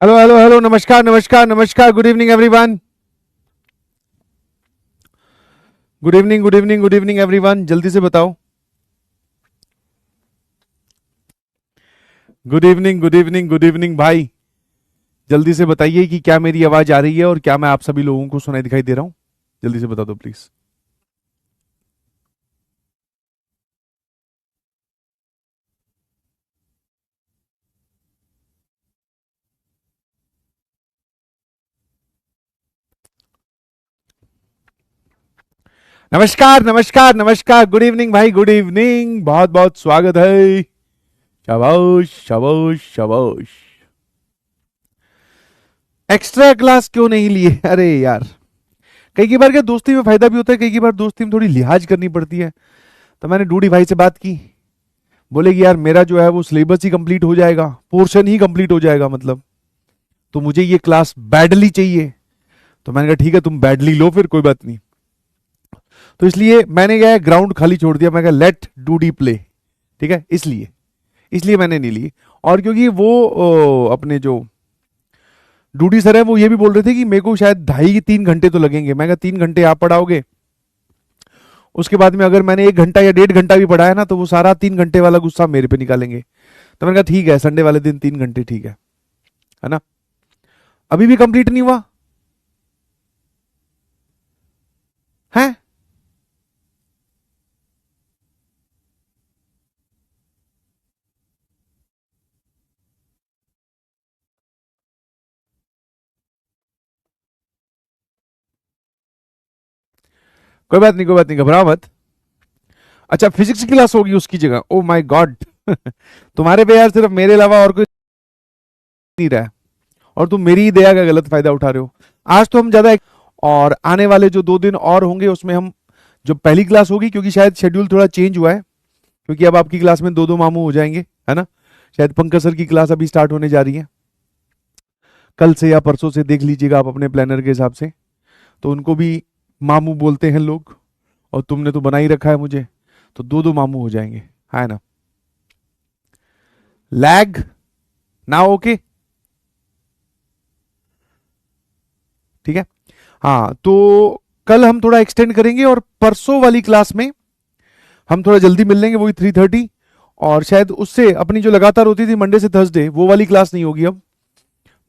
Hello hello hello, नमस्कार नमस्कार नमस्कार, good evening everyone. Good evening good evening good evening everyone, जल्दी से बताओ। Good evening good evening good evening भाई। जल्दी से बताइए कि क्या मेरी आवाज आ रही है और क्या मैं आप सभी लोगों को सुनाई दिखाई दे रहा हूं। जल्दी से बता दो प्लीज। नमस्कार नमस्कार नमस्कार, गुड इवनिंग भाई, गुड इवनिंग, बहुत बहुत स्वागत है। शाबाश शाबाश शाबाश। एक्स्ट्रा क्लास क्यों नहीं लिए? अरे यार, कई कई बार क्या दोस्ती में फायदा भी होता है, कई कई बार दोस्ती में थोड़ी लिहाज करनी पड़ती है। तो मैंने डूडी भाई से बात की। बोले कि यार मेरा जो है वो सिलेबस ही कंप्लीट हो जाएगा, पोर्शन ही कंप्लीट हो जाएगा मतलब, तो मुझे ये क्लास बैडली चाहिए। तो मैंने कहा ठीक है, तुम बैडली लो, फिर कोई बात नहीं। तो इसलिए मैंने क्या है, ग्राउंड खाली छोड़ दिया। मैं कहा लेट डू डी प्ले। ठीक है, इसलिए इसलिए मैंने नहीं ली। और क्योंकि वो अपने जो डूडी सर है वो ये भी बोल रहे थे कि मेरे को शायद 2.5-3 घंटे तो लगेंगे। मैं कहा 3 घंटे आप पढ़ाओगे, उसके बाद में अगर मैंने 1 घंटा या 1.5 घंटा भी पढ़ाया ना, तो वो सारा 3 घंटे वाला गुस्सा मेरे पे निकालेंगे। तो मैंने कहा ठीक है, संडे वाले दिन 3 घंटे ठीक है ना। अभी भी कंप्लीट नहीं हुआ है। कोई बात नहीं, कोई बात नहीं, घबराओ मत। अच्छा, फिजिक्स की क्लास होगी उसकी जगह? Oh my God. तुम्हारे पे यार सिर्फ मेरे अलावा और कोई नहीं रहा है, और तुम मेरी ही दया का गलत फायदा उठा रहे हो। आज तो हम ज्यादा और आने वाले जो 2 दिन और होंगे उसमें हम जो पहली क्लास होगी, क्योंकि शायद शेड्यूल थोड़ा चेंज हुआ है, क्योंकि अब आपकी क्लास में दो दो मामू हो जाएंगे, है ना। शायद पंकज सर की क्लास अभी स्टार्ट होने जा रही है कल से या परसों से, देख लीजिएगा आप अपने प्लानर के हिसाब से। तो उनको भी मामू बोलते हैं लोग, और तुमने तो बना ही रखा है मुझे, तो दो दो मामू हो जाएंगे, है ना। लैग ना, ओके। ठीक है। हाँ, तो कल हम थोड़ा एक्सटेंड करेंगे, और परसों वाली क्लास में हम थोड़ा जल्दी मिल लेंगे, वही 3:30। और शायद उससे अपनी जो लगातार होती थी मंडे से थर्सडे, वो वाली क्लास नहीं होगी अब।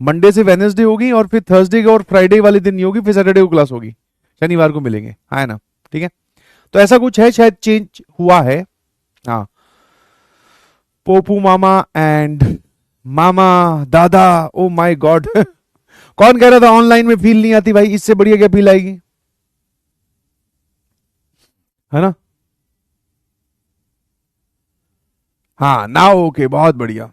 मंडे से वेनेसडे होगी, और फिर थर्सडे और फ्राइडे वाले दिन नहीं होगी, फिर सैटरडे को क्लास होगी। शनिवार को मिलेंगे, है ना। ठीक है, तो ऐसा कुछ है, शायद चेंज हुआ है। हाँ, पोपू मामा एंड मामा दादा, ओ माय गॉड। कौन कह रहा था ऑनलाइन में फील नहीं आती? भाई इससे बढ़िया क्या फील आएगी, है ना। हाँ ना, ओके, बहुत बढ़िया।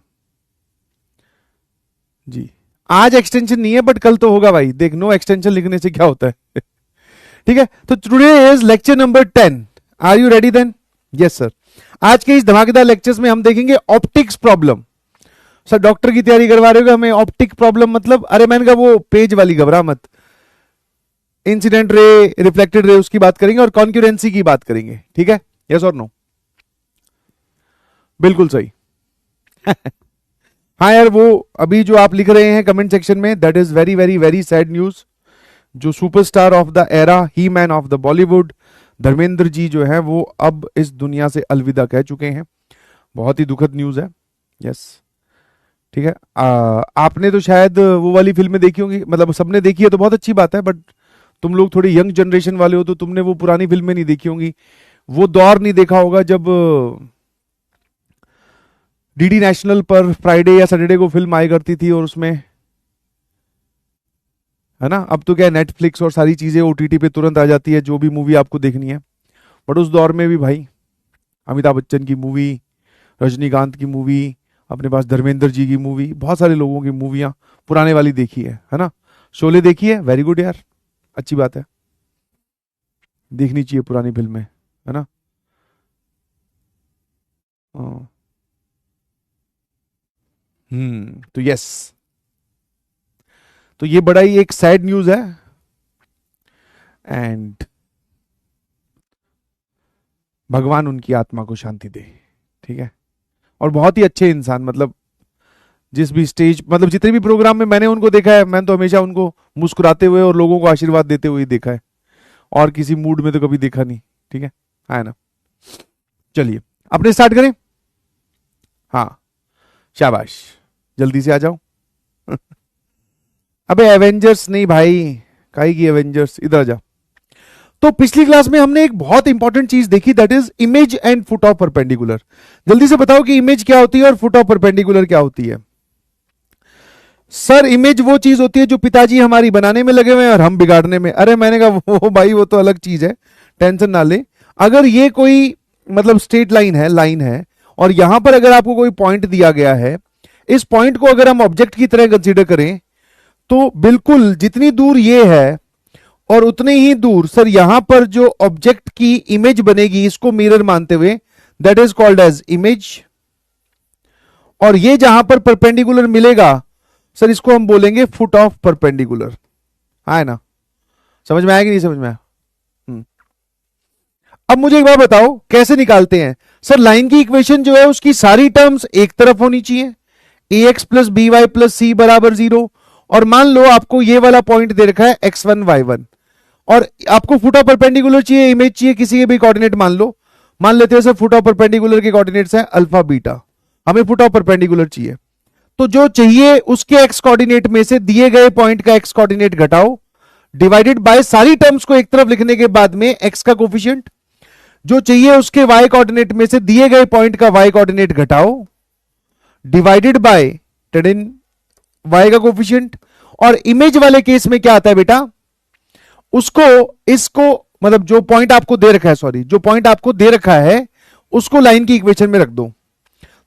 जी, आज एक्सटेंशन नहीं है, बट कल तो होगा भाई, देख, नो एक्सटेंशन लिखने से क्या होता है। ठीक है, तो today is lecture number 10। Are you ready then? Yes sir. आज के इस धमाकेदार लेक्चर्स में हम देखेंगे ऑप्टिक्स प्रॉब्लम। सर डॉक्टर की तैयारी करवा रहे हो, हमें ऑप्टिक प्रॉब्लम मतलब? अरे मैंने कहा वो पेज वाली, घबरा मत। इंसिडेंट रे, रिफ्लेक्टेड रे, उसकी बात करेंगे, और कॉन्क्यूरेंसी की बात करेंगे। ठीक है, यस और नो? बिल्कुल सही। हाँ यार, वो अभी जो आप लिख रहे हैं कमेंट सेक्शन में, that is very very very sad news. जो superstar of the era, he man of the Bollywood, Dharmendra ji जो है वो अब इस दुनिया से अलविदा कह चुके हैं। बहुत ही दुखद न्यूज है। यस। ठीक है। आपने तो शायद वो वाली फिल्में देखी होंगी, मतलब सबने देखी है तो बहुत अच्छी बात है, बट तुम लोग थोड़ी यंग जनरेशन वाले हो, तो तुमने वो पुरानी फिल्में नहीं देखी होंगी। वो दौर नहीं देखा होगा जब डीडी नेशनल पर फ्राइडे या सैटरडे को फिल्म आया करती थी, और उसमें, है ना, अब तो क्या नेटफ्लिक्स और सारी चीजें ओटीटी पे तुरंत आ जाती है, जो भी मूवी आपको देखनी है। बट उस दौर में भी भाई, अमिताभ बच्चन की मूवी, रजनीकांत की मूवी, अपने पास धर्मेंद्र जी की मूवी, बहुत सारे लोगों की मूवियां पुराने वाली देखी है ना। शोले देखी है? वेरी गुड यार, अच्छी बात है, देखनी चाहिए पुरानी फिल्में, है ना। हाँ। तो यस, तो ये बड़ा ही एक सैड न्यूज है। एंड भगवान उनकी आत्मा को शांति दे। ठीक है, और बहुत ही अच्छे इंसान, मतलब जिस भी स्टेज, मतलब जितने भी प्रोग्राम में मैंने उनको देखा है, मैंने तो हमेशा उनको मुस्कुराते हुए और लोगों को आशीर्वाद देते हुए ही देखा है, और किसी मूड में तो कभी देखा नहीं। ठीक है ना? चलिए अपने स्टार्ट करें। हाँ, शाबाश, जल्दी से आ जाओ। अबे एवेंजर्स नहीं भाई, काहे की एवेंजर्स, इधर आ जा। तो पिछली क्लास में हमने एक बहुत इंपॉर्टेंट चीज देखी, that is image and foot of perpendicular. जल्दी से बताओ कि इमेज क्या होती है और फुट ऑफ परपेंडिकुलर क्या होती है। सर इमेज वो चीज होती है जो पिताजी हमारी बनाने में लगे हुए हैं और हम बिगाड़ने में। अरे मैंने कहा वो भाई वो तो अलग चीज है, टेंशन ना ले। अगर ये कोई मतलब स्ट्रेट लाइन है और यहां पर अगर आपको कोई पॉइंट दिया गया है, इस पॉइंट को अगर हम ऑब्जेक्ट की तरह कंसीडर करें तो बिल्कुल जितनी दूर ये है और उतने ही दूर सर यहां पर जो ऑब्जेक्ट की इमेज बनेगी, इसको मिरर मानते हुए, that is called as image. और ये जहां पर परपेंडिकुलर मिलेगा सर, इसको हम बोलेंगे फुट ऑफ परपेंडिकुलर। है ना? समझ में आया कि नहीं समझ में आया? अब मुझे एक बात बताओ कैसे निकालते हैं। सर लाइन की इक्वेशन जो है उसकी सारी टर्म्स एक तरफ होनी चाहिए, ax plus B Y plus C बराबर 0। और मान लो आपको ये वाला पॉइंट दे रखा है x1 y1, और आपको फुट ऑफ परपेंडिकुलर चाहिए, इमेज चाहिए किसी के भी कोऑर्डिनेट मान लेते हैं सर फुट ऑफ परपेंडिकुलर के कोऑर्डिनेट्स हैं अल्फा बीटा, हमें फुट ऑफ परपेंडिकुलर चाहिए। तो जो चाहिए उसके एक्स कोऑर्डिनेट में से दिए गए पॉइंट का एक्स कोऑर्डिनेट घटाओ, डिवाइडेड बाय सारी टर्म्स को एक तरफ लिखने के बाद में एक्स का कोफिशिएंट, जो चाहिए उसके वाई कोऑर्डिनेट में से दिए गए पॉइंट का वाई कोऑर्डिनेट घटाओ, डिवाइडेड बाय टेन वाई का कोफिशिएंट। और इमेज वाले केस में क्या आता है बेटा, उसको इसको मतलब जो पॉइंट आपको दे रखा है, सॉरी जो पॉइंट आपको दे रखा है उसको लाइन की इक्वेशन में रख दो।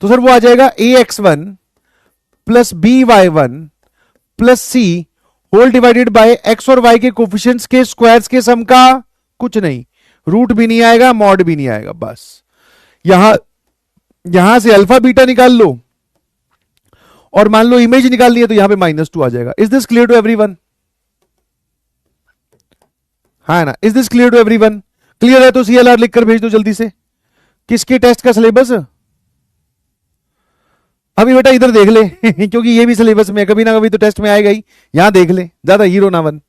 तो सर वो आ जाएगा ax1 plus B Y one plus C whole divided by X और वाई के कोफिशिएंट्स के स्क्वायर्स के सम का कुछ नहीं, रूट भी नहीं आएगा, मॉड भी नहीं आएगा। बस यहां से अल्फा बीटा निकाल लो और मान लो इमेज निकालनी है तो यहां पे -2 आ जाएगा। Is this clear to everyone? हाँ ना? Is this clear to everyone? Clear है तो CLR लिखकर भेज दो जल्दी से। किसके टेस्ट का सिलेबस? अभी बेटा इधर देख ले क्योंकि ये भी सिलेबस में कभी ना कभी तो टेस्ट में आएगा ही। यहां देख ले, ज्यादा हीरो ना बन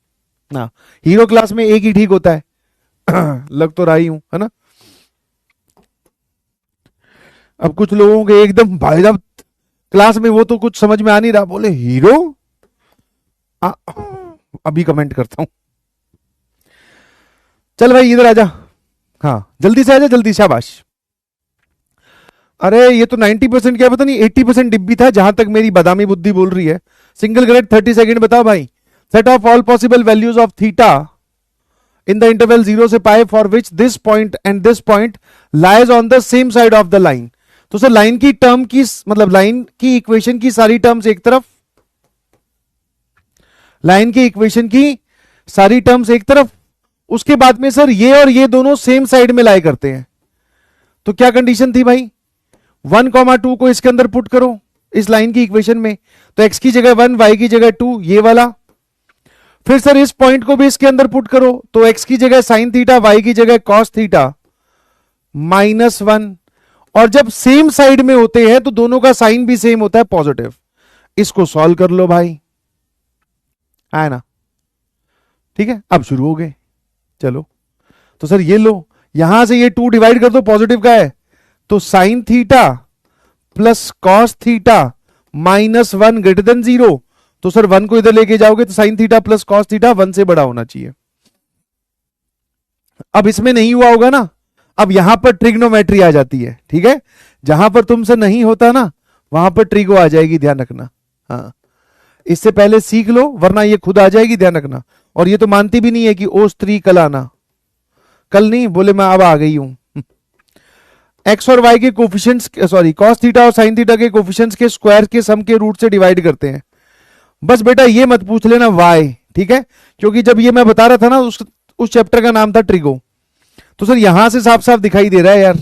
ना। हीरो क्लास में एक ही ठीक होता है लग तो रहा ही हूं, है ना? अब कुछ लोगों के एकदम भाई साहब क्लास में वो तो कुछ समझ में आ नहीं रहा, बोले हीरो अभी कमेंट करता हूं। चल भाई इधर आजा, हाँ जल्दी से आजा, जल्दी, शाबाश। अरे ये तो 90% क्या पता नहीं 80% डिब्बी था, जहां तक मेरी बादामी बुद्धि बोल रही है। सिंगल ग्रेड 30 सेकंड बताओ भाई। Set of all possible values of theta in the interval 0 से pi for which this point and this point lies on the same side of the line. तो सर लाइन की term की मतलब line की equation की सारी terms एक तरफ, लाइन की इक्वेशन की सारी टर्म्स एक तरफ, उसके बाद में सर ये और ये दोनों सेम साइड में लाई करते हैं। तो क्या कंडीशन थी भाई, 1,2 को इसके अंदर पुट करो इस लाइन की इक्वेशन में, तो x की जगह 1 y की जगह 2 ये वाला। फिर सर इस पॉइंट को भी इसके अंदर पुट करो, तो x की जगह साइन थीटा, y की जगह कॉस थीटा -1। और जब सेम साइड में होते हैं तो दोनों का साइन भी सेम होता है पॉजिटिव। इसको सॉल्व कर लो भाई, है ना? ठीक है, अब शुरू हो गए। चलो तो सर ये लो, यहां से ये 2 डिवाइड कर दो, पॉजिटिव का है तो sine theta plus cos theta -1 greater than 0। तो सर 1 को इधर लेके जाओगे तो sine theta plus cos theta 1 से बड़ा होना चाहिए। अब इसमें नहीं हुआ होगा ना, अब यहां पर ट्रिग्नोमेट्री आ जाती है। ठीक है, जहां पर तुमसे नहीं होता ना वहां पर ट्रिगो आ जाएगी, ध्यान रखना। हाँ, इससे पहले सीख लो वरना ये खुद आ जाएगी, ध्यान रखना। और ये तो मानती भी नहीं है कि ओ स्त्री कल आना, कल नहीं बोले मैं अब आ गई हूं। एक्स और वाई के कोफिशिएंट्स, सॉरी कॉस थीटा और साइन थीटा के कोफिशिएंट्स के स्क्वायर के सम के रूट से डिवाइड करते हैं। बस बेटा ये मत पूछ लेना वाई, ठीक है, क्योंकि जब ये मैं बता रहा था ना उस चैप्टर का नाम था ट्रिगो। तो सर यहां से साफ साफ दिखाई दे रहा है यार,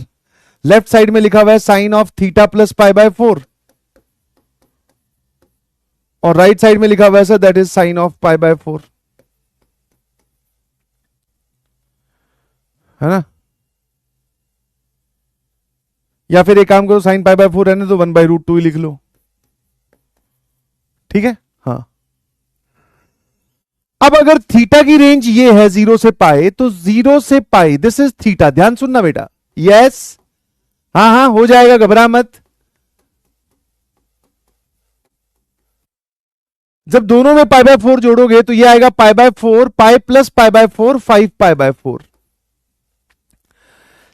लेफ्ट साइड में लिखा हुआ है साइन ऑफ थीटा प्लस π/4 और राइट साइड में लिखा हुआ है sir that is sine of π/4, है ना? या फिर एक काम करो, साइन π/4 रहने तो 1/√2 ही लिख लो। ठीक है। हाँ, अब अगर थीटा की रेंज ये है 0 से पाई, तो 0 से पाई दिस इज थीटा। ध्यान सुनना बेटा। यस, हाँ हाँ हो जाएगा, घबरा मत। जब दोनों में पाई बाय 4 जोड़ोगे तो ये आएगा पाई by 4, pi plus pi by 4, 5 pi by 4।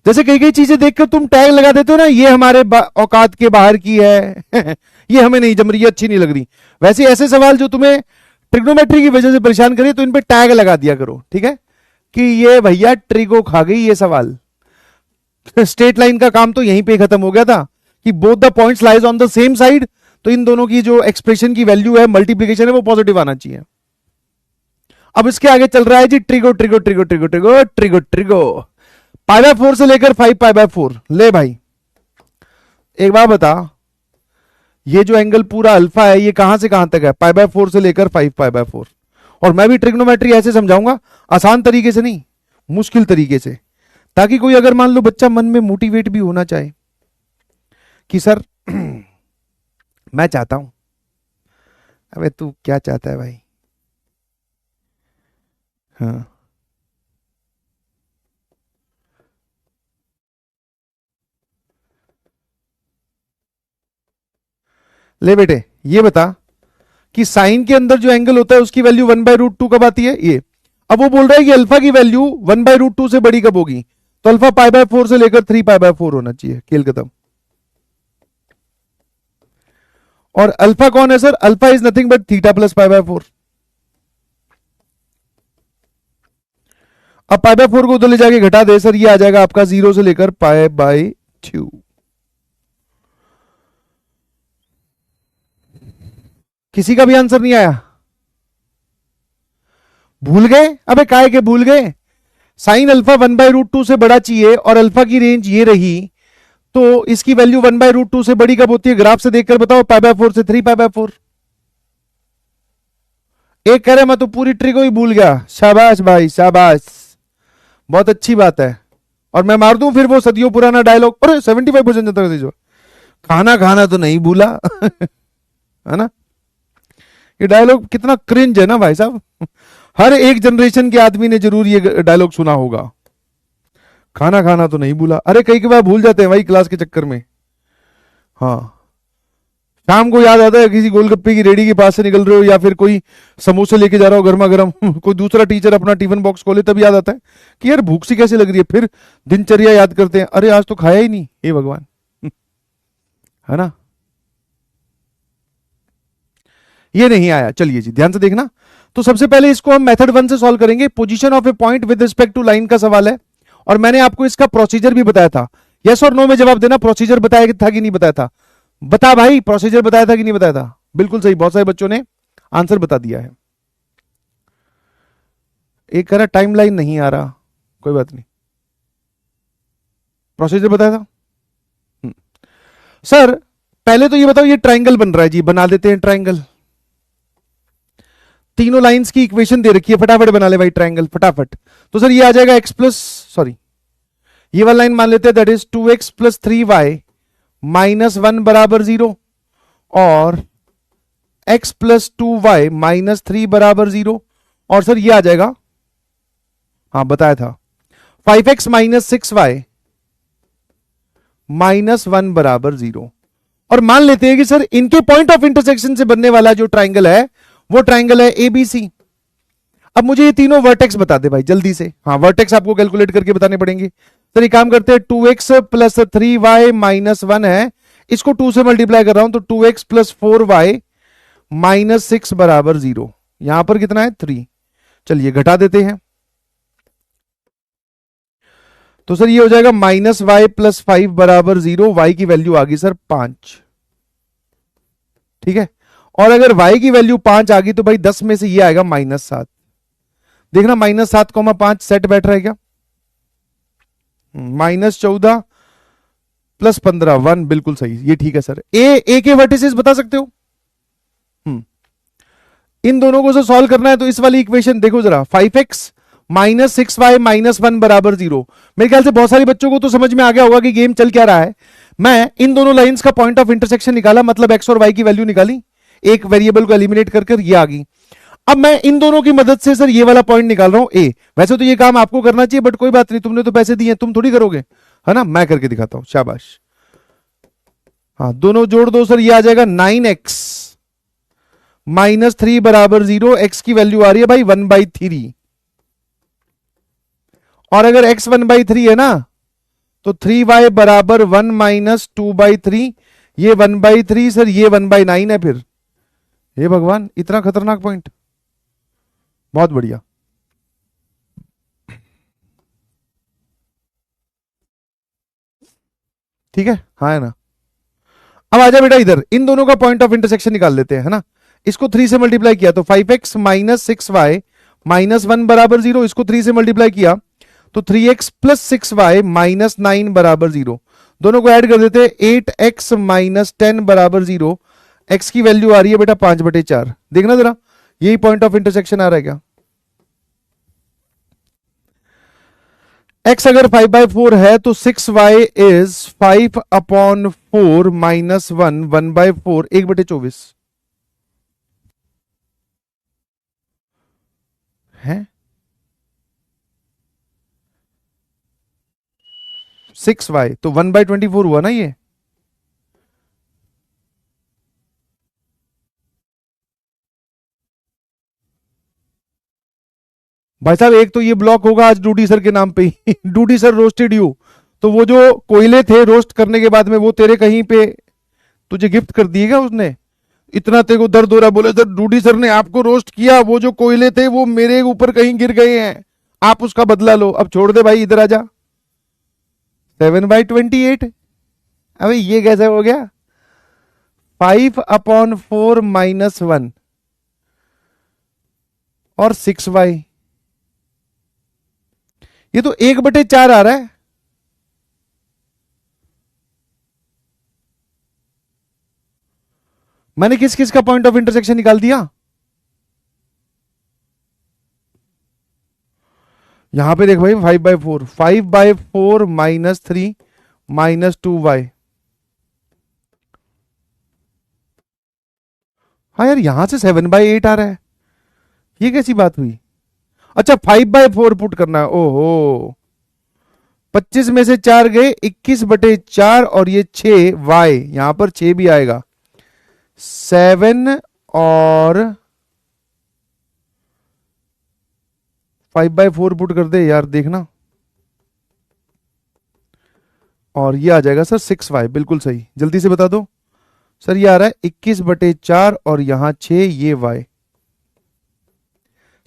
जैसे कई कई चीजें देखकर तुम टैग लगा देते हो ना, ये हमारे औकात के बाहर की है ये हमें नहीं जम रही, ये अच्छी नहीं लग रही। वैसे ऐसे सवाल जो तुम्हें ट्रिग्नोमेट्री की वजह से परेशान करे, तो इन पे टैग लगा दिया करो, ठीक है, कि ये भैया ट्रिगो खा गई ये सवाल। स्ट्रेट लाइन का काम तो यहीं पे खत्म हो गया था कि both the points lies on the same side, तो इन दोनों की जो एक्सप्रेशन की वैल्यू है, मल्टीप्लीकेशन है, वो पॉजिटिव आना चाहिए। अब इसके आगे चल रहा है जी trigo trigo trigo trigo trigo trigo trigo, pi by 4 से लेकर 5 पाई बाय 4। ले भाई एक बार बता, ये जो एंगल पूरा अल्फा है ये कहां से कहां तक है? पाई बाय 4 से लेकर 5 पाई बाय 4। और मैं भी ट्रिग्नोमेट्री ऐसे समझाऊंगा, आसान तरीके से नहीं, मुश्किल तरीके से, ताकि कोई अगर मान लो बच्चा मन में मोटिवेट भी होना चाहे कि सर मैं चाहता हूं। अबे तू क्या चाहता है भाई? हाँ, ले बेटे ये बता कि साइन के अंदर जो एंगल होता है उसकी वैल्यू 1/√2 कब आती है? ये। अब वो बोल रहा है कि अल्फा की वैल्यू 1/√2 से बड़ी कब होगी? तो अल्फा पाई बाय 4 से लेकर 3 पाई बाय 4 होना चाहिए। खेल खत्म। और अल्फा कौन है sir? Alpha is nothing but theta plus pi by 4। अब पाई बाय 4 को उधर ले जाके घटा दे सर, ये आ जाएगा आपका 0 से लेकर पाई बाय 2। किसी का भी आंसर नहीं आया? भूल गए? अबे काहे के भूल गए? साइन अल्फा 1/√2 से बड़ा चाहिए और अल्फा की रेंज ये रही, तो इसकी वैल्यू 1/√2 से बड़ी कब होती है? ग्राफ से देखकर बताओ। पाई बाय 4 से 3 पाई बाय 4। एक कह रहे मैं तो पूरी ट्रिक ही भूल गया। शाबाश भाई शाबाश, बहुत अच्छी बात है। और मैं मार दूं फिर वो सदियों पुराना डायलॉग, अरे 75% तक जो खाना खाना तो नहीं भूला है ना? ये डायलॉग कितना क्रिंज है ना भाई साहब। हर एक जनरेशन के आदमी ने जरूर ये डायलॉग सुना होगा, खाना खाना तो नहीं भूला। अरे कई बार भूल जाते हैं भाई क्लास के चक्कर में। हाँ, शाम को याद आता है किसी गोलगप्पे की रेडी के पास से निकल रहे हो या फिर कोई समोसे लेके जा रहा हो गर्मा गर्म कोई दूसरा टीचर अपना टिफिन बॉक्स खोले, तब याद आता है कि यार भूख सी कैसे लग रही है। फिर दिनचर्या याद करते हैं, अरे आज तो खाया ही नहीं, हे भगवान है ना? ये नहीं आया। चलिए जी ध्यान से देखना। तो सबसे पहले इसको हम मेथड 1 से सॉल्व करेंगे। Position of a point with respect to line का सवाल है, और मैंने आपको इसका प्रोसीजर भी बताया था। यस और नो में जवाब देना। प्रोसीजर बताया था कि नहीं बताया था? बता भाई, प्रोसीजर बताया था कि नहीं बताया था? बिल्कुल सही, बहुत सारे बच्चों ने आंसर बता दिया है। एक कह रहा टाइमलाइन नहीं आ रहा, कोई बात नहीं, प्रोसीजर बताया था। सर पहले तो ये बताओ, ये ट्राइंगल बन रहा है जी, बना देते हैं ट्राइंगल। तीनों लाइंस की इक्वेशन दे रखी है, फटाफट बना ले भाई ट्राइंगल फटाफट। तो सर ये आ जाएगा x प्लस, सॉरी ये वाला लाइन मान लेते हैं, that is 2x plus 3y minus 1 बराबर 0, और x प्लस 2y माइनस 3 बराबर 0, और सर ये आ जाएगा, हाँ बताया था, 5x माइनस 6y माइनस 1 बराबर 0। और मान लेते हैं कि सर इनके पॉइंट ऑफ इंटरसेक्शन से बनने वाला जो ट्राइंगल है वो ट्राइंगल है ABC। अब मुझे ये तीनों वर्टेक्स बता दे भाई जल्दी से। हाँ वर्टेक्स आपको कैलकुलेट करके बताने पड़ेंगे। तो ये काम करते हैं, 2x प्लस 3y माइनस 1 है, इसको 2 से मल्टीप्लाई कर रहा हूं, तो 2x प्लस 4y माइनस 6 बराबर 0। यहां पर कितना है? 3। चलिए घटा देते हैं, तो सर ये हो जाएगा माइनस y प्लस 5 बराबर 0। y की वैल्यू आ गई सर 5, ठीक है। और अगर y की वैल्यू 5 आ गई तो भाई 10 में से ये आएगा -7। देखना -7, 5 सेट बैठ रहेगा, -14 प्लस 15 1, बिल्कुल सही, ये ठीक है सर। ए के वर्टिसेस बता सकते हो? इन दोनों को से सॉल्व करना है तो इस वाली इक्वेशन देखो जरा, 5x माइनस 6y माइनस 1 बराबर 0। मेरे ख्याल से बहुत सारे बच्चों को तो समझ में आ गया होगा कि गेम चल क्या रहा है। मैं इन दोनों लाइंस का पॉइंट ऑफ इंटरसेक्शन निकाला, मतलब x और y की वैल्यू निकाली। एक वेरिएबल को एलिमिनेट कर कर ये आ गई। अब मैं इन दोनों की मदद से सर ये वाला पॉइंट निकाल रहा हूं ए। वैसे तो ये काम आपको करना चाहिए, बट कोई बात नहीं, तुमने तो पैसे दिए, तुम थोड़ी करोगे, है ना, मैं करके दिखाता हूं, शाबाश। हाँ, दोनों जोड़ दो सर, ये आ जाएगा 9x -3 बराबर 0। एक्स की वैल्यू आ रही है भाई 1/3, और अगर x 1/3 है ना, तो 3y बराबर 1 - 2/3। ये 1/3 सर, ये 1/9 है। फिर हे भगवान, इतना खतरनाक पॉइंट, बहुत बढ़िया। ठीक है, हाँ है ना। अब आजा बेटा इधर, इन दोनों का पॉइंट ऑफ इंटरसेक्शन निकाल लेते हैं, है ना। इसको 3 से मल्टीप्लाई किया तो 5x - 6y -1 बराबर 0। इसको 3 से मल्टीप्लाई किया तो 3x + 6y -9 बराबर 0। दोनों को ऐड कर देते हैं, 8x - 10 बराबर 0। x की वैल्यू आ रही है बेटा 5/4। देखना जरा, यही पॉइंट ऑफ इंटरसेक्शन आ रहा है क्या। x अगर 5/4 है तो 6y इज 5/4 -1 1/4 1/24 है। 6y तो 1/24 हुआ ना ये। भाई साहब, एक तो ये ब्लॉक होगा आज डूडी सर के नाम पे ही डूडी सर रोस्टेड यू। तो वो जो कोयले थे रोस्ट करने के बाद में, वो तेरे कहीं पे तुझे गिफ्ट कर दिएगा उसने। इतना तेरे को दर्द हो रहा, बोले सर डूडी सर ने आपको रोस्ट किया, वो जो कोयले थे वो मेरे ऊपर कहीं गिर गए हैं, आप उसका बदला लो। अब छोड़ दे भाई, इधर आ जा। 7/28। अबे ये कैसे हो गया। 5/4 -1 और 6y, ये तो 1/4 आ रहा है। मैंने किस किस का पॉइंट ऑफ इंटरसेक्शन निकाल दिया। यहां पे देख भाई, 5/4 5/4 -3 -2y। हाँ यार, यहां से 7/8 आ रहा है, ये कैसी बात हुई। अच्छा, 5/4 पुट करना है, ओहो। 25 में से 4 गए, 21/4 और ये 6y, यहां पर 6 भी आएगा। 7 और 5/4 पुट कर दे यार, देखना, और ये आ जाएगा सर 6y। बिल्कुल सही, जल्दी से बता दो सर। ये आ रहा है 21/4 और यहां 6, ये y।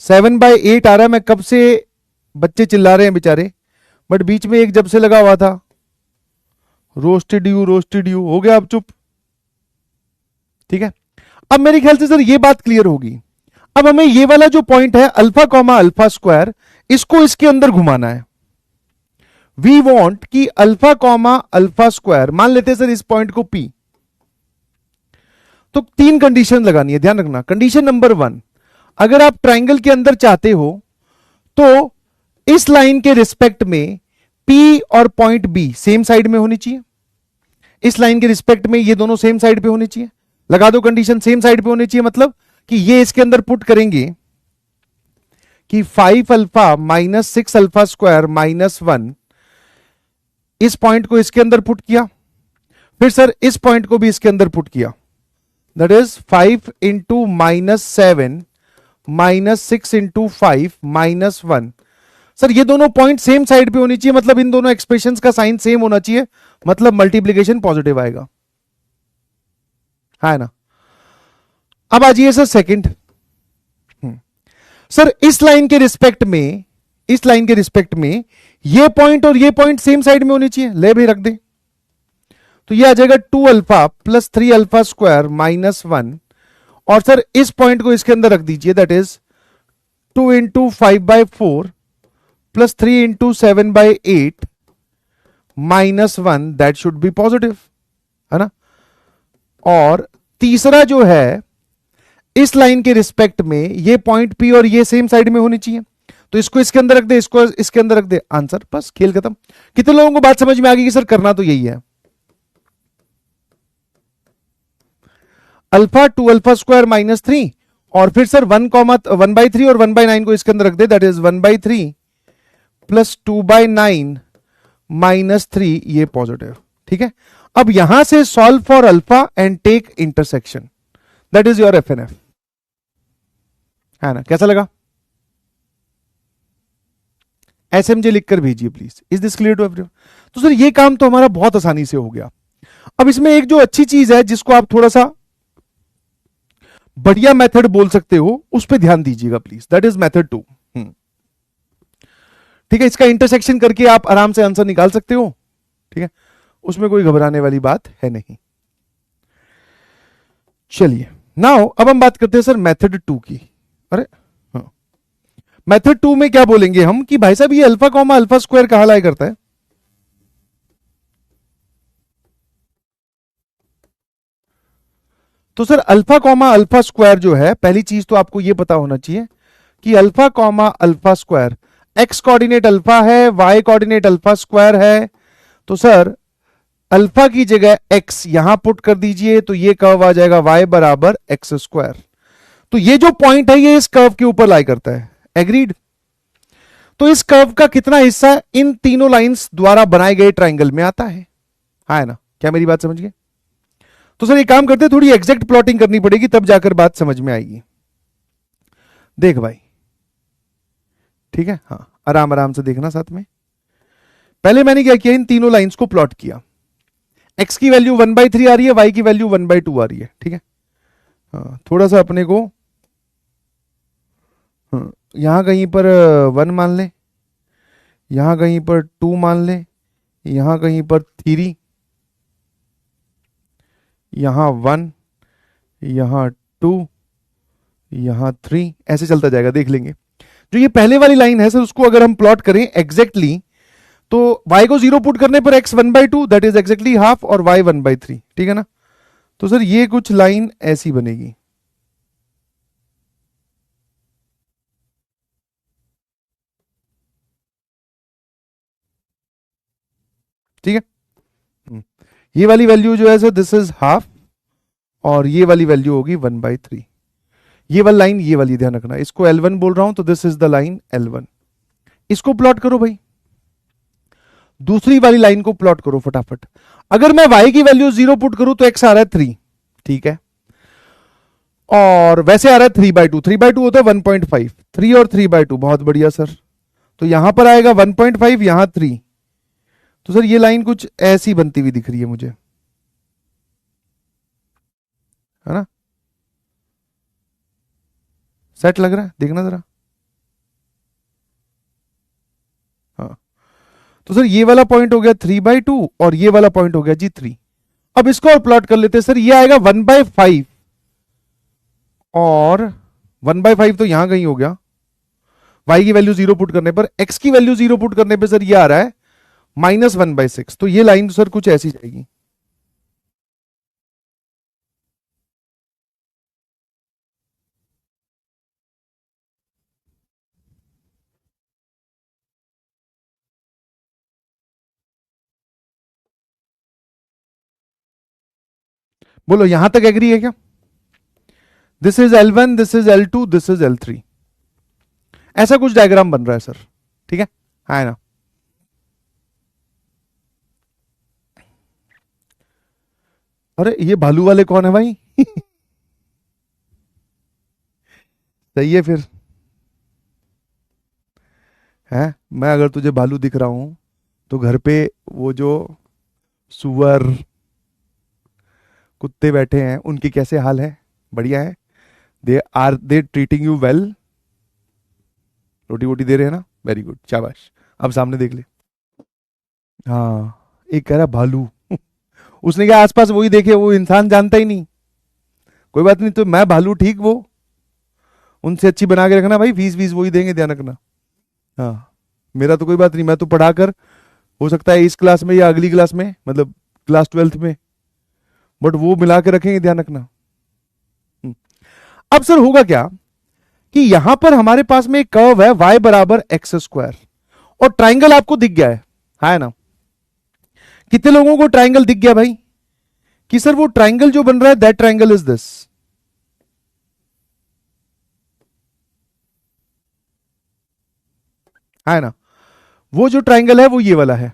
7/8 आ रहा है। मैं कब से, बच्चे चिल्ला रहे हैं बेचारे, बट बीच में एक जब से लगा हुआ था, रोस्टेड यू हो गया, अब चुप। ठीक है, अब मेरे ख्याल से सर ये बात क्लियर होगी। अब हमें ये वाला जो पॉइंट है अल्फा कॉमा अल्फा स्क्वायर, इसको इसके अंदर घुमाना है। वी वॉन्ट कि अल्फा कॉमा अल्फा स्क्वायर, मान लेते हैं सर इस पॉइंट को P। तो 3 कंडीशन लगानी है, ध्यान रखना। कंडीशन नंबर 1, अगर आप ट्राइंगल के अंदर चाहते हो तो इस लाइन के रिस्पेक्ट में P और पॉइंट B सेम साइड में होनी चाहिए। इस लाइन के रिस्पेक्ट में ये दोनों सेम साइड पे होनी चाहिए। लगा दो कंडीशन, सेम साइड पे होनी चाहिए, मतलब कि ये इसके अंदर पुट करेंगे कि 5α - 6α स्क्वायर -1, इस पॉइंट को इसके अंदर पुट किया, फिर सर इस पॉइंट को भी इसके अंदर पुट किया, that is 5 into -7 -6 into 5 -1। Sir ये दोनों पॉइंट सेम साइड पे होनी चाहिए, मतलब इन दोनों एक्सप्रेशंस का साइन सेम होना चाहिए, मतलब मल्टीप्लीकेशन पॉजिटिव आएगा, है ना। अब आ जाइए सर सेकंड। सर इस लाइन के रिस्पेक्ट में, इस लाइन के रिस्पेक्ट में ये पॉइंट और ये पॉइंट सेम साइड में होनी चाहिए, ले भी रख दे। तो ये आ जाएगा 2α + 3α स्क्वायर -1, और सर इस पॉइंट को इसके अंदर रख दीजिए, that is 2 into 5/4 + 3 into 7/8 -1, that should be positive, है ना। और तीसरा जो है, इस लाइन के रिस्पेक्ट में ये पॉइंट P और ये सेम साइड में होनी चाहिए, तो इसको इसके अंदर रख दे, इसको इसके अंदर रख दे, आंसर, बस खेल खत्म। कितने लोगों को बात समझ में आ गई कि सर करना तो यही है। अल्फा 2 अल्फा स्क्वायर -3 और फिर सर 1/3 और 1/9 को इसके अंदर रख दे, दैट इज 1/3 प्लस 2/9 -3, ये पॉजिटिव। ठीक है, अब यहां से solve for alpha and take intersection, that is your FNF, है ना? कैसा लगा? SMJ लिखकर भेजिए please. Is this clear to everyone? तो सर ये काम तो हमारा बहुत आसानी से हो गया। अब इसमें एक जो अच्छी चीज है जिसको आप थोड़ा सा बढ़िया मेथड बोल सकते हो, उस पर ध्यान दीजिएगा प्लीज, दैट इज मेथड 2। ठीक है, इसका इंटरसेक्शन करके आप आराम से आंसर निकाल सकते हो। ठीक है, उसमें कोई घबराने वाली बात है नहीं। चलिए नाउ अब हम बात करते हैं सर मेथड 2 की। अरे हाँ, मेथड 2 में क्या बोलेंगे हम कि भाई साहब ये अल्फा कॉमा अल्फा स्क्वायर कहां लाया करता है? तो sir alpha comma alpha square जो है, पहली चीज तो आपको यह पता होना चाहिए कि alpha comma alpha square x coordinate alpha है, वाई कोऑर्डिनेट अल्फा स्क्वायर है। तो सर अल्फा की जगह एक्स यहां पुट कर दीजिए, तो ये कर्व आ जाएगा वाई बराबर एक्स स्क्वायर। तो ये जो पॉइंट है ये इस कर्व के ऊपर लाई करता है, एग्रीड? तो इस कर्व का कितना हिस्सा इन तीनों लाइंस द्वारा बनाए गए ट्राइंगल में आता है? हाँ है ना? क्या मेरी बात समझ गए? तो सर एक काम करते हैं, थोड़ी एग्जैक्ट प्लॉटिंग करनी पड़ेगी, तब जाकर बात समझ में आएगी। देख भाई, ठीक है, हाँ आराम आराम से देखना साथ में। पहले मैंने क्या किया, इन तीनों लाइंस को प्लॉट किया। एक्स की वैल्यू 1/3 आ रही है, वाई की वैल्यू 1/2 आ रही है। ठीक है, हाँ थोड़ा सा अपने को यहां कहीं पर 1 मान ले, यहां कहीं पर 2 मान ले, यहां कहीं पर 3, यहां 1, यहां 2, यहां 3, ऐसे चलता जाएगा, देख लेंगे। जो ये पहले वाली लाइन है सर, उसको अगर हम प्लॉट करें एग्जैक्टली, तो y को 0 पुट करने पर x 1/2, that is exactly half, और y 1/3। ठीक है ना? तो सर ये कुछ लाइन ऐसी बनेगी। ठीक है, ये वाली वैल्यू जो है सर दिस इज हाफ, और ये वाली वैल्यू होगी 1/3। ये वाली लाइन, ये वाली ध्यान रखना, इसको L1 बोल रहा हूं, तो this is the line L1। इसको प्लॉट करो भाई, दूसरी वाली लाइन को प्लॉट करो फटाफट। अगर मैं y की वैल्यू 0 पुट करूं तो x आ रहा है 3, ठीक है, और वैसे आ रहा है 3/2, 3/2 होता है 1.5, 3 और 3/2, बहुत बढ़िया सर। तो यहां पर आएगा 1.5, यहां 3। तो सर ये लाइन कुछ ऐसी बनती हुई दिख रही है मुझे, है ना? सेट लग रहा है, देखना जरा। हाँ, तो सर ये वाला पॉइंट हो गया 3/2 और ये वाला पॉइंट हो गया जी 3। अब इसको और प्लॉट कर लेते हैं सर, ये आएगा 1/5 और 1/5 तो यहां कहीं हो गया। y की वैल्यू 0 पुट करने पर, x की वैल्यू 0 पुट करने पर सर ये आ रहा है -1/6। तो ये लाइन सर कुछ ऐसी जाएगी। बोलो यहां तक एग्री है क्या? This is L1, this is L2, this is L3, ऐसा कुछ डायग्राम बन रहा है सर। ठीक है ना? अरे ये भालू वाले कौन है भाई? सही है फिर, है? मैं अगर तुझे भालू दिख रहा हूं तो घर पे वो जो सुअर कुत्ते बैठे हैं उनकी कैसे हाल है? बढ़िया है? दे ट्रीटिंग यू वेल? रोटी वोटी दे रहे हैं ना? वेरी गुड, शाबाश। अब सामने देख ले। हाँ, एक कह रहा भालू। उसने क्या आसपास वही देखे, वो इंसान जानता ही नहीं। कोई बात नहीं, तो मैं भालू ठीक, वो उनसे अच्छी बना के रखना भाई, फीस वीस वही देंगे, ध्यान रखना। हाँ, मेरा तो कोई बात नहीं, मैं तो पढ़ाकर हो सकता है इस क्लास में या अगली क्लास में, मतलब क्लास 12th में, बट वो मिला के रखेंगे, ध्यान रखना। अब सर होगा क्या कि यहां पर हमारे पास में एक कर्व है y बराबर एक्स स्क्वायर, और ट्राइंगल आपको दिख गया है ना? कितने लोगों को ट्राइंगल दिख गया भाई? कि सर वो ट्राइंगल जो बन रहा है दैट ट्राइंगल इज दिस, है ना, वो जो ट्राइंगल है वो ये वाला है।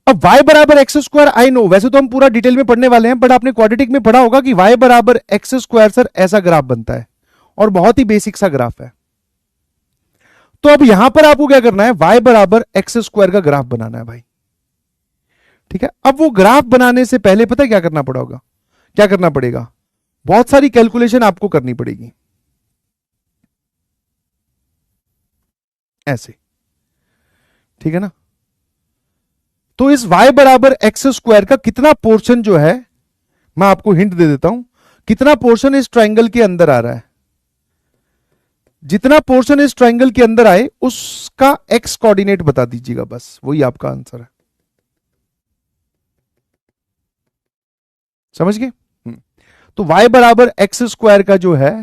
अब y बराबर एक्स स्क्वायर, आई नो वैसे तो हम पूरा डिटेल में पढ़ने वाले हैं, बट आपने क्वाड्रेटिक में पढ़ा होगा कि y बराबर एक्स स्क्वायर सर ऐसा ग्राफ बनता है, और बहुत ही बेसिक सा ग्राफ है। तो अब यहां पर आपको क्या करना है, y बराबर एक्स स्क्वायर का ग्राफ बनाना है भाई, ठीक है। अब वो ग्राफ बनाने से पहले पता है क्या करना पड़ेगा, क्या करना पड़ेगा, बहुत सारी कैलकुलेशन आपको करनी पड़ेगी, ऐसे, ठीक है ना। तो इस y बराबर एक्स स्क्वायर का कितना पोर्शन जो है, मैं आपको हिंट दे देता हूं, कितना पोर्शन इस ट्राइंगल के अंदर आ रहा है, जितना पोर्शन इस ट्राइंगल के अंदर आए उसका x कोऑर्डिनेट बता दीजिएगा, बस वही आपका आंसर है। समझ गए? तो y बराबर एक्स स्क्वायर का जो है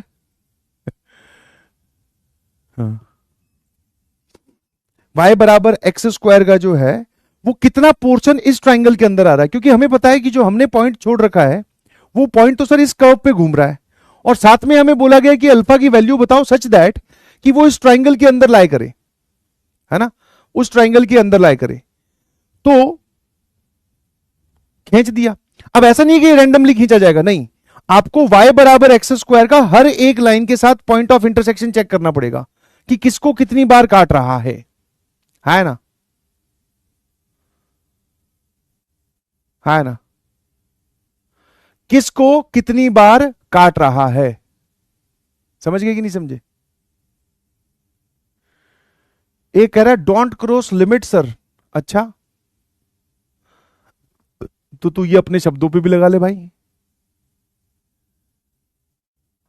y बराबर एक्स स्क्वायर का जो है वो कितना पोर्शन इस ट्राइंगल के अंदर आ रहा है, क्योंकि हमें पता है कि जो हमने पॉइंट छोड़ रखा है वो पॉइंट तो सर इस कर्व पे घूम रहा है, और साथ में हमें बोला गया कि अल्फा की वैल्यू बताओ सच दैट कि वो इस ट्राइंगल के अंदर लाई करे, है ना, उस ट्राइंगल के अंदर लाई करे। तो खींच दिया। अब ऐसा नहीं कि रैंडमली खींचा जाएगा, नहीं, आपको y बराबर एक्स स्क्वायर का हर एक लाइन के साथ पॉइंट ऑफ इंटरसेक्शन चेक करना पड़ेगा कि किसको कितनी बार काट रहा है ना, है ना, किसको कितनी बार काट रहा है। समझ गए कि नहीं समझे? एक कह रहा है डोंट क्रॉस लिमिट सर, अच्छा तो तू ये अपने शब्दों पे भी लगा ले भाई,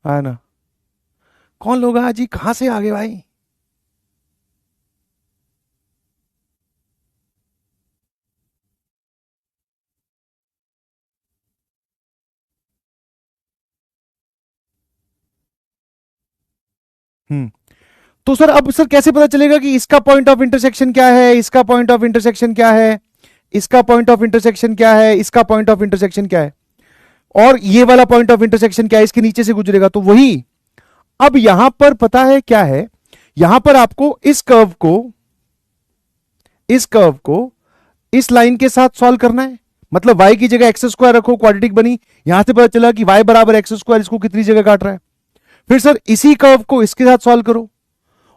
है ना। कौन लोग आज जी, कहां से आ गए भाई? हम्म। तो सर अब सर कैसे पता चलेगा कि इसका पॉइंट ऑफ इंटरसेक्शन क्या है, इसका पॉइंट ऑफ इंटरसेक्शन क्या है, इसका पॉइंट ऑफ इंटरसेक्शन क्या है, इसका पॉइंट ऑफ इंटरसेक्शन क्या है, और ये वाला पॉइंट ऑफ इंटरसेक्शन क्या है, इसके नीचे से गुजरेगा तो वही। अब यहां पर पता है क्या है, यहां पर आपको इस कर्व को इस लाइन के साथ सॉल्व करना है, मतलब y की जगह एक्स स्क्वायर रखो, क्वाड्रेटिक बनी, यहां से पता चला कि y बराबर एक्स स्क्वायर इसको कितनी जगह काट रहा है। फिर सर इसी कर्व को इसके साथ सॉल्व करो,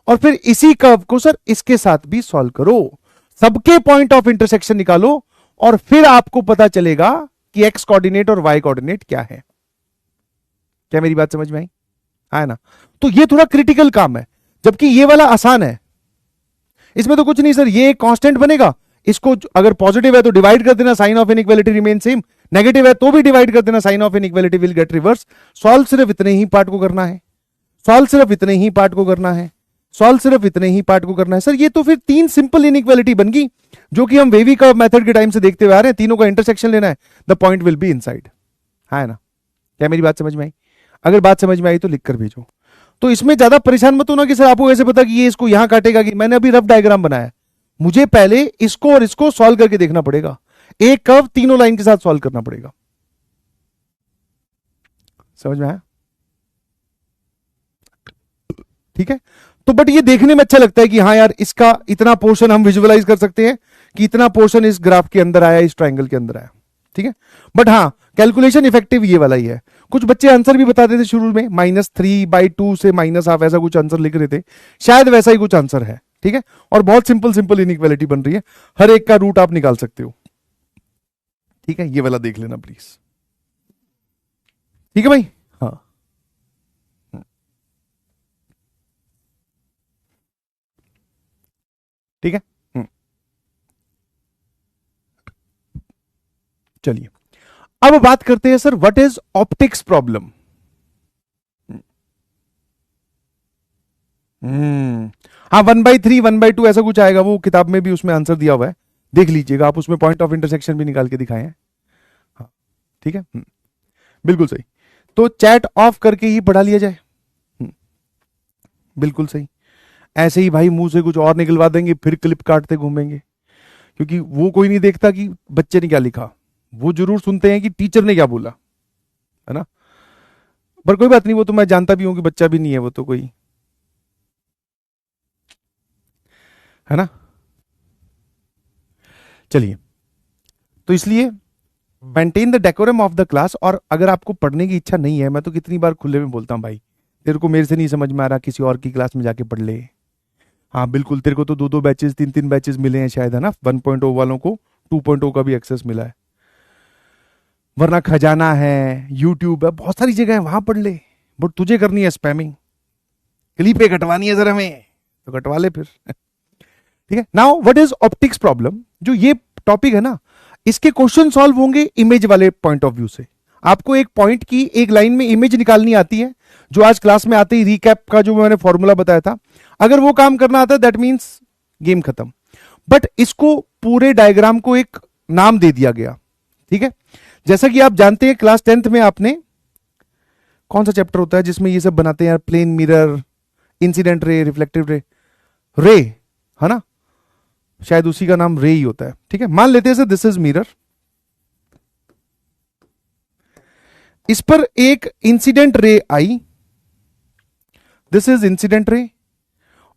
और फिर इसी कर्व को सर इसके साथ भी सॉल्व करो, सबके पॉइंट ऑफ इंटरसेक्शन निकालो, और फिर आपको पता चलेगा कि एक्स कोऑर्डिनेट और वाई कोऑर्डिनेट क्या है। क्या मेरी बात समझ में आई? है ना। तो ये थोड़ा क्रिटिकल काम है, जबकि ये वाला आसान है, इसमें तो कुछ नहीं सर, ये कांस्टेंट बनेगा, इसको अगर पॉजिटिव है तो डिवाइड कर देना, sign of inequality remain same, negative है तो भी डिवाइड कर देना, sign of inequality will get reverse. Solve सिर्फ इतने ही पार्ट को करना है, सॉल्व सिर्फ इतने ही पार्ट को करना है, सॉल्व सिर्फ इतने ही पार्ट को करना है। सर ये तो फिर 3 सिंपल इनइक्वालिटी बन गई, जो कि हम वेवी कर्व मेथड के टाइम से देखते हुए आ रहे हैं, तीनों का इंटरसेक्शन लेना है, the point will be inside, है ना। क्या मेरी बात समझ में आई? अगर बात समझ में आई तो लिख कर भेजो। तो इसमें ज्यादा परेशान मत होना कि सर आपको ऐसे पता कि ये इसको यहां काटेगा, कि मैंने अभी रफ डायग्राम बनाया, मुझे पहले इसको और इसको सॉल्व करके देखना पड़ेगा, एक कर्व तीनों लाइन के साथ सॉल्व करना पड़ेगा। समझ में आया? ठीक है। तो बट ये देखने में अच्छा लगता है कि हाँ यार इसका इतना पोर्शन हम विजुअलाइज कर सकते हैं कि इतना पोर्शन इस ग्राफ के अंदर आया, इस ट्राइंगल के अंदर आया, ठीक है। बट हाँ कैलकुलेशन इफेक्टिव ये वाला ही है। कुछ बच्चे आंसर भी बताते थे शुरू में, -3/2 से -1/2 ऐसा कुछ आंसर लिख रहे थे, शायद वैसा ही कुछ आंसर है, ठीक है। और बहुत सिंपल सिंपल इनइक्वालिटी बन रही है, हर एक का रूट आप निकाल सकते हो, ठीक है। ये वाला देख लेना प्लीज, ठीक है भाई। हाँ ठीक है। चलिए अब बात करते हैं sir what is optics problem. हाँ 1/3 1/2 ऐसा कुछ आएगा, वो किताब में भी उसमें आंसर दिया हुआ है, देख लीजिएगा आप, उसमें पॉइंट ऑफ इंटरसेक्शन भी निकाल के दिखाए हैं। हाँ ठीक है, बिल्कुल सही। तो चैट ऑफ करके ही पढ़ा लिया जाए, बिल्कुल सही। ऐसे ही भाई मुंह से कुछ और निकलवा देंगे, फिर क्लिप काटते घूमेंगे, क्योंकि वो कोई नहीं देखता कि बच्चे ने क्या लिखा, वो जरूर सुनते हैं कि टीचर ने क्या बोला, है ना। पर कोई बात नहीं, वो तो मैं जानता भी हूं कि बच्चा भी नहीं है वो तो कोई, है ना। चलिए, तो इसलिए maintain the decorum of the class. और अगर आपको पढ़ने की इच्छा नहीं है, मैं तो कितनी बार खुले में बोलता हूँ, भाई तेरे को मेरे से नहीं समझ में आ रहा, किसी और की क्लास में जाके पढ़ ले। हाँ बिल्कुल, तेरे को तो 2-2 बैचेस 3-3 बैचेस मिले हैं शायद, है ना। 1.0 वालों को 2.0 का भी एक्सेस मिला है, वरना खजाना है, यूट्यूब है, बहुत सारी जगह है, वहां पढ़ ले। बट तुझे करनी है स्पैमिंग, क्लिपें कटवानी है जरा हमें, तो कटवा ले फिर। ठीक है। Now what is optics problem, जो ये टॉपिक है ना, इसके क्वेश्चन सॉल्व होंगे इमेज वाले पॉइंट ऑफ व्यू से। आपको एक पॉइंट की एक लाइन में इमेज निकालनी आती है, जो आज क्लास में आते ही रिकैप का जो मैंने फॉर्मूला बताया था, अगर वो काम करना आता है दैट मींस गेम खत्म। बट इसको पूरे डायग्राम को एक नाम दे दिया गया, ठीक है। जैसा कि आप जानते हैं क्लास 10th में आपने कौन सा चैप्टर होता है जिसमें ये सब बनाते हैं यार, plane mirror, incident ray, reflective ray, ray, है ना, शायद उसी का नाम रे ही होता है। ठीक है, मान लेते हैं सर दिस इज मिरर, इस पर एक इंसिडेंट रे आई, दिस इज इंसिडेंट रे,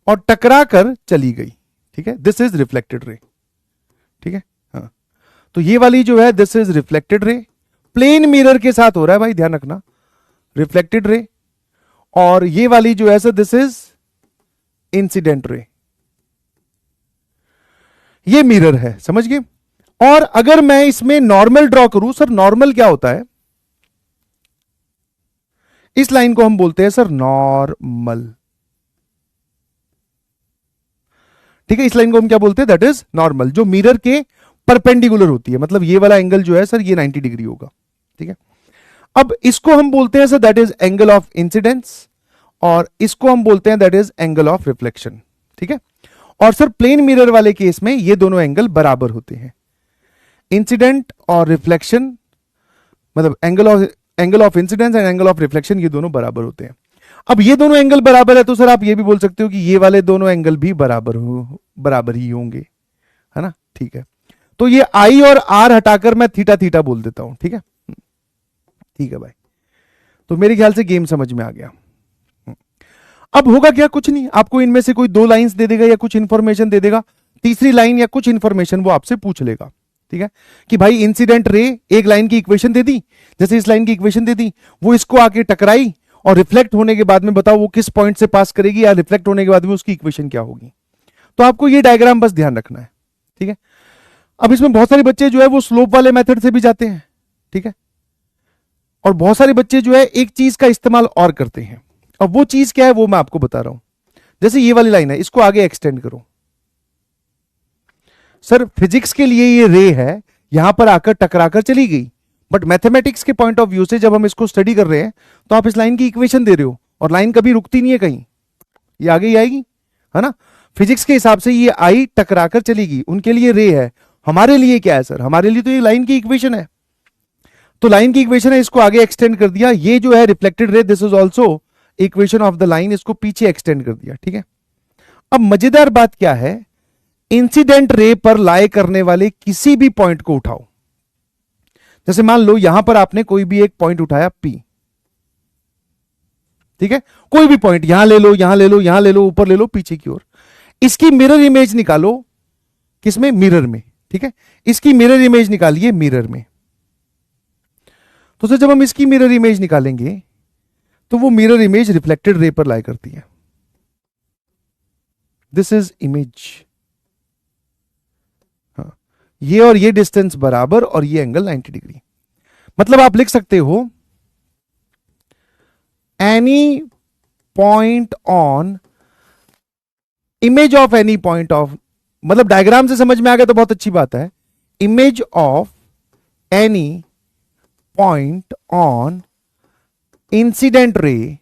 और टकरा कर चली गई। ठीक है, दिस इज रिफ्लेक्टेड रे। ठीक है, हाँ, तो ये वाली जो है this is reflected ray, plane mirror के साथ हो रहा है भाई, ध्यान रखना, रिफ्लेक्टेड रे। और ये वाली जो है sir this is incident ray, ये मिरर है, समझ गए। और अगर मैं इसमें नॉर्मल ड्रॉ करूं, सर नॉर्मल क्या होता है, इस लाइन को हम बोलते हैं सर नॉर्मल। ठीक है, इस लाइन को हम क्या बोलते हैं, दैट इज नॉर्मल, जो मिरर के परपेंडिकुलर होती है, मतलब ये वाला एंगल जो है सर ये 90 डिग्री होगा। ठीक है, अब इसको हम बोलते हैं sir that is angle of incidence, और इसको हम बोलते हैं that is angle of reflection. ठीक है, और सर प्लेन मिरर वाले केस में ये दोनों एंगल बराबर होते हैं, इंसिडेंट और रिफ्लेक्शन, मतलब angle of incidence and angle of reflection, ये दोनों बराबर होते हैं। अब ये दोनों एंगल बराबर है तो सर आप ये भी बोल सकते हो कि ये वाले दोनों एंगल भी बराबर ही होंगे, है ना। ठीक है, तो ये आई और आर हटाकर मैं थीटा थीटा बोल देता हूं। ठीक है, ठीक है भाई, तो मेरे ख्याल से गेम समझ में आ गया। अब होगा क्या, कुछ नहीं, आपको इनमें से कोई 2 लाइंस दे देगा या कुछ इंफॉर्मेशन दे देगा, तीसरी लाइन या कुछ इंफॉर्मेशन वो आपसे पूछ लेगा। ठीक है, कि भाई इंसिडेंट रे, एक लाइन की इक्वेशन दे दी, जैसे इस लाइन की इक्वेशन दे दी, वो इसको आके टकराई और रिफ्लेक्ट होने के बाद में बताओ वो किस पॉइंट से पास करेगी, या रिफ्लेक्ट होने के बाद में उसकी इक्वेशन क्या होगी। तो आपको ये डायग्राम बस ध्यान रखना है। ठीक है, अब इसमें बहुत सारे बच्चे जो है वो स्लोप वाले मेथड से भी जाते हैं। ठीक है, और बहुत सारे बच्चे जो है एक चीज का इस्तेमाल और करते हैं, अब वो चीज क्या है वो मैं आपको बता रहा हूं। जैसे ये वाली लाइन है, इसको आगे एक्सटेंड करो। सर फिजिक्स के लिए ये रे है, यहां पर आकर टकराकर चली गई, बट मैथमेटिक्स के पॉइंट ऑफ व्यू से जब हम इसको स्टडी कर रहे हैं तो आप इस लाइन की इक्वेशन दे रहे हो, और लाइन कभी रुकती नहीं है कहीं, ये आगे ही आएगी, है ना। फिजिक्स के हिसाब से ये आई टकराकर चलेगी, उनके लिए रे है, हमारे लिए क्या है सर, हमारे लिए तो ये लाइन की इक्वेशन है। तो लाइन की इक्वेशन है, इसको आगे एक्सटेंड कर दिया, ये जो है reflected ray, this is also equation of the line, इसको पीछे एक्सटेंड कर दिया। ठीक है, अब मजेदार बात क्या है, इंसिडेंट रे पर लाए करने वाले किसी भी पॉइंट को उठाओ। जैसे मान लो यहां पर आपने कोई भी एक पॉइंट उठाया P, ठीक है, कोई भी पॉइंट यहां ले लो, यहां ले लो, यहां ले लो, ऊपर ले लो, पीछे की ओर, इसकी मिरर इमेज निकालो, किसमें, मिरर में। ठीक है, इसकी मिरर इमेज निकालिए मिरर में। तो सर जब हम इसकी मिरर इमेज निकालेंगे तो वो मिरर इमेज रिफ्लेक्टेड रे पर लाई करती है, दिस इज इमेज। हाँ, ये और ये डिस्टेंस बराबर और ये एंगल 90 डिग्री, मतलब आप लिख सकते हो any point on image of any point of, मतलब डायग्राम से समझ में आ गया तो बहुत अच्छी बात है, image of any point on incident ray,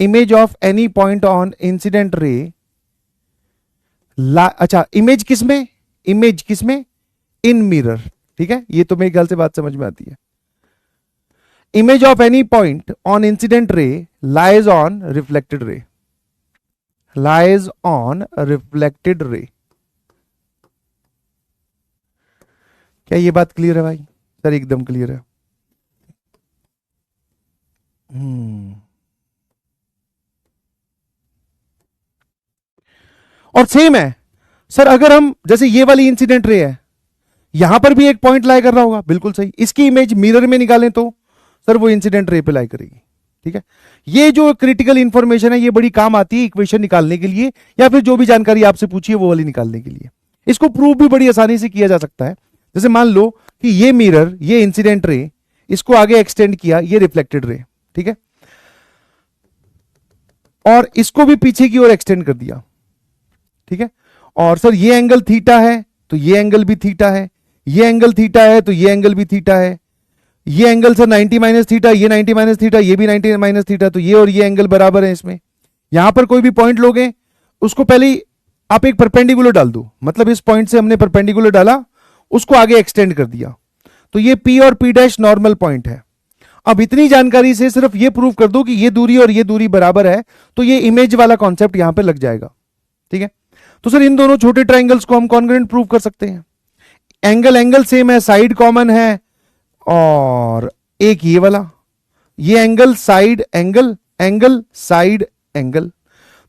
image of any point on incident ray, अच्छा इमेज किसमें, इमेज किसमें, इन मिरर। ठीक है, ये तो मेरे ख्याल से बात समझ में आती है। Image of any point on incident ray lies on reflected ray, lies on reflected ray. क्या ये बात क्लियर है भाई? सर एकदम क्लियर है। और सेम है सर, अगर हम जैसे ये वाली इंसिडेंट रे है, यहां पर भी एक पॉइंट लाई कर रहा होगा, बिल्कुल सही। इसकी इमेज मिरर में निकालें तो सर वो इंसिडेंट रे पे लाई करेगी। ठीक है, ये जो क्रिटिकल इंफॉर्मेशन है ये बड़ी काम आती है इक्वेशन निकालने के लिए, या फिर जो भी जानकारी आपसे पूछिए वो वाली निकालने के लिए। इसको प्रूव भी बड़ी आसानी से किया जा सकता है। जैसे मान लो कि ये मिरर, ये इंसिडेंट रे, इसको आगे एक्सटेंड किया, ये रिफ्लेक्टेड रे, ठीक है, और इसको भी पीछे की ओर एक्सटेंड कर दिया। ठीक है, और सर ये एंगल थीटा है तो ये एंगल भी थीटा है, ये एंगल थीटा है तो ये एंगल भी थीटा है, ये एंगल सर 90 माइनस थीटा, ये 90 माइनस थीटा, ये भी 90 माइनस थीटा, तो ये और ये एंगल बराबर है इसमें। यहां पर कोई भी पॉइंट लोगे, उसको पहले ही आप एक परपेंडिकुलर डाल दो, मतलब इस पॉइंट से हमने परपेंडिकुलर डाला, उसको आगे एक्सटेंड कर दिया, तो ये P और P डैश नॉर्मल पॉइंट है। अब इतनी जानकारी से सिर्फ ये प्रूव कर दो कि ये दूरी और ये दूरी बराबर है, तो ये इमेज वाला कॉन्सेप्ट यहां पे लग जाएगा। ठीक है, तो सर इन दोनों छोटे ट्राइंगल्स को हम कॉन्ग्रुएंट प्रूव कर सकते हैं। एंगल एंगल सेम है, साइड कॉमन है, और एक ये वाला, ये angle side angle, angle side angle,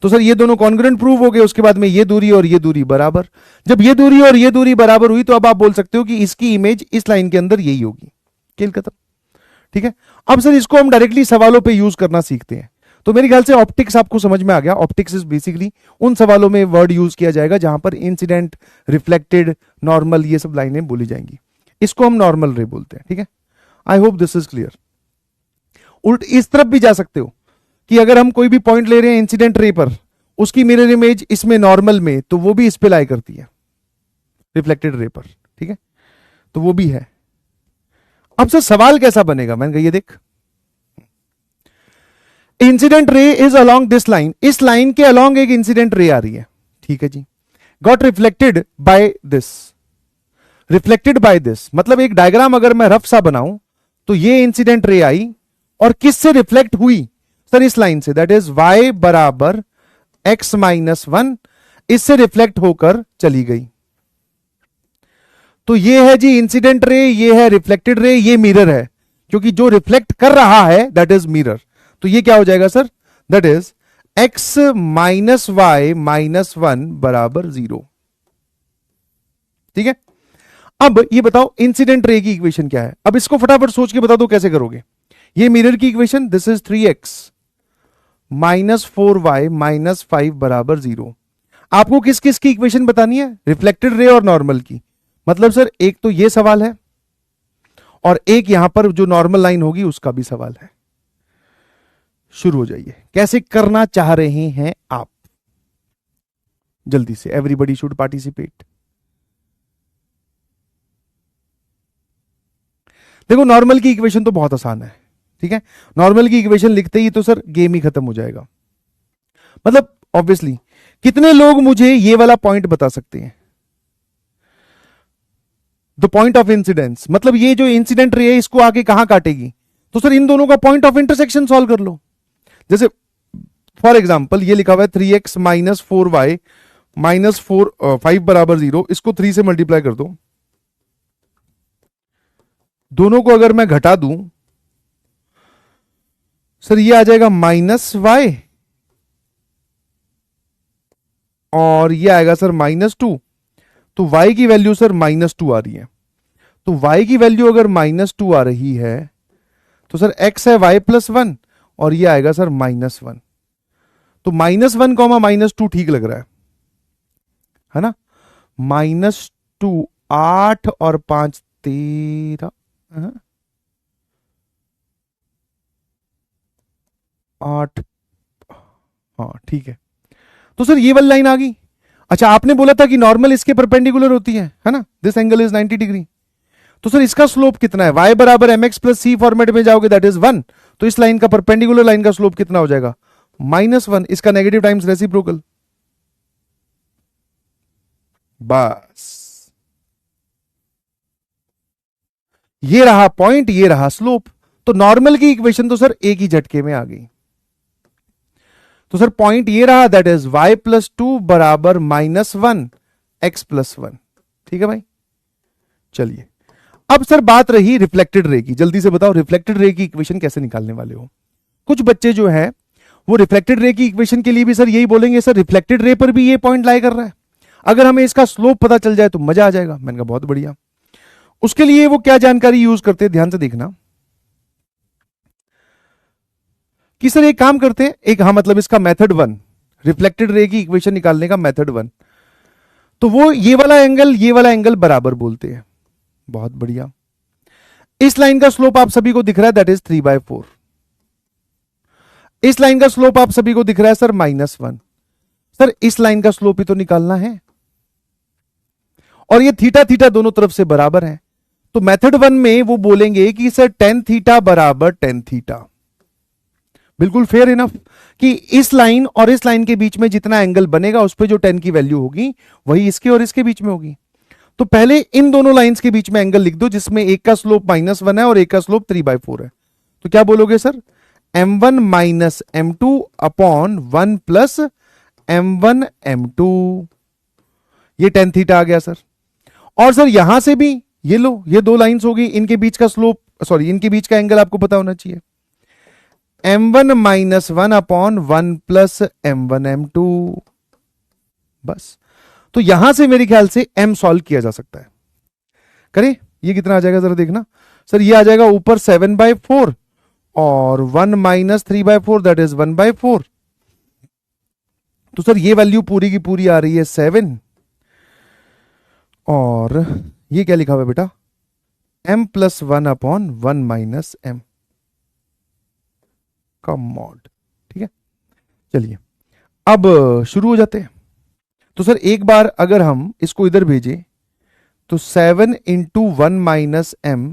तो सर ये दोनों कॉन्ग्रुएंट प्रूव हो गए। उसके बाद में ये दूरी और ये दूरी बराबर, जब ये दूरी और ये दूरी बराबर हुई तो अब आप बोल सकते हो कि इसकी इमेज इस लाइन के अंदर यही होगी। खेल खत्म। ठीक है, अब सर इसको हम डायरेक्टली सवालों पे यूज करना सीखते हैं। तो मेरे ख्याल से ऑप्टिक्स आपको समझ में आ गया। ऑप्टिक्स इज बेसिकली उन सवालों में वर्ड यूज किया जाएगा जहां पर इंसिडेंट, रिफ्लेक्टेड, नॉर्मल, ये सब लाइनें बोली जाएंगी। इसको हम नॉर्मल रे बोलते हैं। ठीक है, I hope this is clear. उल्ट इस तरफ भी जा सकते हो कि अगर हम कोई भी पॉइंट ले रहे हैं इंसिडेंट रे पर, उसकी मिरर इमेज इसमें नॉर्मल में, तो वो भी इस पे लाई करती है रिफ्लेक्टेड रे पर। ठीक है, तो वो भी है। अब सर सवाल कैसा बनेगा? मैंने कहा ये देख, incident ray is along this line, इस लाइन के अलोंग एक इंसिडेंट रे आ रही है। ठीक है जी, got reflected by this, reflected by this, मतलब एक डायग्राम अगर मैं रफ सा बनाऊं तो ये इंसिडेंट रे आई और किससे रिफ्लेक्ट हुई? सर इस लाइन से, दैट इज y बराबर x माइनस 1, इससे रिफ्लेक्ट होकर चली गई। तो ये है जी इंसिडेंट रे, ये है रिफ्लेक्टेड रे, ये मिरर है, क्योंकि जो रिफ्लेक्ट कर रहा है दैट इज मिरर। तो ये क्या हो जाएगा sir? That is x minus y minus 1 बराबर 0। ठीक है, अब ये बताओ इंसिडेंट रे की इक्वेशन क्या है? अब इसको फटाफट सोच के बता दो कैसे करोगे। ये मिरर की equation, this is 3x minus 4y minus 5 बराबर 0। आपको किस किस की इक्वेशन बतानी है? रिफ्लेक्टेड रे और नॉर्मल की। मतलब सर एक तो ये सवाल है और एक यहां पर जो नॉर्मल लाइन होगी उसका भी सवाल है। शुरू हो जाइए, कैसे करना चाह रहे हैं आप? जल्दी से, एवरीबडी शुड पार्टिसिपेट। देखो नॉर्मल की इक्वेशन तो बहुत आसान है। ठीक है, नॉर्मल की इक्वेशन लिखते ही तो सर गेम ही खत्म हो जाएगा। मतलब ऑब्वियसली कितने लोग मुझे ये वाला पॉइंट बता सकते हैं? द पॉइंट ऑफ इंसिडेंस, मतलब ये जो इंसिडेंट रे है इसको आगे कहां काटेगी? तो सर इन दोनों का पॉइंट ऑफ इंटरसेक्शन सॉल्व कर लो। जैसे फॉर एग्जाम्पल ये लिखा हुआ है 3x माइनस 4y माइनस 5 बराबर 0, इसको 3 से मल्टीप्लाई कर दो। दोनों को अगर मैं घटा दूं सर ये आ जाएगा माइनस वाई, और ये आएगा सर माइनस 2। तो y की वैल्यू सर माइनस 2 आ रही है। तो y की वैल्यू अगर माइनस 2 आ रही है तो सर x है y प्लस 1 और ये आएगा सर माइनस 1। तो माइनस 1 कॉमा माइनस 2 ठीक लग रहा है ना? माइनस 2 8 और 5 13, 8, हाँ ठीक है। तो सर ये वाली लाइन आ गई। अच्छा आपने बोला था कि नॉर्मल इसके परपेंडिकुलर होती है ना? This angle is 90 degree. तो सर इसका स्लोप कितना है? y बराबर mx प्लस सी फॉर्मेट में जाओगे दैट इज 1। तो इस लाइन का परपेंडिकुलर लाइन का स्लोप कितना हो जाएगा? -1। इसका नेगेटिव टाइम्स रेसिप्रोकल। बस ये रहा पॉइंट, ये रहा स्लोप। तो नॉर्मल की इक्वेशन तो सर एक ही झटके में आ गई। तो सर पॉइंट ये रहा, दैट इज y प्लस 2 बराबर -1 x प्लस 1। ठीक है भाई, चलिए अब सर बात रही रिफ्लेक्टेड रे की, जल्दी से बताओ रिफ्लेक्टेड रे की इक्वेशन कैसे निकालने वाले हो। कुछ बच्चे जो है वो रिफ्लेक्टेड रे की इक्वेशन के लिए भी सर यही बोलेंगे, सर रिफ्लेक्टेड रे पर भी ये पॉइंट लाई कर रहा है, अगर हमें इसका स्लोप पता चल जाए तो मजा आ जाएगा। मैंने कहा बहुत बढ़िया। उसके लिए वो क्या जानकारी यूज करते हैं, ध्यान से देखना कि सर एक काम करते हैं, एक हाँ मतलब इसका मेथड वन, रिफ्लेक्टेड रे की इक्वेशन निकालने का मेथड वन, तो वो ये वाला एंगल बराबर बोलते हैं। बहुत बढ़िया। इस लाइन का स्लोप आप सभी को दिख रहा है, दैट इज 3/4। इस लाइन का स्लोप आप सभी को दिख रहा है सर -1। सर इस लाइन का स्लोप ही तो निकालना है, और ये थीटा थीटा दोनों तरफ से बराबर है, तो मेथड वन में वो बोलेंगे कि सर tan थीटा बराबर tan थीटा। बिल्कुल फेयर इनफ कि इस लाइन और इस लाइन के बीच में जितना एंगल बनेगा उस पे जो tan की वैल्यू होगी वही इसके और इसके बीच में होगी। तो पहले इन दोनों लाइंस के बीच में एंगल लिख दो, जिसमें एक का स्लोप -1 है और एक का स्लोप 3/4 है। तो क्या बोलोगे sir, m1 minus m2 upon 1 plus m1 m2, ये tan थीटा आ गया सर। और सर यहां से भी ये लो, ये दो लाइंस होगी, इनके बीच का स्लोप सॉरी इनके बीच का एंगल आपको पता होना चाहिए, m1 minus 1 upon 1 plus m1 m2। बस, तो यहां से मेरे ख्याल से m सॉल्व किया जा सकता है। करें, ये कितना आ जाएगा जरा देखना सर, ये आ जाएगा ऊपर 7/4 और 1 माइनस 3/4 दैट इज 1/4। तो सर ये वैल्यू पूरी की पूरी आ रही है 7, और ये क्या लिखा हुआ है बेटा, m plus 1 upon 1 minus m का मॉड। ठीक है, चलिए अब शुरू हो जाते हैं। तो सर एक बार अगर हम इसको इधर भेजें तो 7 इंटू 1 माइनस m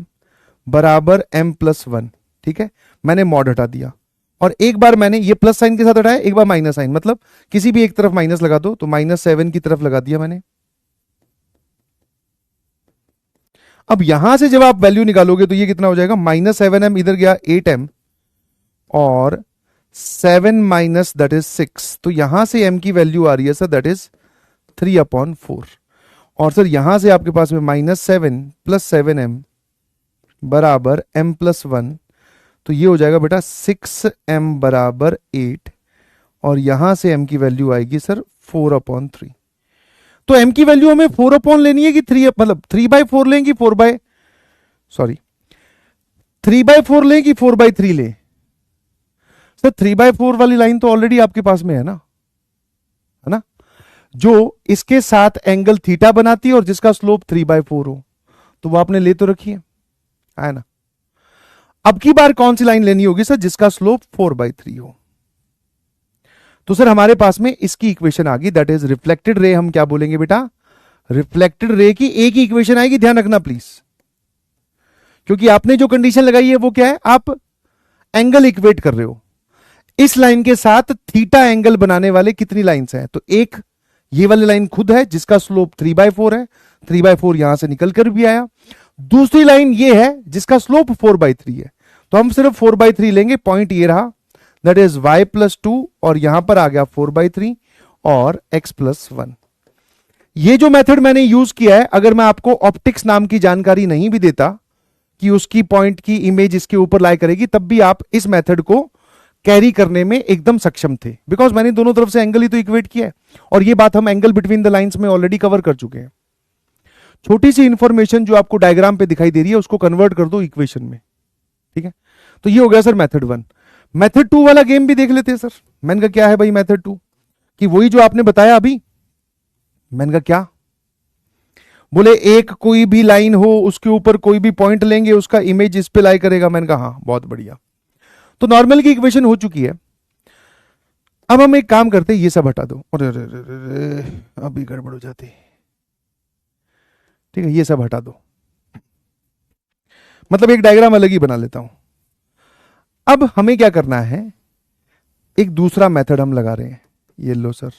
बराबर m प्लस 1। ठीक है, मैंने मॉड हटा दिया, और एक बार मैंने ये प्लस साइन के साथ हटाया, एक बार माइनस साइन, मतलब किसी भी एक तरफ माइनस लगा दो, तो -7 की तरफ लगा दिया मैंने। अब यहां से जब आप वैल्यू निकालोगे तो ये कितना हो जाएगा, -7m इधर गया 8m और 7 माइनस दैट इज 6, तो यहां से m की वैल्यू आ रही है सर दैट इज 3/4। और सर यहां से आपके पास में -7 प्लस 7m बराबर m प्लस 1, तो ये हो जाएगा बेटा 6m बराबर 8, और यहां से m की वैल्यू आएगी सर 4/3। तो m की वैल्यू हमें 4 लेनी है कि 3, मतलब 3/4 लें कि 3/4 लें कि 4/3 लें। सर 3/4 वाली लाइन तो ऑलरेडी आपके पास में है ना, जो इसके साथ एंगल थीटा बनाती है और जिसका स्लोप 3/4 हो, तो वो आपने ले तो रखी है ना। अब की बार कौन सी लाइन लेनी होगी सर, जिसका स्लोप 4/3 हो। तो सर हमारे पास में इसकी इक्वेशन आ गई, दैट इज रिफ्लेक्टेड रे। हम क्या बोलेंगे बेटा, रिफ्लेक्टेड रे की एक ही इक्वेशन आएगी, ध्यान रखना प्लीज, क्योंकि आपने जो कंडीशन लगाई है वो क्या है, आप एंगल इक्वेट कर रहे हो। इस लाइन के साथ थीटा एंगल बनाने वाले कितनी लाइंस हैं, तो एक ये वाली लाइन खुद है जिसका स्लोप 3/4 है, 3/4 यहां से निकल कर भी आया। दूसरी लाइन ये है जिसका स्लोप 4/3 है, तो हम सिर्फ 4/3 लेंगे। पॉइंट ये रहा, दैट इज y प्लस 2, और यहां पर आ गया 4/3 और x प्लस 1। ये जो मेथड मैंने यूज किया है, अगर मैं आपको ऑप्टिक्स नाम की जानकारी नहीं भी देता कि उसकी पॉइंट की इमेज इसके ऊपर लाई करेगी, तब भी आप इस मेथड को कैरी करने में एकदम सक्षम थे, बिकॉज मैंने दोनों तरफ से एंगल ही तो इक्वेट किया है, और ये बात हम एंगल बिटवीन द लाइंस में ऑलरेडी कवर कर चुके हैं। छोटी सी इंफॉर्मेशन जो आपको डायग्राम पे दिखाई दे रही है उसको कन्वर्ट कर दो इक्वेशन में। ठीक है, तो ये हो गया सर मेथड 1। मेथड 2 वाला गेम भी देख लेते हैं सर। मैंने कहा क्या है भाई मेथड 2, कि वही जो आपने बताया अभी। मैंने कहा क्या, बोले एक कोई भी लाइन हो उसके ऊपर कोई भी पॉइंट लेंगे, उसका इमेज इस पे लाई करेगा। मैंने कहा हाँ बहुत बढ़िया। तो नॉर्मल की इक्वेशन हो चुकी है। अब हम एक काम करते हैं, ये सब हटा दो, अरे अभी गड़बड़ हो जाती। ठीक है, ये सब हटा दो, मतलब एक डायग्राम अलग ही बना लेता हूं। अब हमें क्या करना है, एक दूसरा मेथड हम लगा रहे हैं। ये लो सर,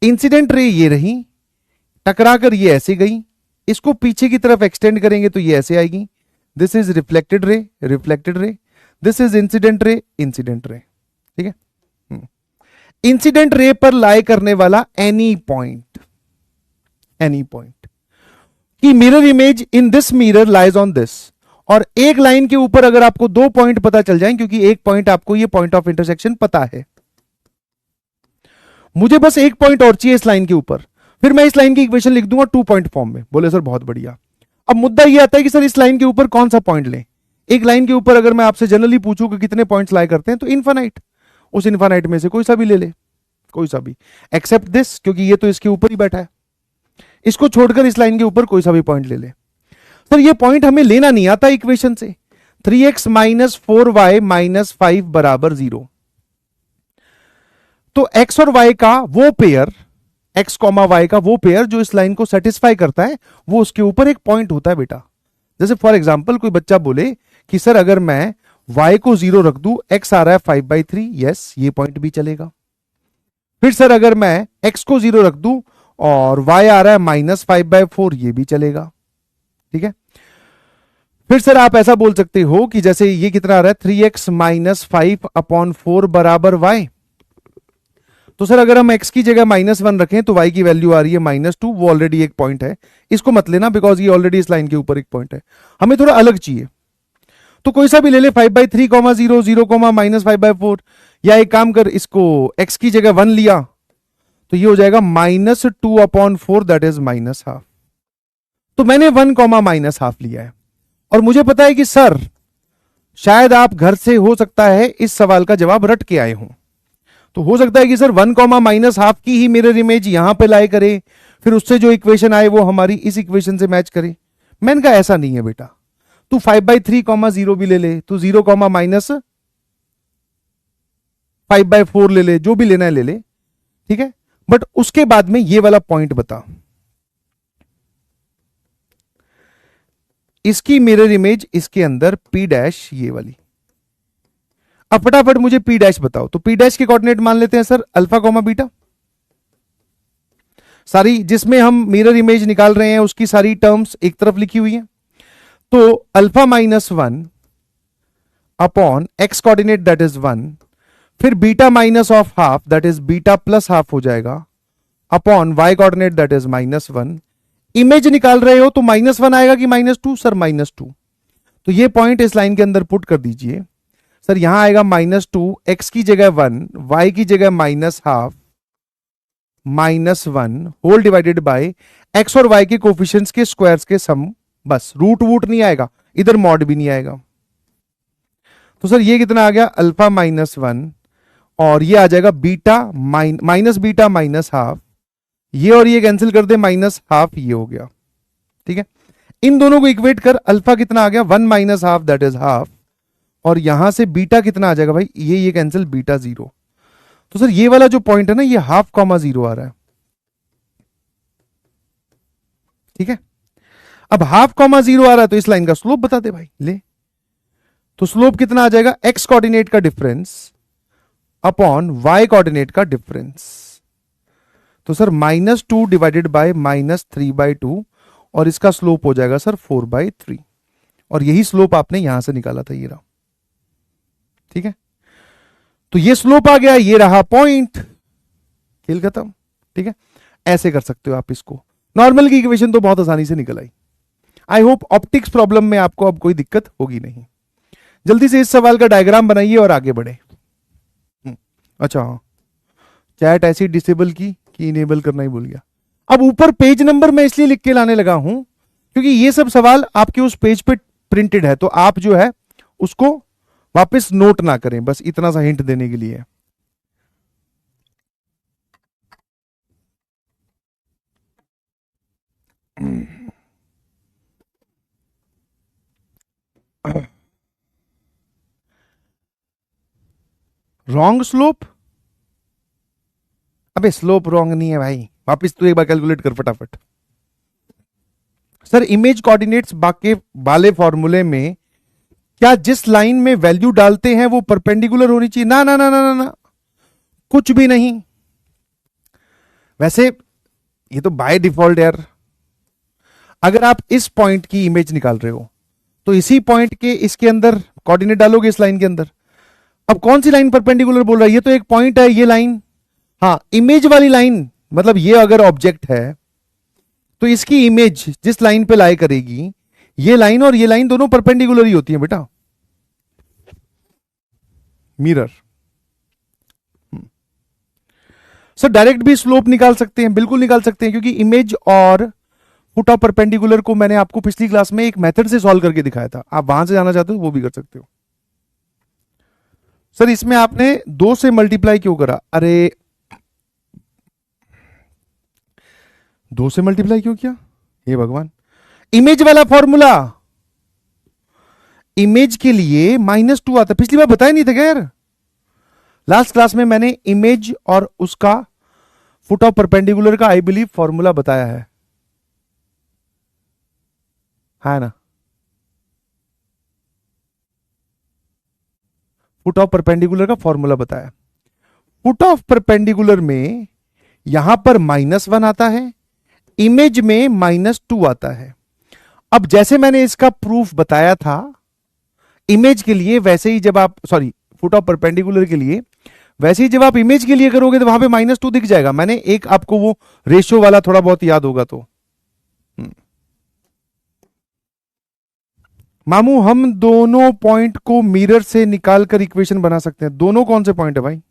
इंसिडेंट रे ये रही, टकराकर ये ऐसे गई, इसको पीछे की तरफ एक्सटेंड करेंगे तो ये ऐसे आएगी। दिस इज रिफ्लेक्टेड रे, reflected ray. This is incident ray, incident ray. ठीक है, इंसिडेंट रे पर लाई करने वाला एनी पॉइंट कि mirror image in this mirror lies on this, और एक लाइन के ऊपर अगर आपको दो पॉइंट पता चल जाए, क्योंकि एक पॉइंट आपको ये पॉइंट ऑफ इंटरसेक्शन पता है, मुझे बस एक पॉइंट और चाहिए इस लाइन के ऊपर, फिर मैं इस लाइन की इक्वेशन लिख दूंगा 2 पॉइंट फॉर्म में। बोले सर बहुत बढ़िया। अब मुद्दा ये आता है कि सर इस लाइन के ऊपर कौन सा पॉइंट लें। एक लाइन के ऊपर अगर मैं आपसे जनरली पूछूं कि कितने पॉइंट्स लाई करते हैं, तो इनफाइनाइट, उस इनफाइनाइट में से कोई सा भी ले ले, कोई सा भी, एक्सेप्ट दिस, क्योंकि ये तो इसके ऊपर ही बैठा है। इसको छोड़कर इस लाइन के ऊपर कोई सा भी पॉइंट ले ले। सर ये पॉइंट हमें लेना नहीं आता इक्वेशन से। 3x माइनस 4y माइनस 5 बराबर 0। तो x और y का वो पेयर, x कॉमा y का वो पेयर जो इस लाइन को सेटिस्फाई करता है, वो उसके ऊपर एक पॉइंट होता है बेटा। जैसे फॉर एग्जाम्पल कोई बच्चा बोले कि सर अगर मैं y को 0 रख दूं, x आ रहा है 5/3, यस ये पॉइंट भी चलेगा। फिर सर अगर मैं x को 0 रख दूं और y आ रहा है -5/4, ये भी चलेगा, ठीक है। फिर सर आप ऐसा बोल सकते हो कि जैसे ये कितना आ रहा है 3x माइनस 5/4 बराबर y, तो सर अगर हम x की जगह -1 रखें तो y की वैल्यू आ रही है -2, वो ऑलरेडी एक पॉइंट है, इसको मत लेना बिकॉज ये ऑलरेडी इस लाइन के ऊपर एक पॉइंट है, हमें थोड़ा अलग चाहिए। तो कोई सा भी ले ले, 5/3, 0, 0, -5/4, या एक काम कर, इसको x की जगह 1 लिया तो ये हो जाएगा -2/4, दैट इज -1/2। तो मैंने 1, -1/2 लिया है, और मुझे पता है कि सर शायद आप घर से हो सकता है इस सवाल का जवाब रट के आए हो, तो हो सकता है कि सर 1, -1/2 की ही मिरर इमेज यहां पे लाई करे, फिर उससे जो इक्वेशन आए वो हमारी इस इक्वेशन से मैच करे। मैंने कहा ऐसा नहीं है बेटा, तू 5/3, 0 भी ले ले, तू 0, -5/4 ले ले, जो भी लेना है ले ले, ठीक है। बट उसके बाद में ये वाला पॉइंट बता, इसकी मिरर इमेज इसके अंदर P डैश, ये वाली। अब फटाफट मुझे P डैश बताओ। तो P डैश के कोऑर्डिनेट मान लेते हैं सर अल्फा कॉमा बीटा, सारी जिसमें हम मिरर इमेज निकाल रहे हैं उसकी सारी टर्म्स एक तरफ लिखी हुई हैं। तो alpha -1 upon x coordinate that is 1, फिर beta minus of half that is beta plus half हो जाएगा, upon y coordinate that is -1। Image निकाल रहे हो तो -1 आएगा कि -2, सर -2। तो ये पॉइंट इस लाइन के अंदर पुट कर दीजिए। सर यहां आएगा -2, एक्स की जगह 1, वाई की जगह -1/2, -1 होल डिवाइडेड बाय एक्स और वाई के कोफिशिएंट्स के स्क्वायर्स के सम, बस रूट वूट नहीं आएगा, इधर मॉड भी नहीं आएगा। तो सर ये कितना आ गया अल्फा -1, और ये आ जाएगा बीटा माइनस बीटा -1/2, ये और ये कैंसिल कर दे, -1/2 ये हो गया, ठीक है। इन दोनों को इक्वेट कर, अल्फा कितना आ गया 1 -1/2 दैट इज हाफ, और यहां से बीटा कितना आ जाएगा भाई, ये कैंसिल, बीटा 0। तो सर ये वाला जो पॉइंट है ना, ये 0.5 आ रहा है, ठीक है। अब 0.5 आ रहा है तो इस लाइन का स्लोप बता दे भाई, ले। तो स्लोप कितना आ जाएगा, एक्स कोऑर्डिनेट का डिफरेंस अपॉन वाई कोऑर्डिनेट का डिफरेंस। तो सर -2 डिवाइडेड बाय -3/2, और इसका स्लोप हो जाएगा सर 4/3, और यही स्लोप आपने यहां से निकाला था, ये रहा, ठीक है। तो ये स्लोप आ गया, ये रहा पॉइंट, खेल खत्म, ठीक है। ऐसे कर सकते हो आप इसको। नॉर्मल की इक्वेशन तो बहुत आसानी से निकल आई। आई होप ऑप्टिक्स प्रॉब्लम में आपको अब कोई दिक्कत होगी नहीं। जल्दी से इस सवाल का डायग्राम बनाइए और आगे बढ़े। अच्छा हाँ, चैट ऐसी डिसेबल की कि इनेबल करना ही भूल गया। अब ऊपर पेज नंबर मैं इसलिए लिख के लाने लगा हूं क्योंकि ये सब सवाल आपके उस पेज पे प्रिंटेड है, तो आप जो है उसको वापस नोट ना करें, बस इतना सा हिंट देने के लिए। रॉन्ग स्लोप, अबे स्लोप रॉन्ग नहीं है भाई, वापस तू एक बार कैलकुलेट कर फटाफट। सर इमेज कोऑर्डिनेट्स बाके वाले फॉर्मूले में क्या जिस लाइन में वैल्यू डालते हैं वो परपेंडिकुलर होनी चाहिए? ना ना ना ना ना, ना। कुछ भी नहीं। वैसे ये तो बाय डिफॉल्ट यार, अगर आप इस पॉइंट की इमेज निकाल रहे हो तो इसी पॉइंट के इसके अंदर कोऑर्डिनेट डालोगे, इस लाइन के अंदर। अब कौन सी लाइन परपेंडिकुलर बोल रहा है? ये तो एक पॉइंट है, ये लाइन। हाँ, इमेज वाली लाइन, मतलब ये अगर ऑब्जेक्ट है तो इसकी इमेज जिस लाइन पे लाई करेगी, ये लाइन और ये लाइन दोनों परपेंडिकुलर ही होती है बेटा, मिरर। सर डायरेक्ट भी स्लोप निकाल सकते हैं, बिल्कुल निकाल सकते हैं, क्योंकि इमेज और फुट ऑफ परपेंडिकुलर को मैंने आपको पिछली क्लास में एक मेथड से सॉल्व करके दिखाया था। आप वहां से जाना चाहते हो वो भी कर सकते हो। सर इसमें आपने 2 से मल्टीप्लाई क्यों करा? अरे 2 से मल्टीप्लाई क्यों किया? हे भगवान, इमेज वाला फॉर्मूला, इमेज के लिए -2 आता। पिछली बार बताया नहीं था क्या यार? लास्ट क्लास में मैंने इमेज और उसका फुट ऑफ परपेंडिकुलर का आई बिलीव फॉर्मूला बताया है ना? फुट ऑफ परपेंडिकुलर का फॉर्मूला बताया। फुट ऑफ परपेंडिकुलर में यहां पर -1 आता है, इमेज में -2 आता है। अब जैसे मैंने इसका प्रूफ बताया था इमेज के लिए, वैसे ही जब आप फुट ऑफ परपेंडिकुलर के लिए, वैसे ही जब आप इमेज के लिए करोगे तो वहां पे -2 दिख जाएगा। मैंने एक आपको वो रेशियो वाला थोड़ा बहुत याद होगा तो। मामू हम दोनों पॉइंट को मिरर से निकालकर इक्वेशन बना सकते हैं। दोनों कौन से पॉइंट है भाई?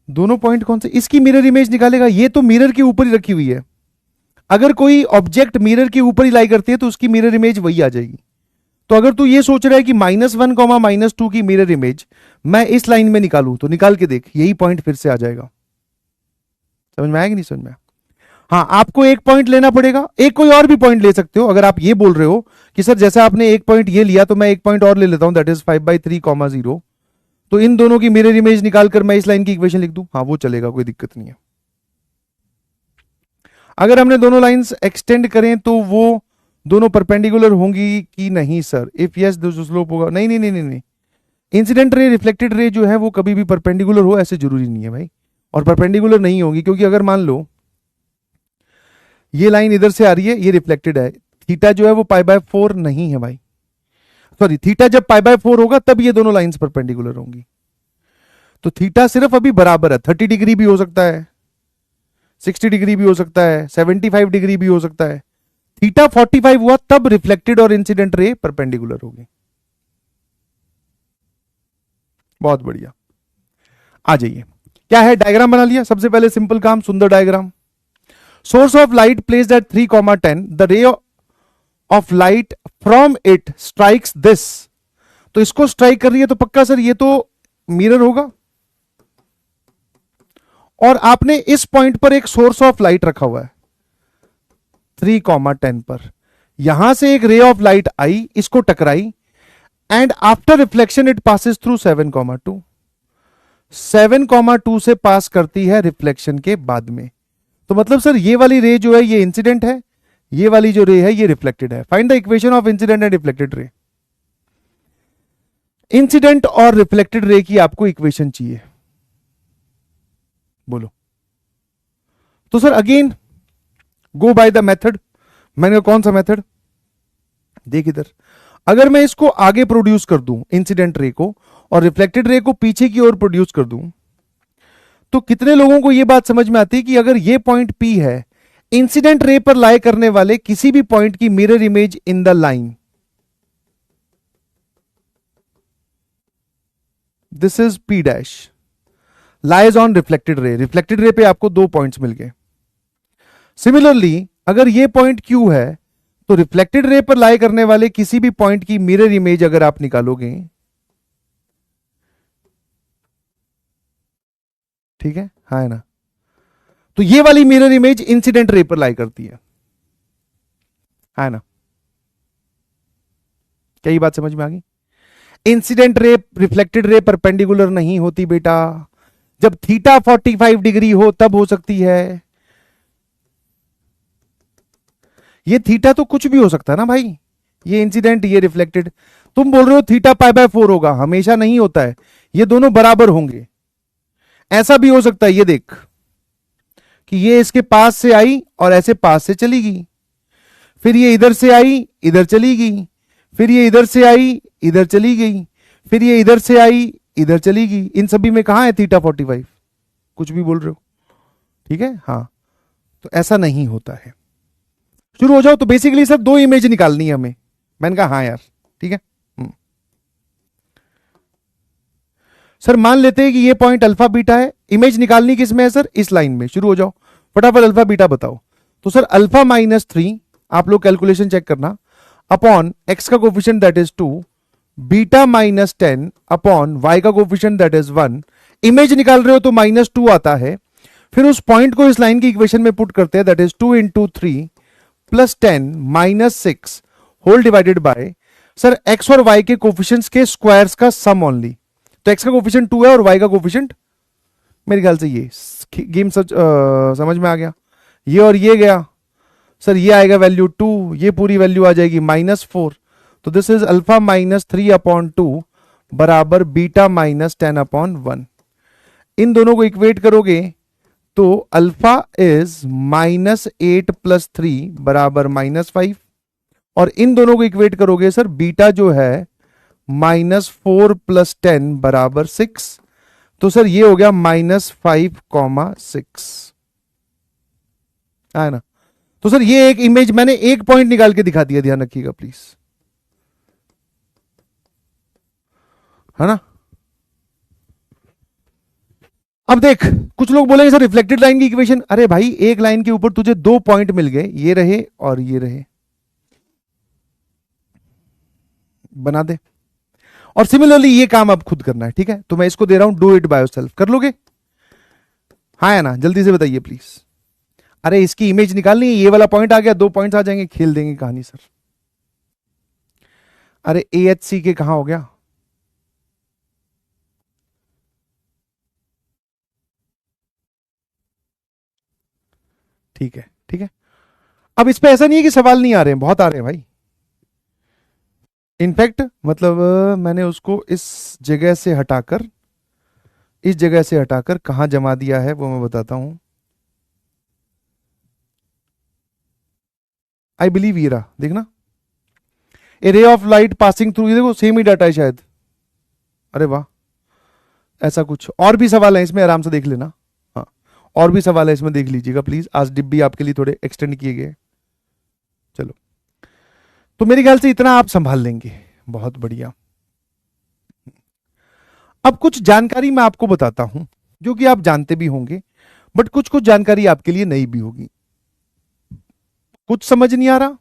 दोनों पॉइंट कौन से? इसकी मिरर इमेज निकालेगा, ये तो मिरर के ऊपर ही रखी हुई है। अगर कोई ऑब्जेक्ट मिरर के ऊपर ही लाई करती है तो उसकी मिरर इमेज वही आ जाएगी। तो अगर तू ये सोच रहा है कि -1, -2 की मिरर इमेज मैं इस लाइन में निकालूं, तो निकाल के देख, यही पॉइंट फिर से आ जाएगा। समझ में आया कि नहीं समझ में? हाँ, आपको एक पॉइंट लेना पड़ेगा, एक कोई और भी पॉइंट ले सकते हो। अगर आप ये बोल रहे हो कि सर जैसा आपने एक पॉइंट ये लिया तो मैं एक पॉइंट और ले लेता हूं, दैट इज 5/3, 0, तो इन दोनों की मिरर इमेज निकालकर मैं इस लाइन की इक्वेशन लिख दूं, हाँ वो चलेगा, कोई दिक्कत नहीं है। अगर हमने दोनों लाइंस एक्सटेंड करें तो वो दोनों परपेंडिकुलर होंगी कि नहीं सर? इफ यस जो स्लोप होगा, नहीं नहीं नहीं नहीं नहीं, इंसिडेंट रे रिफ्लेक्टेड रे जो है वो कभी भी परपेंडिकुलर हो ऐसे जरूरी नहीं है भाई, और परपेंडिकुलर नहीं होगी क्योंकि अगर मान लो ये लाइन इधर से आ रही है, ये रिफ्लेक्टेड है, थीटा जो है वो π/4 नहीं है भाई, थीटा जब π/4 होगा तब ये दोनों लाइंस परपेंडिकुलर होंगी। तो थीटा सिर्फ अभी बराबर है, 30 डिग्री भी हो सकता है, 60 डिग्री भी हो सकता है, 75 डिग्री भी हो सकता है। थीटा 45 हुआ तब रिफ्लेक्टेड और इंसिडेंट रे परपेंडिकुलर होगी। बहुत बढ़िया, आ जाइए। क्या है? डायग्राम बना लिया। सबसे पहले सिंपल काम, सुंदर diagram. Source of light placed at 3,10, the ray of light from it strikes this. तो इसको स्ट्राइक कर रही है तो पक्का सर ये तो मिरर होगा, और आपने इस पॉइंट पर एक सोर्स ऑफ लाइट रखा हुआ है 3,10 पर। यहां से एक रे ऑफ लाइट आई, इसको टकराई, and after reflection it passes through 7,2। 7,2 से पास करती है रिफ्लेक्शन के बाद में। तो मतलब सर ये वाली रे जो है ये इंसिडेंट है, ये वाली जो रे है ये रिफ्लेक्टेड है। Find the equation of incident and reflected ray. Incident और रिफ्लेक्टेड रे की आपको इक्वेशन चाहिए, बोलो। तो sir again go by the method. मैंने कौन सा मेथड? देख इधर, अगर मैं इसको आगे प्रोड्यूस कर दूं इंसिडेंट रे को, और रिफ्लेक्टेड रे को पीछे की ओर प्रोड्यूस कर दूं, तो कितने लोगों को यह बात समझ में आती है कि अगर ये पॉइंट P है, इंसिडेंट रे पर लाई करने वाले किसी भी पॉइंट की mirror image in the line, this is P dash, lies on reflected ray. Reflected ray पे आपको 2 पॉइंट्स मिल गए। सिमिलरली अगर ये पॉइंट Q है, तो रिफ्लेक्टेड रे पर लाई करने वाले किसी भी पॉइंट की मिरर इमेज अगर आप निकालोगे, ठीक है, हाँ है ना, तो ये वाली मिरर इमेज इंसिडेंट रे पर लाई करती है ना? क्या ये बात समझ में आ गई? Incident ray reflected ray perpendicular नहीं होती बेटा, जब थीटा 45 डिग्री हो तब हो सकती है। ये थीटा तो कुछ भी हो सकता है ना भाई, ये इंसिडेंट ये रिफ्लेक्टेड। तुम बोल रहे हो थीटा π/4 होगा, हमेशा नहीं होता है, ये दोनों बराबर होंगे। ऐसा भी हो सकता है, ये देख कि ये इसके पास से आई और ऐसे पास से चली गई, फिर ये इधर से आई इधर चली गई, फिर ये इधर से आई इधर चली गई, फिर ये इधर से आई इधर चली गई। इन सभी में कहां है थीटा 45? कुछ भी बोल रहे हो, ठीक है, हाँ, तो ऐसा नहीं होता है। शुरू हो जाओ। तो बेसिकली सर 2 इमेज निकालनी है हमें। मैंने कहा हाँ यार, ठीक है। सर मान लेते हैं कि ये पॉइंट अल्फा बीटा है, इमेज निकालनी किस में है सर? इस लाइन में। शुरू हो जाओ, फटाफट अल्फा बीटा बताओ। तो सर अल्फा -3, आप लोग कैलकुलेशन चेक करना, अपॉन एक्स का coefficient that is 2, beta -10 upon y का कोफिशिएंट दैट इज 1। इमेज निकाल रहे हो तो -2 आता है। फिर उस पॉइंट को इस लाइन की इक्वेशन में पुट करते हैं, that is 2 into 3 plus 10 -6 whole divided by sir x और वाई के कोफिशिएंट्स के स्क्वायर्स का सम ओनली। तो एक्स का कोफिशिएंट 2 है और वाई का कोफिशिएंट मेरे ख्याल से ये गेम समझ में आ गया। ये और ये गया सर, ये आएगा वैल्यू 2, ये पूरी वैल्यू आ जाएगी -4। तो दिस इज अल्फा -3 अपॉन 2 बराबर बीटा -10 अपॉन 1। इन दोनों को इक्वेट करोगे तो अल्फा इज -8 प्लस 3 बराबर -5, और इन दोनों को इक्वेट करोगे सर बीटा जो है -4 प्लस 10 बराबर 6। तो सर ये हो गया -5,6 है ना। तो सर ये एक इमेज मैंने एक पॉइंट निकाल के दिखा दिया, ध्यान रखिएगा प्लीज, है ना। अब देख, कुछ लोग बोलेंगे सर रिफ्लेक्टेड लाइन की इक्वेशन। अरे भाई एक लाइन के ऊपर तुझे 2 पॉइंट मिल गए, ये रहे और ये रहे, बना दे। और सिमिलरली ये काम अब खुद करना है, ठीक है। तो मैं इसको दे रहा हूं, डू इट बाय योरसेल्फ। कर लोगे? हाँ या ना, जल्दी से बताइए प्लीज। अरे इसकी इमेज निकालनी है, ये वाला पॉइंट आ गया, 2 पॉइंट्स आ जाएंगे, खेल देंगे कहानी सर। अरे AHC के कहां हो गया? ठीक है, ठीक है। अब इस पे ऐसा नहीं है कि सवाल नहीं आ रहे हैं, बहुत आ रहे हैं भाई। इनफैक्ट मतलब मैंने उसको इस जगह से हटाकर, इस जगह से हटाकर कहां जमा दिया है वो मैं बताता हूं। आई बिलीव ये रहा, देखना, ए ray of light passing through, ये देखो सेम ही डाटा है शायद। अरे वाह, ऐसा कुछ और भी सवाल है इसमें, आराम से देख लेना। हाँ, और भी सवाल है इसमें, देख लीजिएगा प्लीज। आज डिब्बी आपके लिए थोड़े एक्सटेंड किए गए। चलो, तो मेरे ख्याल से इतना आप संभाल लेंगे, बहुत बढ़िया। अब कुछ जानकारी मैं आपको बताता हूं जो कि आप जानते भी होंगे, बट कुछ कुछ जानकारी आपके लिए नई भी होगी। कुछ समझ नहीं आ रहा,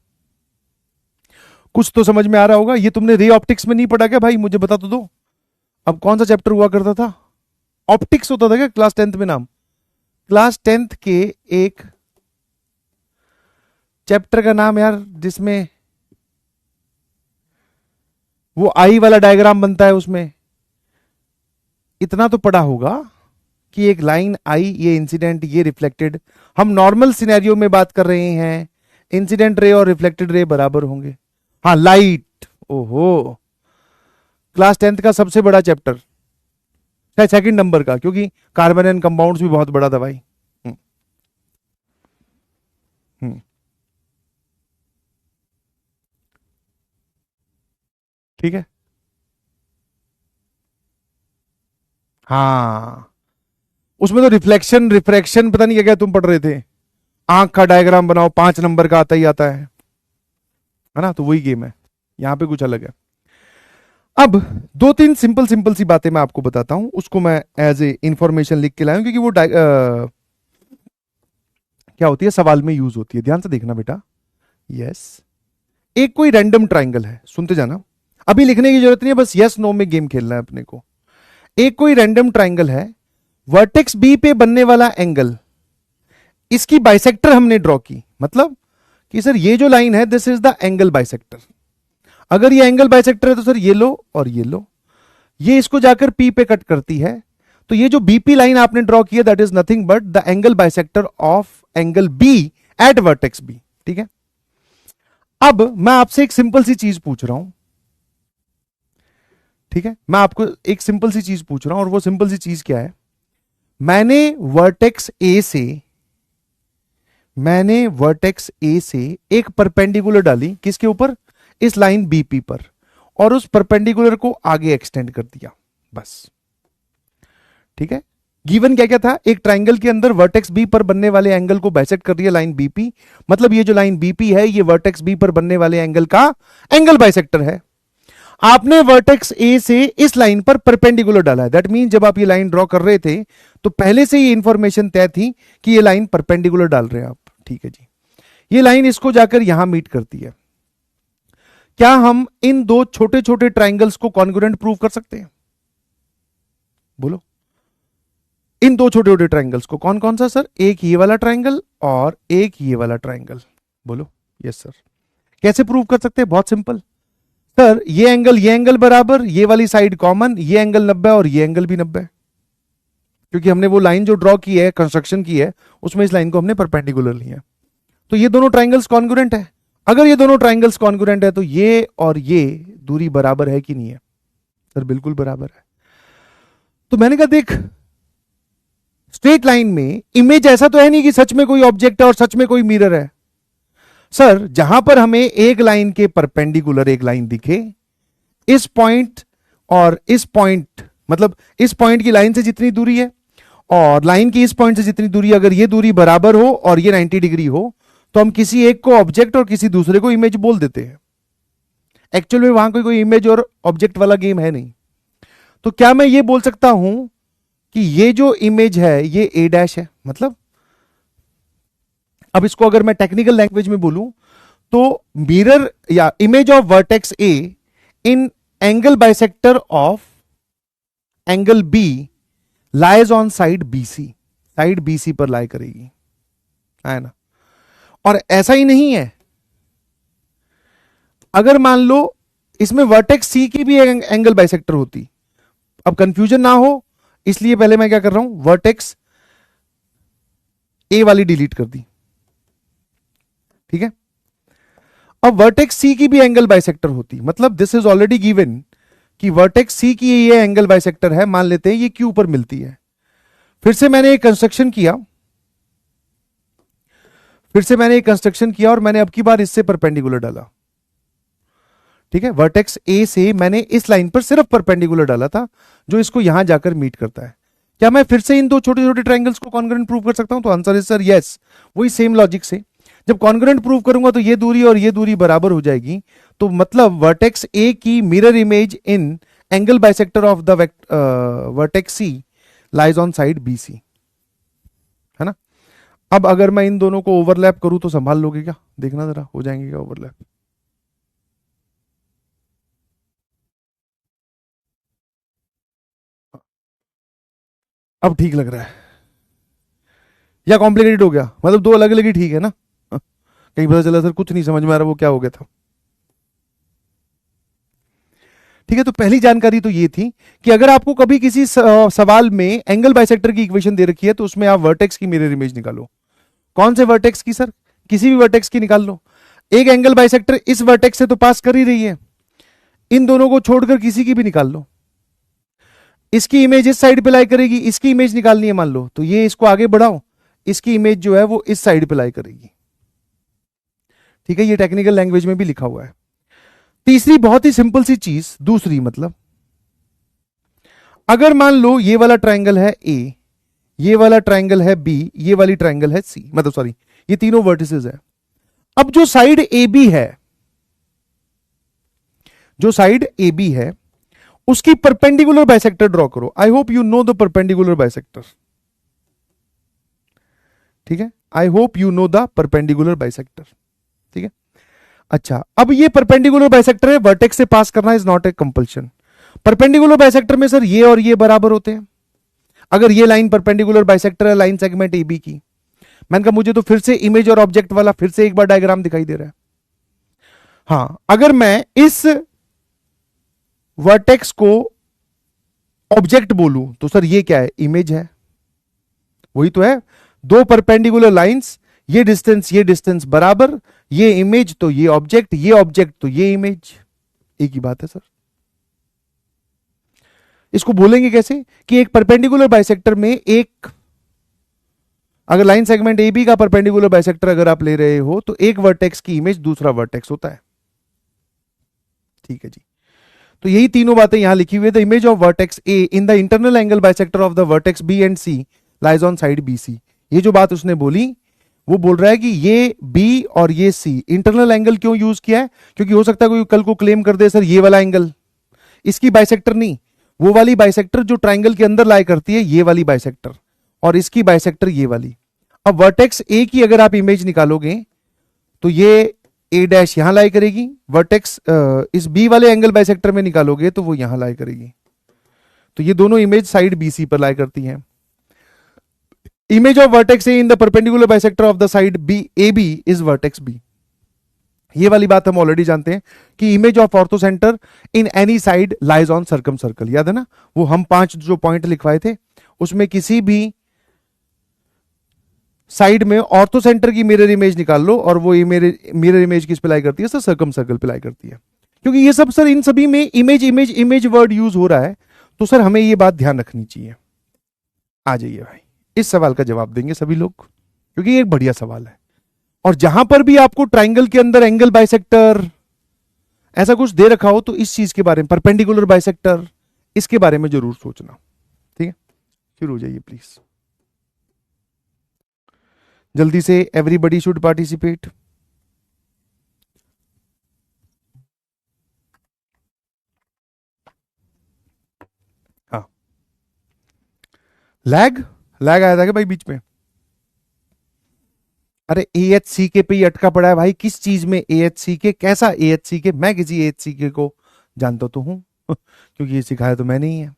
कुछ तो समझ में आ रहा होगा। ये तुमने रे ऑप्टिक्स में नहीं पढ़ा क्या भाई? मुझे बता तो दो। अब कौन सा चैप्टर हुआ करता था? ऑप्टिक्स होता था क्या क्लास 10th में नाम? क्लास 10th के एक चैप्टर का नाम यार, जिसमें वो आई वाला डायग्राम बनता है, उसमें इतना तो पढ़ा होगा कि एक लाइन आई, ये इंसिडेंट, ये रिफ्लेक्टेड। हम नॉर्मल सिनेरियो में बात कर रहे हैं, इंसिडेंट रे और रिफ्लेक्टेड रे बराबर होंगे। हाँ, लाइट, ओहो, क्लास 10th का सबसे बड़ा चैप्टर, शायद 2nd नंबर का, क्योंकि कार्बन एंड कंपाउंड्स भी बहुत बड़ा था भाई। ठीक है, हाँ, उसमें तो रिफ्लेक्शन रिफ्रैक्शन पता नहीं क्या क्या तुम पढ़ रहे थे। आंख का डायग्राम बनाओ, 5 नंबर का आता ही आता है ना। तो वही गेम है, यहां पे कुछ अलग है। अब 2-3 सिंपल सिंपल सी बातें मैं आपको बताता हूं, उसको मैं एज ए इंफॉर्मेशन लिख के लाया हूं, क्योंकि वो क्या होती है, सवाल में यूज होती है। ध्यान से देखना बेटा। यस, एक कोई रैंडम ट्राइंगल है, सुनते जाना, अभी लिखने की जरूरत नहीं है, बस यस नो में गेम खेलना है अपने को। एक कोई रैंडम ट्राइंगल है, वर्टेक्स बी पे बनने वाला एंगल, इसकी बाइसेक्टर हमने ड्रॉ की। मतलब कि सर ये जो लाइन है, this is the angle bisector. अगर ये एंगल बाइसेक्टर है तो सर ये लो और ये लो, ये इसको जाकर पी पे कट करती है। तो ये जो बीपी लाइन आपने ड्रॉ की है, that is nothing but the angle bisector of angle B at vertex B. ठीक है, अब मैं आपसे एक सिंपल सी चीज पूछ रहा हूं। ठीक है, मैं आपको एक सिंपल सी चीज पूछ रहा हूं, और वो सिंपल सी चीज क्या है? मैंने वर्टेक्स ए से एक परपेंडिकुलर डाली, किसके ऊपर? इस लाइन बीपी पर, और उस परपेंडिकुलर को आगे एक्सटेंड कर दिया, बस। ठीक है, गिवन क्या क्या था, एक ट्राइंगल के अंदर वर्टेक्स बी पर बनने वाले एंगल को बाइसेक्ट कर रही है लाइन बीपी, मतलब ये जो लाइन बीपी है ये वर्टेक्स बी पर बनने वाले एंगल का एंगल बाइसेक्टर है। आपने वर्टेक्स ए से इस लाइन पर परपेंडिकुलर डाला है, दैट मीन जब आप ये लाइन ड्रॉ कर रहे थे तो पहले से ये इंफॉर्मेशन तय थी कि ये लाइन परपेंडिकुलर डाल रहे हैं आप, ठीक है जी। ये लाइन इसको जाकर यहां मीट करती है। क्या हम इन दो छोटे छोटे ट्राइंगल्स को कॉन्ग्रुएंट प्रूव कर सकते हैं? बोलो, इन दो छोटे छोटे ट्राइंगल्स को, कौन कौन सा सर? एक ये वाला ट्राइंगल और एक ये वाला ट्राइंगल। बोलो यस सर। कैसे प्रूव कर सकते हैं? बहुत सिंपल सर, ये एंगल बराबर, ये वाली साइड कॉमन, ये एंगल 90 और ये एंगल भी 90, क्योंकि हमने वो लाइन जो ड्रॉ की है, कंस्ट्रक्शन की है, उसमें इस लाइन को हमने परपेंडिकुलर लिया। तो ये दोनों ट्राइंगल्स कॉन्ग्रुएंट है। अगर ये दोनों ट्राइंगल्स कॉन्ग्रुएंट है तो ये और ये दूरी बराबर है कि नहीं है? सर बिल्कुल बराबर है। तो मैंने कहा देख, स्ट्रेट लाइन में इमेज ऐसा तो है नहीं कि सच में कोई ऑब्जेक्ट है और सच में कोई मिरर है। सर जहां पर हमें एक लाइन के परपेंडिकुलर एक लाइन दिखे, इस पॉइंट और इस पॉइंट, मतलब इस पॉइंट की लाइन से जितनी दूरी है और लाइन की इस पॉइंट से जितनी दूरी, अगर ये दूरी बराबर हो और ये 90 डिग्री हो, तो हम किसी एक को ऑब्जेक्ट और किसी दूसरे को इमेज बोल देते हैं। एक्चुअल में वहां कोई इमेज और ऑब्जेक्ट वाला गेम है नहीं। तो क्या मैं ये बोल सकता हूं कि ये जो इमेज है ये ए डैश है? मतलब अब इसको अगर मैं टेक्निकल लैंग्वेज में बोलूं तो मिरर या image of vertex A in angle bisector of angle B lies on side BC, side BC पर लाई करेगी, है ना। और ऐसा ही नहीं है, अगर मान लो इसमें वर्टेक्स सी की भी एंगल बाइसेक्टर होती, अब कंफ्यूजन ना हो इसलिए पहले मैं क्या कर रहा हूं, वर्टेक्स ए वाली डिलीट कर दी, ठीक है। अब वर्टेक्स सी की भी एंगल बाइसेक्टर होती, मतलब दिस इज ऑलरेडी गिवन कि वर्टेक्स सी की ये एंगल बाइसेक्टर है, मान लेते हैं ये क्यू पर मिलती है। फिर से मैंने एक कंस्ट्रक्शन किया, और मैंने अब की बार इससे परपेंडिकुलर डाला, ठीक है। वर्टेक्स ए से मैंने इस लाइन पर सिर्फ परपेंडिकुलर डाला था जो इसको यहां जाकर मीट करता है। क्या मैं फिर से इन दो छोटे छोटे ट्राइंगल्स को कॉन्ग्रुएंट प्रूव कर सकता हूं? तो आंसर इज सर यस। वही सेम लॉजिक से जब कॉन्ग्रुएंट प्रूव करूंगा तो ये दूरी और ये दूरी बराबर हो जाएगी, तो मतलब वर्टेक्स ए की mirror image in angle bisector of the vertex C lies on side B C, है ना। अब अगर मैं इन दोनों को ओवरलैप करूं तो संभाल लोगे क्या? देखना जरा, हो जाएंगे क्या ओवरलैप? अब ठीक लग रहा है या कॉम्प्लिकेटेड हो गया? मतलब दो अलग अलग ही ठीक है ना? कहीं पता चला सर कुछ नहीं समझ में आ रहा, वो क्या हो गया था। ठीक है, तो पहली जानकारी तो ये थी कि अगर आपको कभी किसी सवाल में एंगल बाइसेक्टर की इक्वेशन दे रखी है तो उसमें आप वर्टेक्स की मिरर इमेज निकालो। कौन से वर्टेक्स की सर? किसी भी वर्टेक्स की निकाल लो। एक एंगल बाइसेक्टर इस वर्टेक्स से तो पास कर ही रही है, इन दोनों को छोड़कर किसी की भी निकाल लो। इसकी इमेज इस साइड पे लाई करेगी, इसकी इमेज निकालनी है मान लो, तो ये इसको आगे बढ़ाओ, इसकी इमेज जो है वो इस साइड पे लाई करेगी, ठीक है। ये टेक्निकल लैंग्वेज में भी लिखा हुआ है। तीसरी बहुत ही सिंपल सी चीज, दूसरी मतलब अगर मान लो ये वाला ट्राइंगल है ए, ये वाला ट्राइंगल है बी, ये वाली ट्राइंगल है सी, मतलब सॉरी ये तीनों वर्टिसेस है। अब जो साइड ए बी है, जो साइड ए बी है उसकी परपेंडिकुलर बाइसेक्टर ड्रॉ करो। I hope you know the perpendicular bisector, ठीक है। I hope you know the perpendicular bisector, ठीक है। अच्छा, अब ये परपेंडिकुलर बाइसेक्टर है, वर्टेक्स से पास करना is not a compulsion. Perpendicular bisector में सर ये और ये बराबर होते हैं। अगर ये लाइन परपेंडिकुलर बाइसेक्टर है लाइन सेगमेंट ए बी की, मैंने कहा मुझे तो फिर से इमेज और ऑब्जेक्ट वाला फिर से एक बार डायग्राम दिखाई दे रहा है। हां, अगर मैं इस वर्टेक्स को ऑब्जेक्ट बोलूं तो सर ये क्या है? इमेज है, वही तो है। दो परपेंडिकुलर लाइंस, ये डिस्टेंस बराबर, ये इमेज तो ये ऑब्जेक्ट तो ये इमेज, एक ही बात है सर। इसको बोलेंगे कैसे कि एक परपेंडिकुलर बाइसेक्टर में एक, अगर लाइन सेगमेंट ए बी का परपेंडिकुलर बाइसेक्टर अगर आप ले रहे हो तो एक वर्टेक्स की इमेज दूसरा वर्टेक्स होता है, ठीक है जी। तो यही तीनों बातें यहां लिखी हुई है। The image of vertex A in the internal angle bisector of the vertex B and C lies on side B C. ये जो बात उसने बोली वो बोल रहा है कि ये बी और ये सी इंटरनल एंगल क्यों यूज किया है, क्योंकि हो सकता है कोई कल को क्लेम कर दे सर ये वाला एंगल इसकी बाइसेक्टर नहीं, वो वाली बाइसेक्टर जो ट्राइंगल के अंदर लाई करती है ये वाली बाइसेक्टर, और इसकी बाइसेक्टर ये वाली। अब वर्टेक्स ए की अगर आप इमेज निकालोगे तो ये ए डैश यहां लाई करेगी, वर्टेक्स इस बी वाले एंगल बाइसेक्टर में निकालोगे तो वो यहां लाई करेगी। तो ये दोनों इमेज साइड बी सी पर लाई करती हैं। Image of vertex A in the perpendicular bisector of the side B A B is vertex B. ये वाली बात हम ऑलरेडी जानते हैं कि image of orthocentre in any side lies on circumcircle, याद है ना, वो हम 5 जो पॉइंट लिखवाए थे उसमें किसी भी साइड में ऑर्थो सेंटर की मिरर इमेज निकाल लो और वो मिरर इमेज किस पे लाई करती है सर, सर्कम सर्कल पे लाई करती है। क्योंकि ये सब सर इन सभी में image image image word use हो रहा है, तो सर हमें ये बात ध्यान रखनी चाहिए। आ जाइए भाई, इस सवाल का जवाब देंगे सभी लोग, क्योंकि ये एक बढ़िया सवाल है। और जहां पर भी आपको ट्राइंगल के अंदर एंगल बाइसेक्टर ऐसा कुछ दे रखा हो तो इस चीज के बारे में, परपेंडिकुलर बाइसेक्टर, इसके बारे में जरूर सोचना। ठीक है, शुरू हो जाइए प्लीज, जल्दी से। Everybody should participate. हाँ, लैग लैग आया था क्या भाई बीच में? अरे ए एच सी के पे ही अटका पड़ा है भाई। किस चीज में ए एच सी के, कैसा ए एच सी के? मैं किसी ए एच सी के को जानता तो हूं क्योंकि ये सिखाया तो मैंने ही है।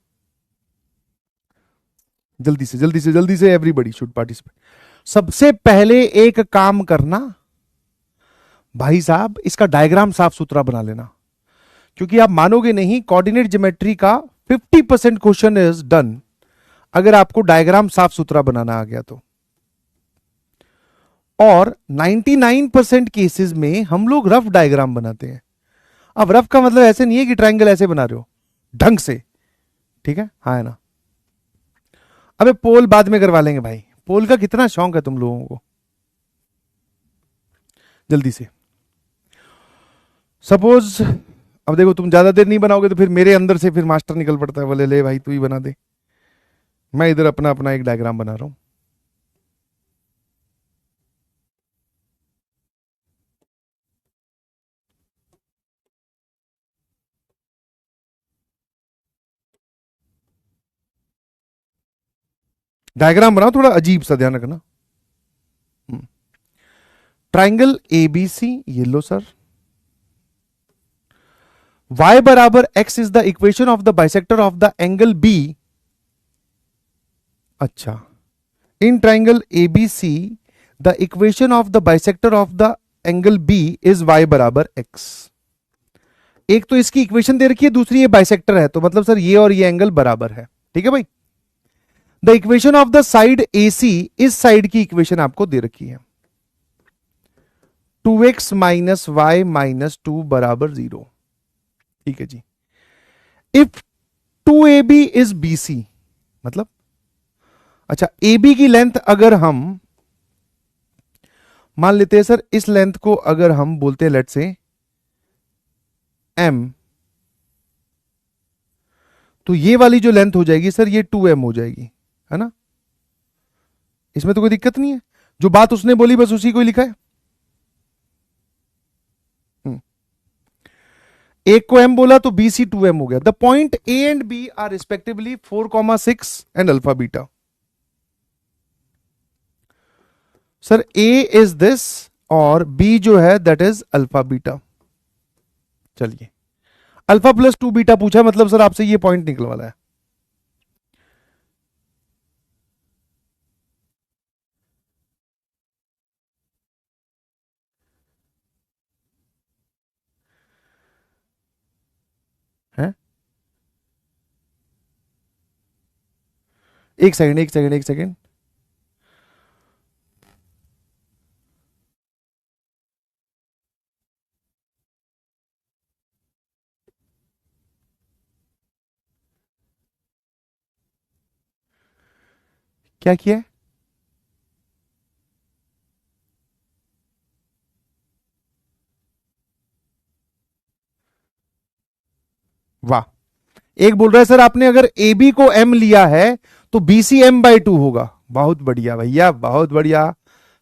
जल्दी से जल्दी से जल्दी से, एवरीबडी शुड पार्टिसिपेट। सबसे पहले एक काम करना भाई साहब, इसका डायग्राम साफ सुथरा बना लेना, क्योंकि आप मानोगे नहीं, कोऑर्डिनेट ज्योमेट्री का 50% क्वेश्चन इज डन अगर आपको डायग्राम साफ सुथरा बनाना आ गया तो। और 99% केसेस में हम लोग रफ डायग्राम बनाते हैं। अब रफ का मतलब ऐसे नहीं है कि ट्रायंगल ऐसे बना रहे हो ढंग से, ठीक है, हाँ है ना। अबे पोल बाद में करवा लेंगे भाई, पोल का कितना शौक है तुम लोगों को। जल्दी से, सपोज अब देखो तुम ज्यादा देर नहीं बनाओगे तो फिर मेरे अंदर से फिर मास्टर निकल पड़ता है, बोले ले भाई तू ही बना दे। मैं इधर अपना अपना एक डायग्राम बना रहा हूं। डायग्राम बनाओ थोड़ा अजीब सा, ध्यान रखना। ट्राइंगल एबीसी, ये लो सर। y बराबर x is the equation of the bisector of the angle b। अच्छा, in triangle ABC the equation of the bisector of the angle b is y बराबर x। एक तो इसकी इक्वेशन दे रखी है, दूसरी ये बाइसेक्टर है, तो मतलब सर ये और ये एंगल बराबर है। ठीक है भाई। The equation of the side AC, इस साइड की इक्वेशन आपको दे रखी है 2x माइनस वाई माइनस 2 बराबर 0। ठीक है जी। इफ 2AB इज BC, मतलब अच्छा AB की लेंथ अगर हम मान लेते हैं सर, इस लेंथ को अगर हम बोलते हैं लेट से M, तो ये वाली जो लेंथ हो जाएगी सर ये 2M हो जाएगी, है ना। इसमें तो कोई दिक्कत नहीं है, जो बात उसने बोली बस उसी को ही लिखा है। एक को M बोला तो BC 2M हो गया। The point A and B are respectively 4,6 and alpha beta. Sir A is this और B जो है दैट इज अल्फा बीटा। चलिए, अल्फा प्लस 2 बीटा पूछा, मतलब सर आपसे ये पॉइंट निकल वाला है। हैं? एक सेकंड एक सेकंड एक सेकंड, क्या किया है? वाह। एक बोल रहा है सर आपने अगर ए बी को एम लिया है तो B C M by two होगा। बहुत बढ़िया भैया, बहुत बढ़िया,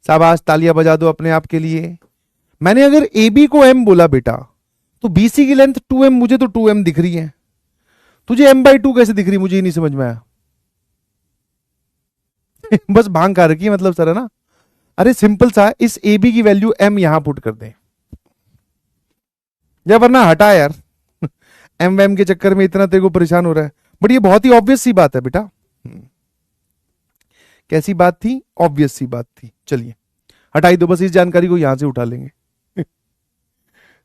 शाबाश, तालियां बजा दो अपने आप के लिए। मैंने अगर ए बी को एम बोला बेटा तो बी सी की लेंथ 2m, मुझे तो 2m दिख रही है, तुझे m बाई टू कैसे दिख रही, मुझे ही नहीं समझ में आया। बस भांग खा रखी है मतलब सर, है ना। अरे सिंपल सा, इस ए बी की वैल्यू m यहां पुट कर दें, या वरना हटा यार। एम वैम के चक्कर में इतना तेरे को परेशान हो रहा है, बट ये बहुत ही ऑब्वियस सी बात है बेटा। कैसी बात थी, ऑब्वियस सी बात थी। चलिए हटाई दो, बस इस जानकारी को यहां से उठा लेंगे।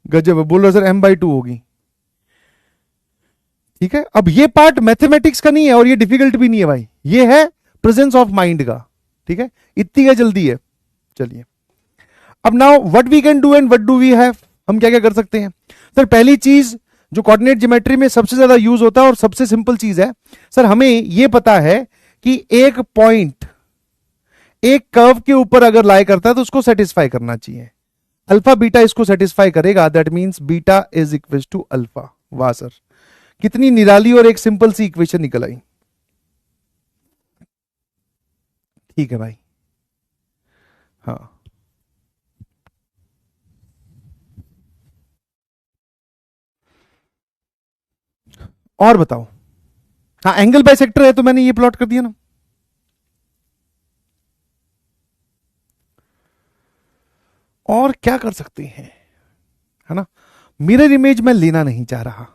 गजब, बोल रहा सर m बाई टू होगी। ठीक है, अब ये पार्ट मैथमेटिक्स का नहीं है और ये डिफिकल्ट भी नहीं है भाई, ये है प्रेजेंस ऑफ माइंड का। ठीक है, इतनी क्या जल्दी है। चलिए अब now what we can do and what do we have, हम क्या क्या कर सकते हैं। सर पहली चीज जो कोऑर्डिनेट ज्योमेट्री में सबसे ज्यादा यूज होता है और सबसे सिंपल चीज है, सर हमें यह पता है कि एक पॉइंट एक कर्व के ऊपर अगर लाई करता है तो उसको सेटिस्फाई करना चाहिए। अल्फा बीटा इसको सेटिस्फाई करेगा, that means beta is equal to alpha. वाह सर, कितनी निराली और एक सिंपल सी इक्वेशन निकल आई। ठीक है भाई, हाँ और बताओ। हाँ एंगल बाइसेक्टर है तो मैंने ये प्लॉट कर दिया ना। और क्या कर सकते हैं, है ना। मिरर इमेज मैं लेना नहीं चाह रहा।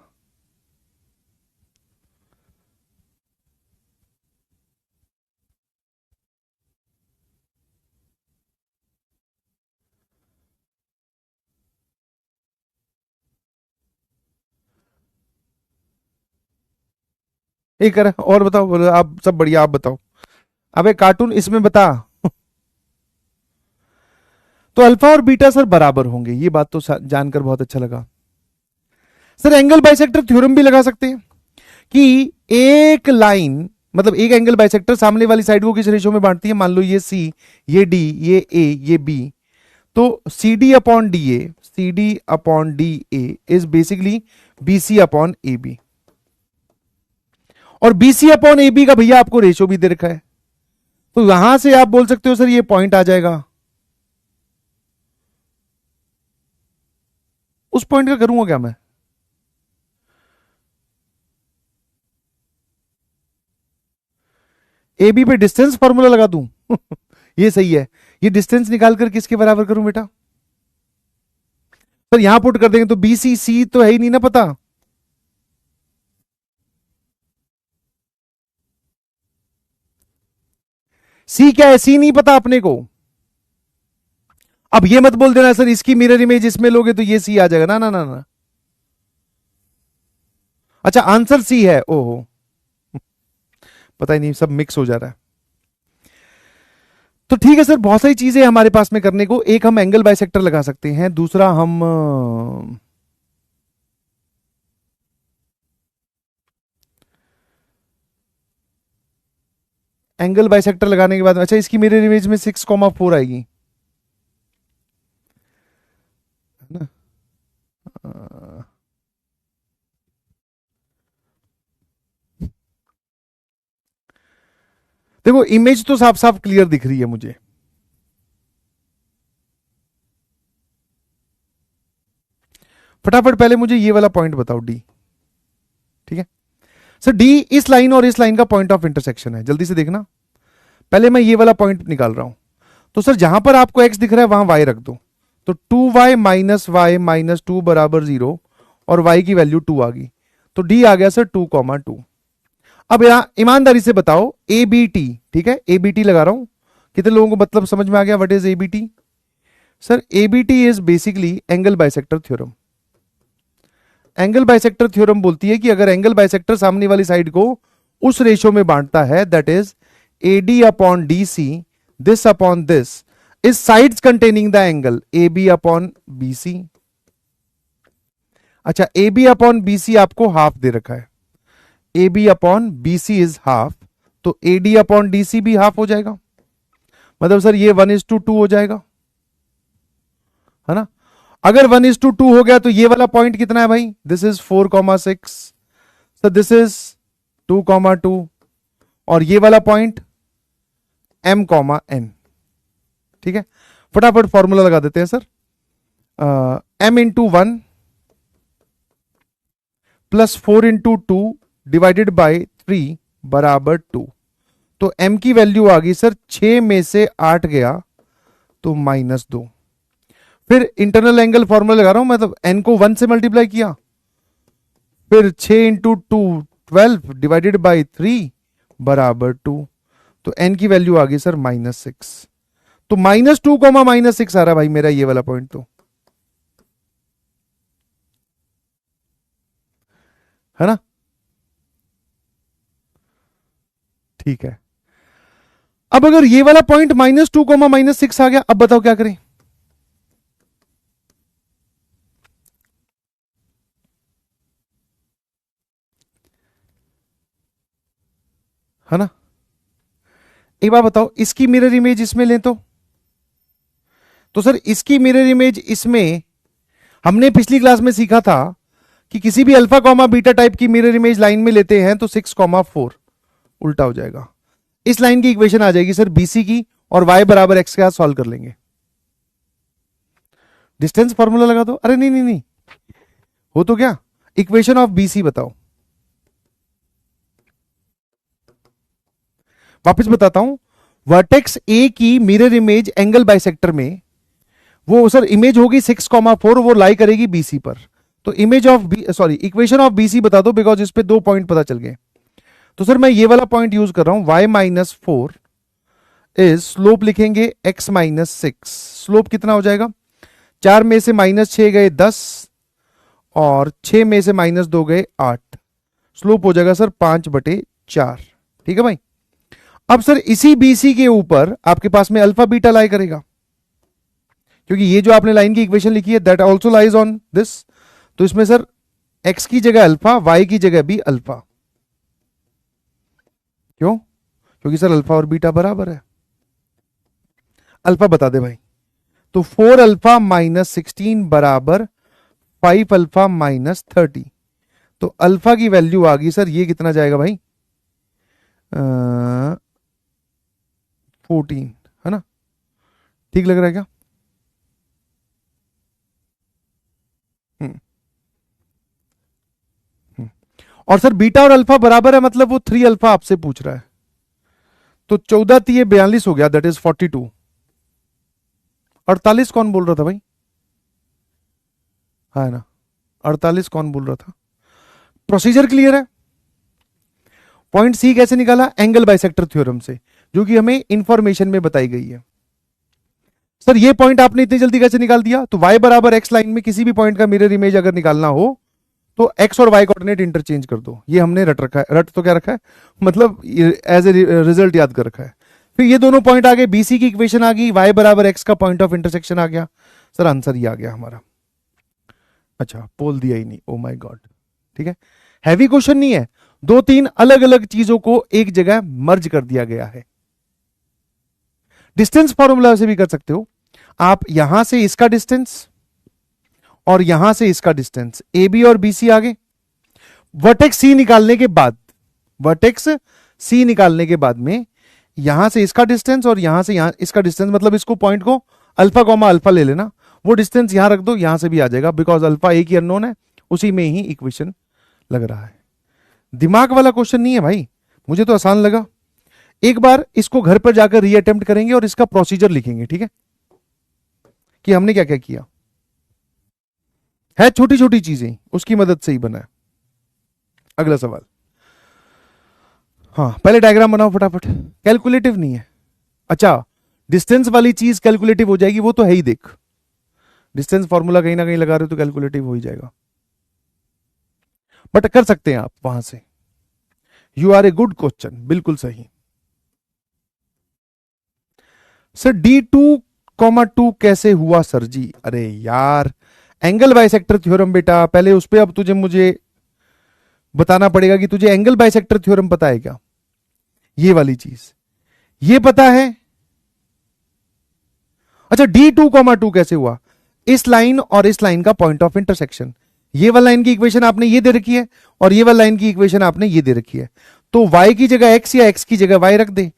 एक कर और बताओ, बोलो आप सब बढ़िया, आप बताओ। अबे कार्टून इसमें बता। तो अल्फा और बीटा सर बराबर होंगे, ये बात तो जानकर बहुत अच्छा लगा। सर एंगल बाइसेक्टर थ्योरम भी लगा सकते हैं कि एक लाइन, मतलब एक एंगल बाइसेक्टर सामने वाली साइड को किस रेशियो में बांटती है। मान लो ये सी, ये डी, ये ए, ये बी, तो C D upon D A, C D upon D A is basically B C upon A B. और B C upon A B का भैया आपको रेशियो भी दे रखा है, तो यहां से आप बोल सकते हो सर ये पॉइंट आ जाएगा। उस पॉइंट का करूंगा क्या मैं, ए बी पे डिस्टेंस फॉर्मूला लगा दूं। ये सही है, ये डिस्टेंस निकालकर किसके बराबर करूं बेटा। सर यहां पुट कर देंगे तो बी सी, सी तो है ही नहीं ना पता। सी क्या है, सी नहीं पता अपने को। अब ये मत बोल देना सर इसकी मिरर इमेज इसमें लोगे तो ये सी आ जाएगा, ना ना ना ना। अच्छा आंसर सी है, ओहो, पता ही नहीं, सब मिक्स हो जा रहा है। तो ठीक है सर, बहुत सारी चीजें हमारे पास में करने को। एक हम एंगल बाइसेक्टर लगा सकते हैं, दूसरा हम एंगल बाइसेक्टर लगाने के बाद, अच्छा इसकी मिरर इमेज में 6,4 आएगी, है ना। देखो इमेज तो साफ साफ क्लियर दिख रही है मुझे। फटाफट पहले मुझे ये वाला पॉइंट बताओ डी। ठीक है सर, डी इस लाइन और इस लाइन का पॉइंट ऑफ इंटरसेक्शन है, जल्दी से देखना। पहले मैं ये वाला पॉइंट निकाल रहा हूं, तो सर जहां पर आपको एक्स दिख रहा है वहां वाई रख दो, तो 2y माइनस वाई माइनस 2 बराबर 0, और y की वैल्यू 2 आ गई, तो डी आ गया सर 2,2। अब यहां ईमानदारी से बताओ ए बी टी, ठीक है ए बी टी लगा रहा हूं, कितने लोगों को मतलब समझ में आ गया what is A B T. Sir A B T is basically angle bisector theorem. Angle bisector theorem बोलती है कि अगर एंगल बाइसेक्टर सामने वाली साइड को उस रेशियो में बांटता है, that is A D upon D C, this upon this is sides containing the angle A B upon B C. अच्छा A B upon B C आपको हाफ दे रखा है, A B upon B C is half, तो A D upon D C भी half हो जाएगा, मतलब सर ये 1:2 हो जाएगा, है ना। अगर 1:2 हो गया तो ये वाला पॉइंट कितना है भाई, this is 4,6, sir this is 2,2 और ये वाला पॉइंट m,n। ठीक है, फटाफट फॉर्मूला लगा देते हैं sir. m into 1 plus 4 into 2 divided by 3 बराबर 2। तो m की वैल्यू आ गई सर 6 में से 8 गया तो -2। फिर इंटरनल एंगल फॉर्मूला लगा रहा हूं, मतलब n को 1 से मल्टीप्लाई किया, फिर 6 इंटू 2 12 डिवाइडेड बाई 3 बराबर 2। तो n की वैल्यू आ गई सर -6। तो -2 -6 आ रहा भाई मेरा ये वाला पॉइंट। तो है ना, ठीक है। अब अगर ये वाला पॉइंट -2 -6 आ गया, अब बताओ क्या करें। है ना, एक बार बताओ, इसकी मिरर इमेज इसमें लें तो सर इसकी मिरर इमेज इसमें हमने पिछली क्लास में सीखा था कि किसी भी अल्फा कॉमा बीटा टाइप की मिरर इमेज लाइन में लेते हैं तो 6,4 उल्टा हो जाएगा। इस लाइन की इक्वेशन आ जाएगी सर बीसी की, और y बराबर x के साथ सॉल्व कर लेंगे। डिस्टेंस फॉर्मूला लगा दो। अरे नहीं नहीं नहीं, हो तो क्या, इक्वेशन ऑफ बीसी बताओ। वापस बताता हूं, वर्टेक्स ए की मिरर इमेज एंगल बाइसेक्टर में वो सर इमेज होगी 6,4, वो लाई करेगी बीसी पर। तो image of equation of BC बता दो, बिकॉज इस पे 2 पॉइंट पता चल गए। तो सर मैं ये वाला पॉइंट यूज कर रहा हूं, y-4 इज स्लोप लिखेंगे x-6। स्लोप कितना हो जाएगा, 4 में से -6 गए 10 और 6 में से -2 गए 8। स्लोप हो जाएगा सर 5/4। ठीक है भाई। अब सर इसी बीसी के ऊपर आपके पास में अल्फा बीटा लाई करेगा, क्योंकि ये जो आपने लाइन की इक्वेशन लिखी है that also lies on this. तो इसमें सर x की जगह अल्फा, y की जगह भी अल्फा। क्यों, क्योंकि सर अल्फा और बीटा बराबर है। अल्फा बता दे भाई, तो 4 अल्फा -16 बराबर 5 अल्फा -30। तो अल्फा की वैल्यू आ गई सर, ये कितना जाएगा भाई, 14। है ना, ठीक लग रहा है क्या। और सर बीटा और अल्फा बराबर है, मतलब वो 3 अल्फा आपसे पूछ रहा है। तो 14 3 42 हो गया, दैट इज 42। 48 कौन बोल रहा था भाई, है ना, 48 कौन बोल रहा था। प्रोसीजर क्लियर है। पॉइंट सी कैसे निकाला, एंगल बाइसेक्टर थ्योरम से, जो कि हमें इंफॉर्मेशन में बताई गई है। सर ये पॉइंट आपने इतनी जल्दी कैसे निकाल दिया, तो y बराबर x लाइन में किसी भी पॉइंट का मिरर इमेज अगर निकालना हो तो x और y कोऑर्डिनेट इंटरचेंज कर दो। ये हमने रट रखा है, रट तो क्या रखा है, मतलब एज ए रिजल्ट याद कर रखा है। फिर ये दोनों पॉइंट आ गए, बीसी की इक्वेशन आ गई, y बराबर x का पॉइंट ऑफ इंटरसेक्शन आ गया। सर आंसर ये आ गया हमारा। अच्छा पोल दिया ही नहीं, ओ माय गॉड। ठीक है, हैवी क्वेश्चन नहीं है, 2-3 अलग अलग चीजों को एक जगह मर्ज कर दिया गया है। डिस्टेंस फॉर्मूला से भी कर सकते हो आप, यहां से इसका डिस्टेंस और यहां से इसका डिस्टेंस, ए बी और बी सी आगे, वर्टेक्स सी निकालने के बाद, वर्टेक्स सी निकालने के बाद में यहां से इसका डिस्टेंस और यहां से यहां इसका डिस्टेंस, मतलब इसको पॉइंट को अल्फा कॉमा अल्फा ले लेना, वो डिस्टेंस यहां रख दो, यहां से भी आ जाएगा, बिकॉज अल्फा एक ही अननोन है, उसी में ही इक्वेशन लग रहा है। दिमाग वाला क्वेश्चन नहीं है भाई, मुझे तो आसान लगा। एक बार इसको घर पर जाकर रीअटेम्प्ट करेंगे और इसका प्रोसीजर लिखेंगे, ठीक है, कि हमने क्या क्या किया है, छोटी छोटी चीजें उसकी मदद से ही बना है। अगला सवाल, हाँ पहले डायग्राम बनाओ फटाफट, कैलकुलेटिव नहीं है। अच्छा डिस्टेंस वाली चीज कैलकुलेटिव हो जाएगी, वो तो है ही, देख डिस्टेंस फॉर्मूला कहीं ना कहीं लगा रहे हो तो कैलकुलेटिव हो ही जाएगा, बट कर सकते हैं आप वहां से। You are a good question, बिल्कुल सही। सर D2,2 कैसे हुआ सर जी, अरे यार एंगल बाइसेक्टर थ्योरम बेटा, पहले उस पे अब तुझे मुझे बताना पड़ेगा कि तुझे एंगल बाइसेक्टर थ्योरम पता है क्या, ये वाली चीज ये पता है। अच्छा D2,2 कैसे हुआ, इस लाइन और इस लाइन का पॉइंट ऑफ इंटरसेक्शन, ये वाला लाइन की इक्वेशन आपने ये दे रखी है और ये वाला लाइन की इक्वेशन आपने ये दे रखी है, तो y की जगह x या x की जगह y रख दे,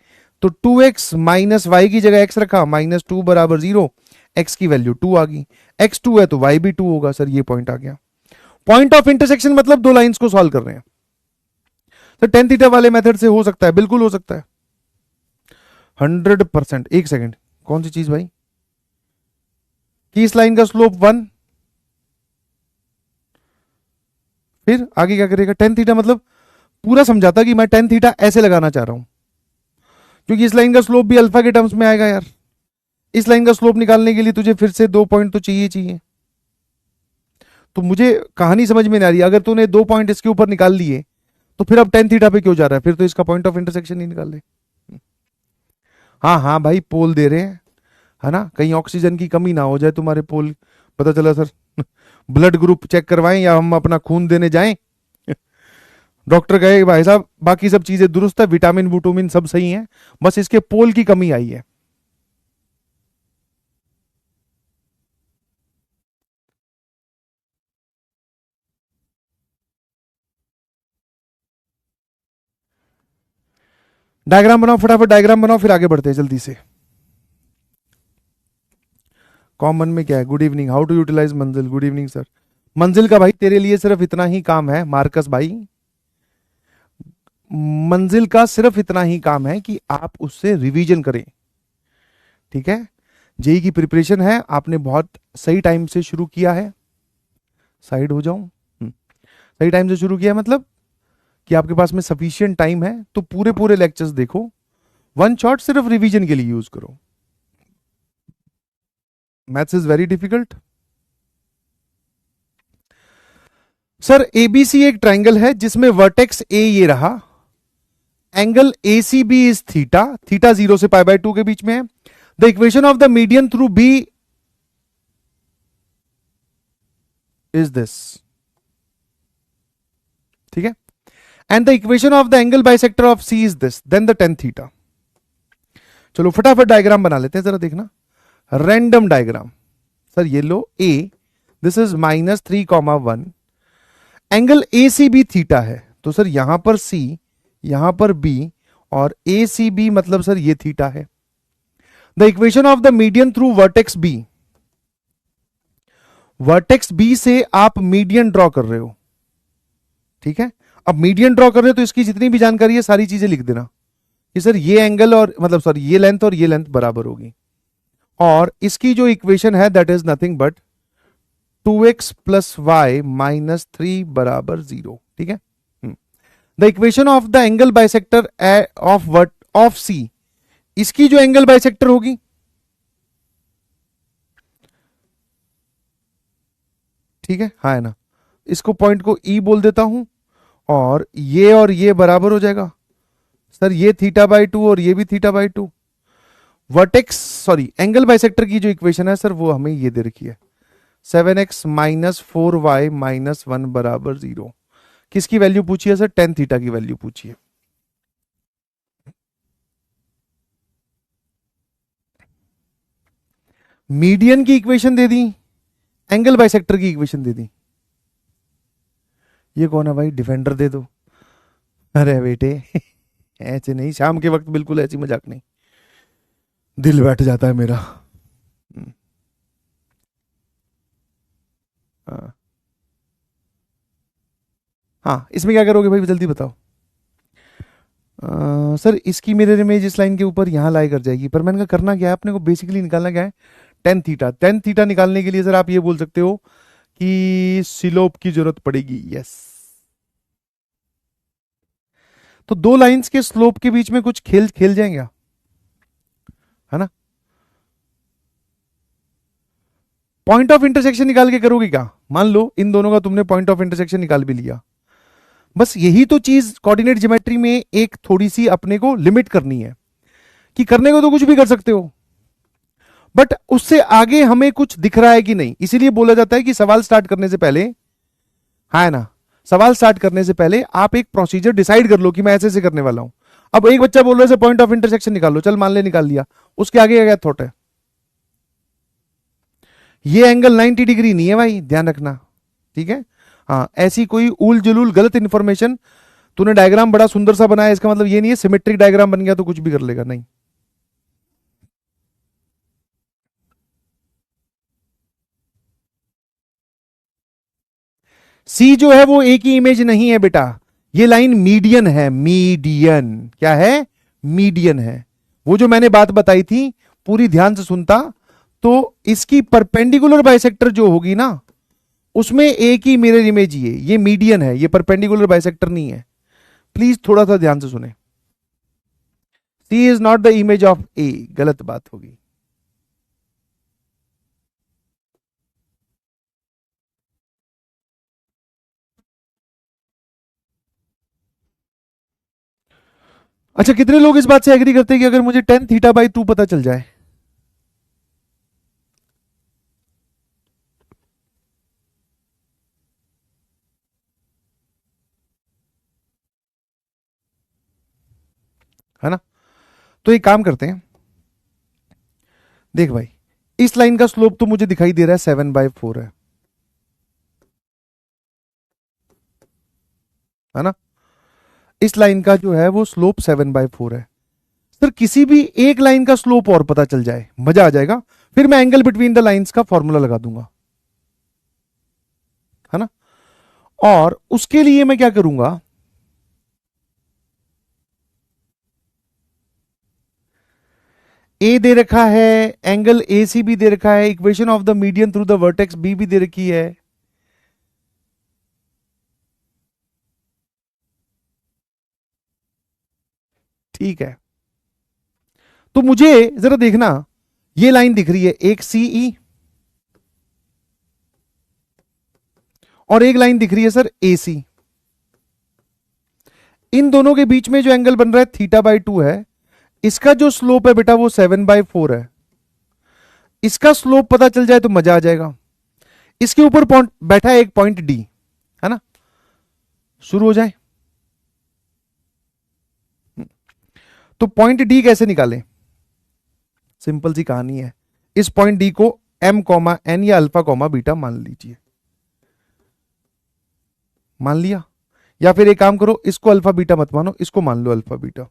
तो 2x माइनस वाई की जगह x रखा, माइनस 2 बराबर 0, x की वैल्यू 2 आ गई, x 2 है तो y भी 2 होगा। सर ये पॉइंट आ गया। पॉइंट ऑफ इंटरसेक्शन मतलब दो लाइंस को सॉल्व कर रहे हैं। तो टेन थीटा वाले मेथड से हो सकता है, बिल्कुल हो सकता है 100%। एक सेकंड, कौन सी चीज भाई? कि इस लाइन का स्लोप 1, फिर आगे क्या करेगा? टेन थीटा मतलब पूरा समझाता कि मैं टेन थीटा ऐसे लगाना चाह रहा हूं, क्योंकि इस लाइन का स्लोप भी अल्फा के टर्म्स में आएगा यार। इस लाइन का स्लोप निकालने के लिए तुझे फिर से 2 पॉइंट तो चाहिए। तो मुझे कहानी समझ में नहीं आ रही। अगर तूने 2 पॉइंट इसके ऊपर निकाल लिए तो फिर अब टेन थीटा पे क्यों जा रहा है? फिर तो इसका पॉइंट ऑफ इंटरसेक्शन ही निकाल ले। हाँ हाँ भाई, पोल दे रहे हैं, है ना, कहीं ऑक्सीजन की कमी ना हो जाए तुम्हारे पोल। पता चला सर ब्लड ग्रुप चेक करवाएं या हम अपना खून देने जाएं? डॉक्टर कहे भाई साहब बाकी सब चीजें दुरुस्त है, विटामिन वुटामिन सब सही है, बस इसके पोल की कमी आई है। डायग्राम बनाओ फटाफट, डायग्राम बनाओ, फिर आगे बढ़ते हैं जल्दी से। कॉमन में क्या है? Good evening, how to utilize मंजिल। Good evening sir. मंजिल का भाई तेरे लिए सिर्फ इतना ही काम है मार्कस भाई, मंजिल का सिर्फ इतना ही काम है कि आप उससे रिवीजन करें, ठीक है। जेई की प्रिपरेशन है, आपने बहुत सही टाइम से शुरू किया है। साइड हो जाऊं? सही टाइम से शुरू किया मतलब कि आपके पास में सफिशिएंट टाइम है, तो पूरे पूरे लेक्चर्स देखो, वन शॉट सिर्फ रिवीजन के लिए यूज करो। Maths is very difficult. Sir ABC एक ट्राइंगल है जिसमें वर्टेक्स ए ये रहा, angle A C B is theta, theta 0 से पाई बाय 2 के बीच में है। The equation of the median through B is this, ठीक है, and the equation of the angle bisector of C is this, then the tan theta. चलो फटाफट diagram बना लेते हैं, जरा देखना। Random diagram. सर ये लो A, this is -3,1, angle A C B theta है, तो सर यहां पर सी, यहां पर बी, और ए सी बी मतलब सर ये थीटा है। The equation of the median through vertex B, vertex B से आप मीडियन ड्रॉ कर रहे हो, ठीक है। अब मीडियन ड्रॉ कर रहे हो तो इसकी जितनी भी जानकारी है सारी चीजें लिख देना कि सर ये एंगल और मतलब सॉरी ये लेंथ और ये लेंथ बराबर होगी, और इसकी जो इक्वेशन है that is nothing but 2x plus Y minus 3 बराबर 0, ठीक है। The equation of the angle bisector of C, इसकी जो एंगल बाइसेक्टर होगी, ठीक है, हाँ है ना, इसको पॉइंट को ई बोल देता हूं, और ये बराबर हो जाएगा सर ये थीटा बाई 2 और ये भी theta by 2। Vertex sorry angle bisector की जो इक्वेशन है सर वो हमें ये दे रखी है, 7x माइनस 4y माइनस 1 बराबर 0। किसकी वैल्यू पूछी है सर? टेन थीटा की वैल्यू पूछी है। मीडियन की इक्वेशन दे दी, एंगल बाइसेक्टर की इक्वेशन दे दी। ये कौन है भाई? डिफेंडर दे दो। अरे बेटे ऐसे नहीं, शाम के वक्त बिल्कुल ऐसी मजाक नहीं, दिल बैठ जाता है मेरा। हाँ इसमें क्या करोगे भाई जल्दी बताओ। सर इसकी मिरर इमेज इस लाइन के ऊपर यहां लाई कर जाएगी, पर मैंने कहा करना क्या है अपने को, बेसिकली निकालना क्या है? Tan theta. टेन थीटा निकालने के लिए सर आप ये बोल सकते हो कि स्लोप की जरूरत पड़ेगी, यस। तो दो लाइंस के स्लोप के बीच में कुछ खेल खेल जाएंगे, है ना। पॉइंट ऑफ इंटरसेक्शन निकाल के करोगे क्या? मान लो इन दोनों का तुमने पॉइंट ऑफ इंटरसेक्शन निकाल भी लिया, बस यही तो चीज कोऑर्डिनेट ज्योमेट्री में एक थोड़ी सी अपने को लिमिट करनी है कि करने को तो कुछ भी कर सकते हो, बट उससे आगे हमें कुछ दिख रहा है कि नहीं। इसीलिए बोला जाता है कि सवाल स्टार्ट करने से पहले, है ना, सवाल स्टार्ट करने से पहले आप एक प्रोसीजर डिसाइड कर लो कि मैं ऐसे से करने वाला हूं। अब एक बच्चा बोल रहा है पॉइंट ऑफ इंटरसेक्शन निकाल लो, चल मान ले निकाल लिया, उसके आगे क्या थॉट है? ये एंगल 90 डिग्री नहीं है भाई, ध्यान रखना, ठीक है। हाँ, ऐसी कोई उल जुलूल गलत इंफॉर्मेशन, तूने डायग्राम बड़ा सुंदर सा बनाया, इसका मतलब ये नहीं है सिमेट्रिक डायग्राम बन गया तो कुछ भी कर लेगा, नहीं। सी जो है वो एक ही इमेज नहीं है बेटा, ये लाइन मीडियन है, मीडियन क्या है, मीडियन है। वो जो मैंने बात बताई थी पूरी ध्यान से सुनता, तो इसकी परपेंडिकुलर बाइसेक्टर जो होगी ना, उसमें एक ही मिरर इमेज ये मीडियन है, ये परपेंडिकुलर बाइसेक्टर नहीं है। प्लीज थोड़ा सा ध्यान से सुने। C is not the image of A, गलत बात होगी। अच्छा, कितने लोग इस बात से एग्री करते हैं कि अगर मुझे टेन थीटा बाई टू पता चल जाए, है ना? तो एक काम करते हैं, देख भाई, इस लाइन का स्लोप तो मुझे दिखाई दे रहा है 7/4 है ना? इस लाइन का जो है वो स्लोप 7/4 है। सर किसी भी एक लाइन का स्लोप और पता चल जाए, मजा आ जाएगा, फिर मैं एंगल बिटवीन द लाइंस का फॉर्मूला लगा दूंगा, है ना? और उसके लिए मैं क्या करूंगा, ए दे रखा है, एंगल ए सी भी दे रखा है, equation of the median through the vertex B भी दे रखी है। ठीक है, तो मुझे जरा देखना, ये लाइन दिख रही है एक सीई, और एक लाइन दिख रही है सर ए सी। इन दोनों के बीच में जो एंगल बन रहा है θ/2 है, इसका जो स्लोप है बेटा वो 7/4 है। इसका स्लोप पता चल जाए तो मजा आ जाएगा। इसके ऊपर बैठा है एक पॉइंट डी, है ना? शुरू हो जाए। तो पॉइंट डी कैसे निकालें? सिंपल सी कहानी है, इस पॉइंट डी को m कॉमा एन या अल्फा कॉमा बीटा मान लीजिए, मान लिया। या फिर एक काम करो, इसको अल्फा बीटा मत मानो, इसको मान लो अल्फा बीटा,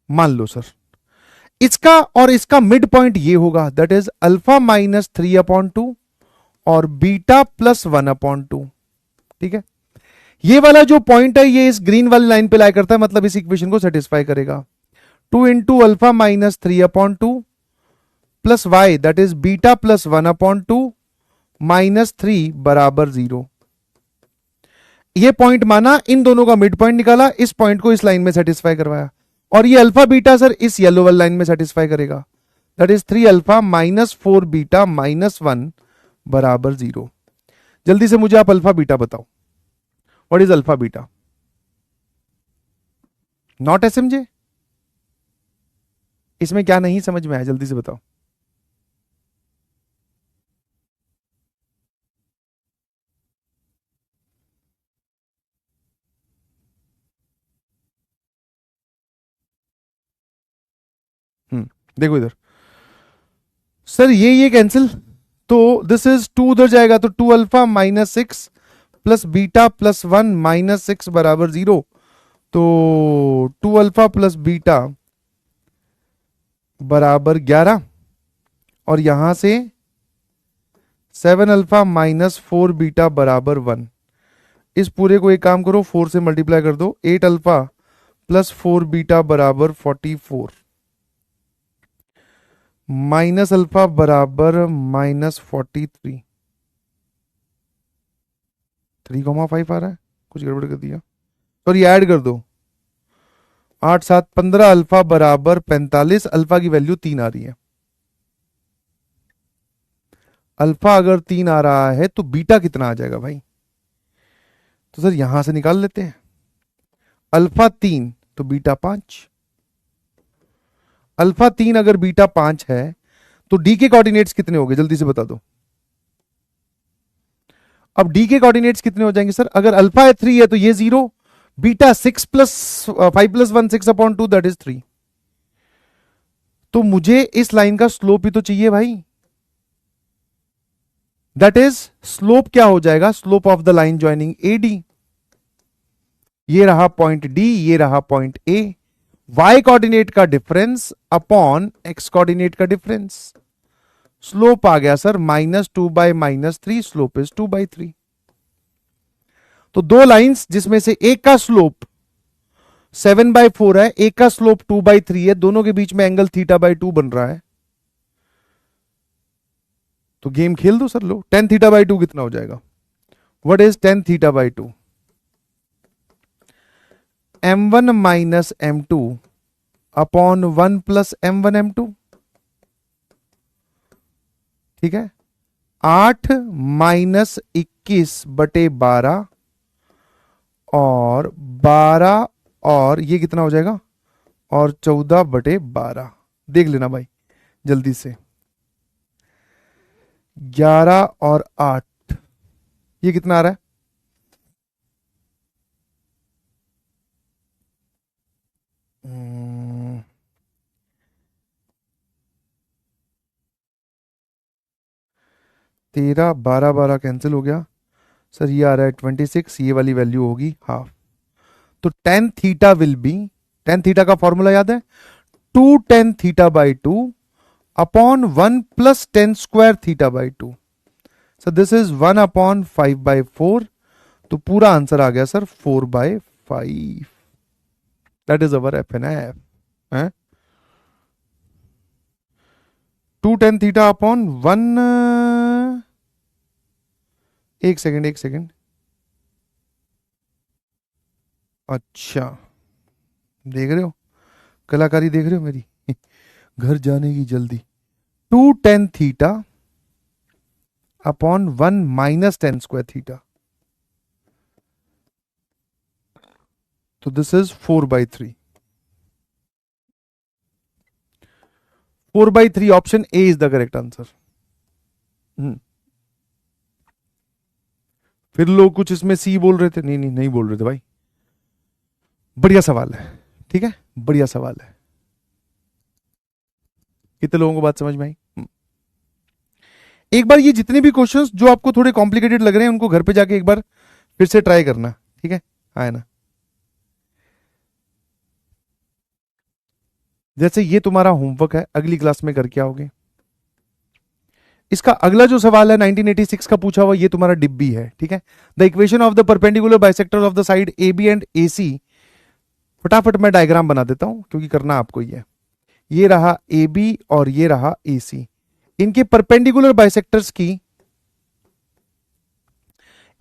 मान लो सर। इसका और इसका मिड पॉइंट ये होगा, दैट इज अल्फा -3/2 और बीटा +1/2। ठीक है, ये वाला जो पॉइंट है ये इस ग्रीन वाली लाइन पे लाई करता है, मतलब इस इक्वेशन को सेटिस्फाई करेगा। 2 into alpha -3/2 plus y that is beta +1/2 -3 बराबर 0। ये पॉइंट माना, इन दोनों का मिड पॉइंट निकाला, इस पॉइंट को इस लाइन में सेटिस्फाई करवाया, और ये अल्फा बीटा सर इस येलो वाली लाइन में सेटिस्फाई करेगा, दैट इज 3 अल्फा -4 बीटा -1 बराबर 0। जल्दी से मुझे आप अल्फा बीटा बताओ, what is alpha beta? Not SMJ? इसमें क्या नहीं समझ में आया, जल्दी से बताओ। देखो इधर सर, ये कैंसिल, तो दिस इज 2 उधर जाएगा तो 2 अल्फा -6 प्लस बीटा +1 -6 बराबर 0। तो 2 अल्फा प्लस बीटा बराबर 11, और यहां से 7 अल्फा -4 बीटा बराबर 1। इस पूरे को एक काम करो, 4 से मल्टीप्लाई कर दो, 8 अल्फा प्लस 4 बीटा बराबर 44, माइनस अल्फा बराबर -43। 3,5 आ रहा है, कुछ गड़बड़ कर दिया, और ये ऐड कर दो, 8 7 15 अल्फा बराबर 45। अल्फा की वैल्यू 3 आ रही है। अल्फा अगर 3 आ रहा है तो बीटा कितना आ जाएगा भाई? तो सर यहां से निकाल लेते हैं, अल्फा 3 तो बीटा 5। अल्फा 3 अगर बीटा 5 है तो डी के कोऑर्डिनेट्स कितने हो गए, जल्दी से बता दो। अब डी के कोऑर्डिनेट्स कितने हो जाएंगे सर? अगर अल्फा है 3 है तो ये 0, बीटा 6 प्लस 5 + 1 6/2 दैट इज 3। तो मुझे इस लाइन का स्लोप ही तो चाहिए भाई। दैट इज स्लोप क्या हो जाएगा, slope of the line joining A D. ये रहा पॉइंट डी, ये रहा पॉइंट ए। वाई कोऑर्डिनेट का डिफरेंस अपॉन एक्स कोऑर्डिनेट का डिफरेंस, स्लोप आ गया सर -2/-3, स्लोप इज 2/3। तो दो लाइंस जिसमें से एक का स्लोप 7/4 है, एक का स्लोप 2/3 है, दोनों के बीच में एंगल θ/2 बन रहा है। तो गेम खेल दो सर, लो tan θ/2 कितना हो जाएगा, what is tan θ/2, m1 minus m2 upon 1 plus m1 m2। ठीक है, 8 माइनस 21/12 और 12 और ये कितना हो जाएगा, और 14/12। देख लेना भाई जल्दी से, 11 और 8, ये कितना आ रहा है, हम्म, 13, 12 12 कैंसिल हो गया सर, ये आ रहा है 26, ये वाली वैल्यू होगी हाफ। तो tan theta will be, tan theta का फॉर्मूला याद है, 2 tan θ/2 upon 1 plus tan square θ/2। So this is 1 upon 5/4। तो पूरा आंसर आ गया sir 4/5। That is our F N F है, 2 tan थीटा अपॉन 1, एक सेकेंड एक सेकेंड, अच्छा देख रहे हो, कलाकारी देख रहे हो मेरी घर जाने की जल्दी। 2 tan theta upon 1 minus tan square theta, तो this is 4/3। 4/3 option A is the correct answer. फिर लोग कुछ इसमें सी बोल रहे थे, नहीं नहीं नहीं बोल रहे थे भाई, बढ़िया सवाल है, ठीक है बढ़िया सवाल है। कितने लोगों को बात समझ में आई? एक बार ये जितने भी क्वेश्चंस जो आपको थोड़े कॉम्प्लिकेटेड लग रहे हैं उनको घर पे जाके एक बार फिर से ट्राई करना, ठीक है, आए ना। जैसे ये तुम्हारा होमवर्क है, अगली क्लास में करके आओगे। इसका अगला जो सवाल है 1986 का पूछा हुआ, ये तुम्हारा डिब्बी है, ठीक है। The equation of the perpendicular bisector of the side A B and A C, फटाफट मैं डायग्राम बना देता हूं क्योंकि करना आपको ही है। ये रहा ए बी और ये रहा ए सी, इनके परपेंडिकुलर बाइसेक्टर्स की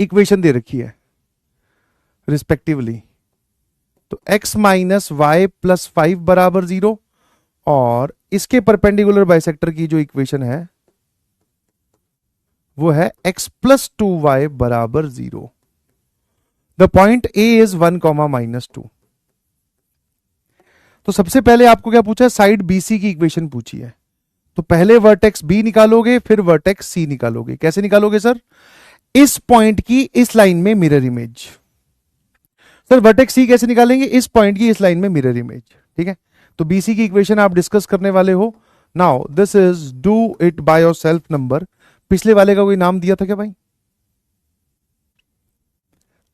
इक्वेशन दे रखी है रिस्पेक्टिवली। तो x माइनस वाई प्लस 5 बराबर 0, और इसके परपेंडिकुलर बाइसेक्टर की जो इक्वेशन है वो है x प्लस 2y बराबर 0। The point a is 1, -2। तो सबसे पहले आपको क्या पूछा है, साइड BC की इक्वेशन पूछी है। तो पहले वर्टेक्स B निकालोगे, फिर वर्टेक्स C निकालोगे। कैसे निकालोगे सर, इस पॉइंट की इस लाइन में mirror image. Sir vertex C कैसे निकालेंगे, इस पॉइंट की इस लाइन में मिरर इमेज, ठीक है। तो BC की इक्वेशन आप डिस्कस करने वाले हो। Now this is do it by your self number. पिछले वाले का कोई नाम दिया था क्या भाई?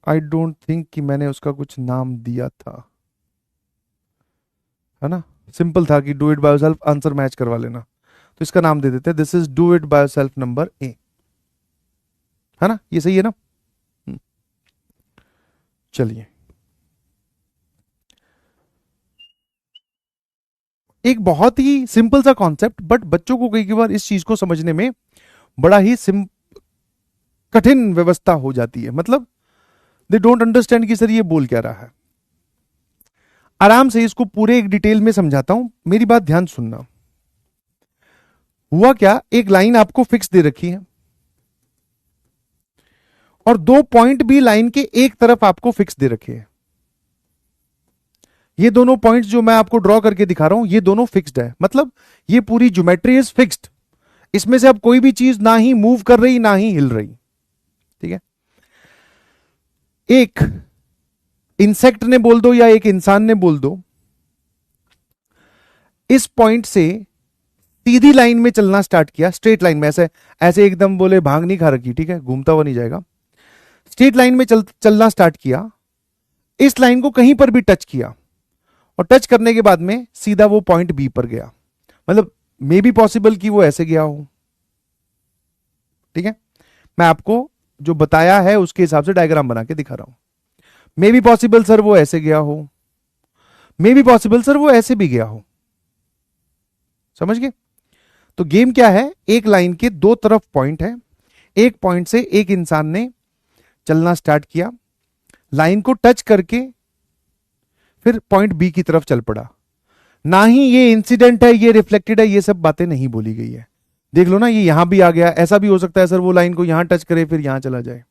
आई डोंट थिंक कि मैंने उसका कुछ नाम दिया था, है ना। सिंपल था कि do it by yourself, answer match करवा लेना। तो इसका नाम दे देते हैं, this is do it by yourself number A, है ना, ये सही है ना। चलिए, एक बहुत ही सिंपल सा कॉन्सेप्ट, बट बच्चों को कई बार इस चीज को समझने में बड़ा ही कठिन व्यवस्था हो जाती है। मतलब दे डोंट अंडरस्टैंड कि सर ये बोल क्या रहा है। आराम से इसको पूरे एक डिटेल में समझाता हूं, मेरी बात ध्यान सुनना। हुआ क्या, एक लाइन आपको फिक्स दे रखी है और दो पॉइंट भी लाइन के एक तरफ आपको फिक्स दे रखे हैं। ये दोनों पॉइंट्स जो मैं आपको ड्रॉ करके दिखा रहा हूं, ये दोनों फिक्स्ड है। मतलब ये पूरी ज्योमेट्री इज फिक्स्ड, इसमें से अब कोई भी चीज ना ही मूव कर रही ना ही हिल रही, ठीक है। एक इंसेक्ट ने बोल दो या एक इंसान ने बोल दो, इस पॉइंट से सीधी लाइन में चलना स्टार्ट किया, स्ट्रेट लाइन में, ऐसे ऐसे एकदम बोले भांग नहीं खा रखी, ठीक है, घूमता हुआ नहीं जाएगा, स्ट्रेट लाइन में चलना स्टार्ट किया, इस लाइन को कहीं पर भी टच किया और टच करने के बाद में सीधा वो पॉइंट बी पर गया। मतलब मे बी पॉसिबल कि वो ऐसे गया हो, ठीक है, मैं आपको जो बताया है उसके हिसाब से डायग्राम बना के दिखा रहा हूं। मे बी पॉसिबल सर वो ऐसे गया हो, मे बी पॉसिबल सर वो ऐसे भी गया हो, समझ गए? तो गेम क्या है, एक लाइन के दो तरफ पॉइंट है, एक पॉइंट से एक इंसान ने चलना स्टार्ट किया, लाइन को टच करके फिर पॉइंट बी की तरफ चल पड़ा। ना ही ये इंसिडेंट है, ये रिफ्लेक्टेड है, ये सब बातें नहीं बोली गई है। देख लो ना, ये यहां भी आ गया, ऐसा भी हो सकता है सर वो लाइन को यहां टच करे फिर यहां चला जाए।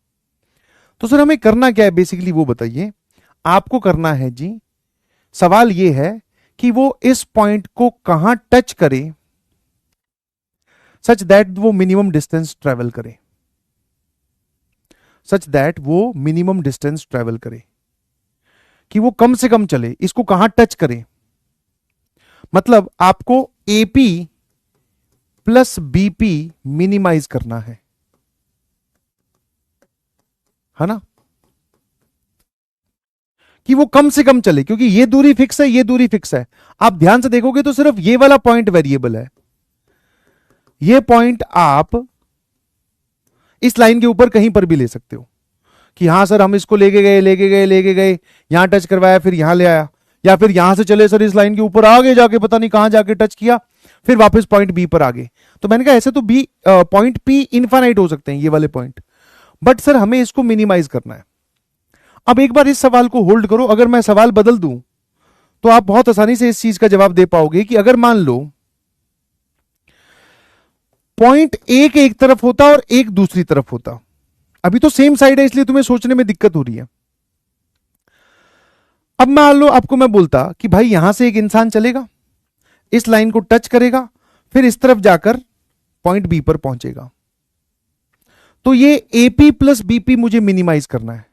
तो सर हमें करना क्या है बेसिकली वो बताइए। आपको करना है जी, सवाल ये है कि वो इस पॉइंट को कहां टच करे सच दैट वो मिनिमम डिस्टेंस ट्रेवल करे, सच दैट वो मिनिमम डिस्टेंस ट्रेवल करे, कि वो कम से कम चले, इसको कहां टच करे। मतलब आपको एपी प्लस बीपी मिनिमाइज करना है ना, कि वो कम से कम चले, क्योंकि ये दूरी फिक्स है, ये दूरी फिक्स है। आप ध्यान से देखोगे तो सिर्फ ये वाला पॉइंट वेरिएबल है। ये पॉइंट आप इस लाइन के ऊपर कहीं पर भी ले सकते हो कि हां सर हम इसको लेके गए यहां टच करवाया फिर यहां ले आया, या फिर यहां से चले सर इस लाइन के ऊपर आगे जाके पता नहीं कहां जाके टच किया फिर वापस पॉइंट बी पर आ गए। तो मैंने कहा ऐसे तो बी पॉइंट पी इनफाइनाइट हो सकते हैं ये वाले पॉइंट, बट सर हमें इसको मिनिमाइज करना है। अब एक बार इस सवाल को होल्ड करो, अगर मैं सवाल बदल दूं तो आप बहुत आसानी से इस चीज का जवाब दे पाओगे कि अगर मान लो पॉइंट एक तरफ होता और एक दूसरी तरफ होता, अभी तो सेम साइड है इसलिए तुम्हें सोचने में दिक्कत हो रही है। अब मान लो आपको मैं बोलता कि भाई यहां से एक इंसान चलेगा, इस लाइन को टच करेगा, फिर इस तरफ जाकर पॉइंट बी पर पहुंचेगा, तो ये एपी प्लस बीपी मुझे मिनिमाइज करना है।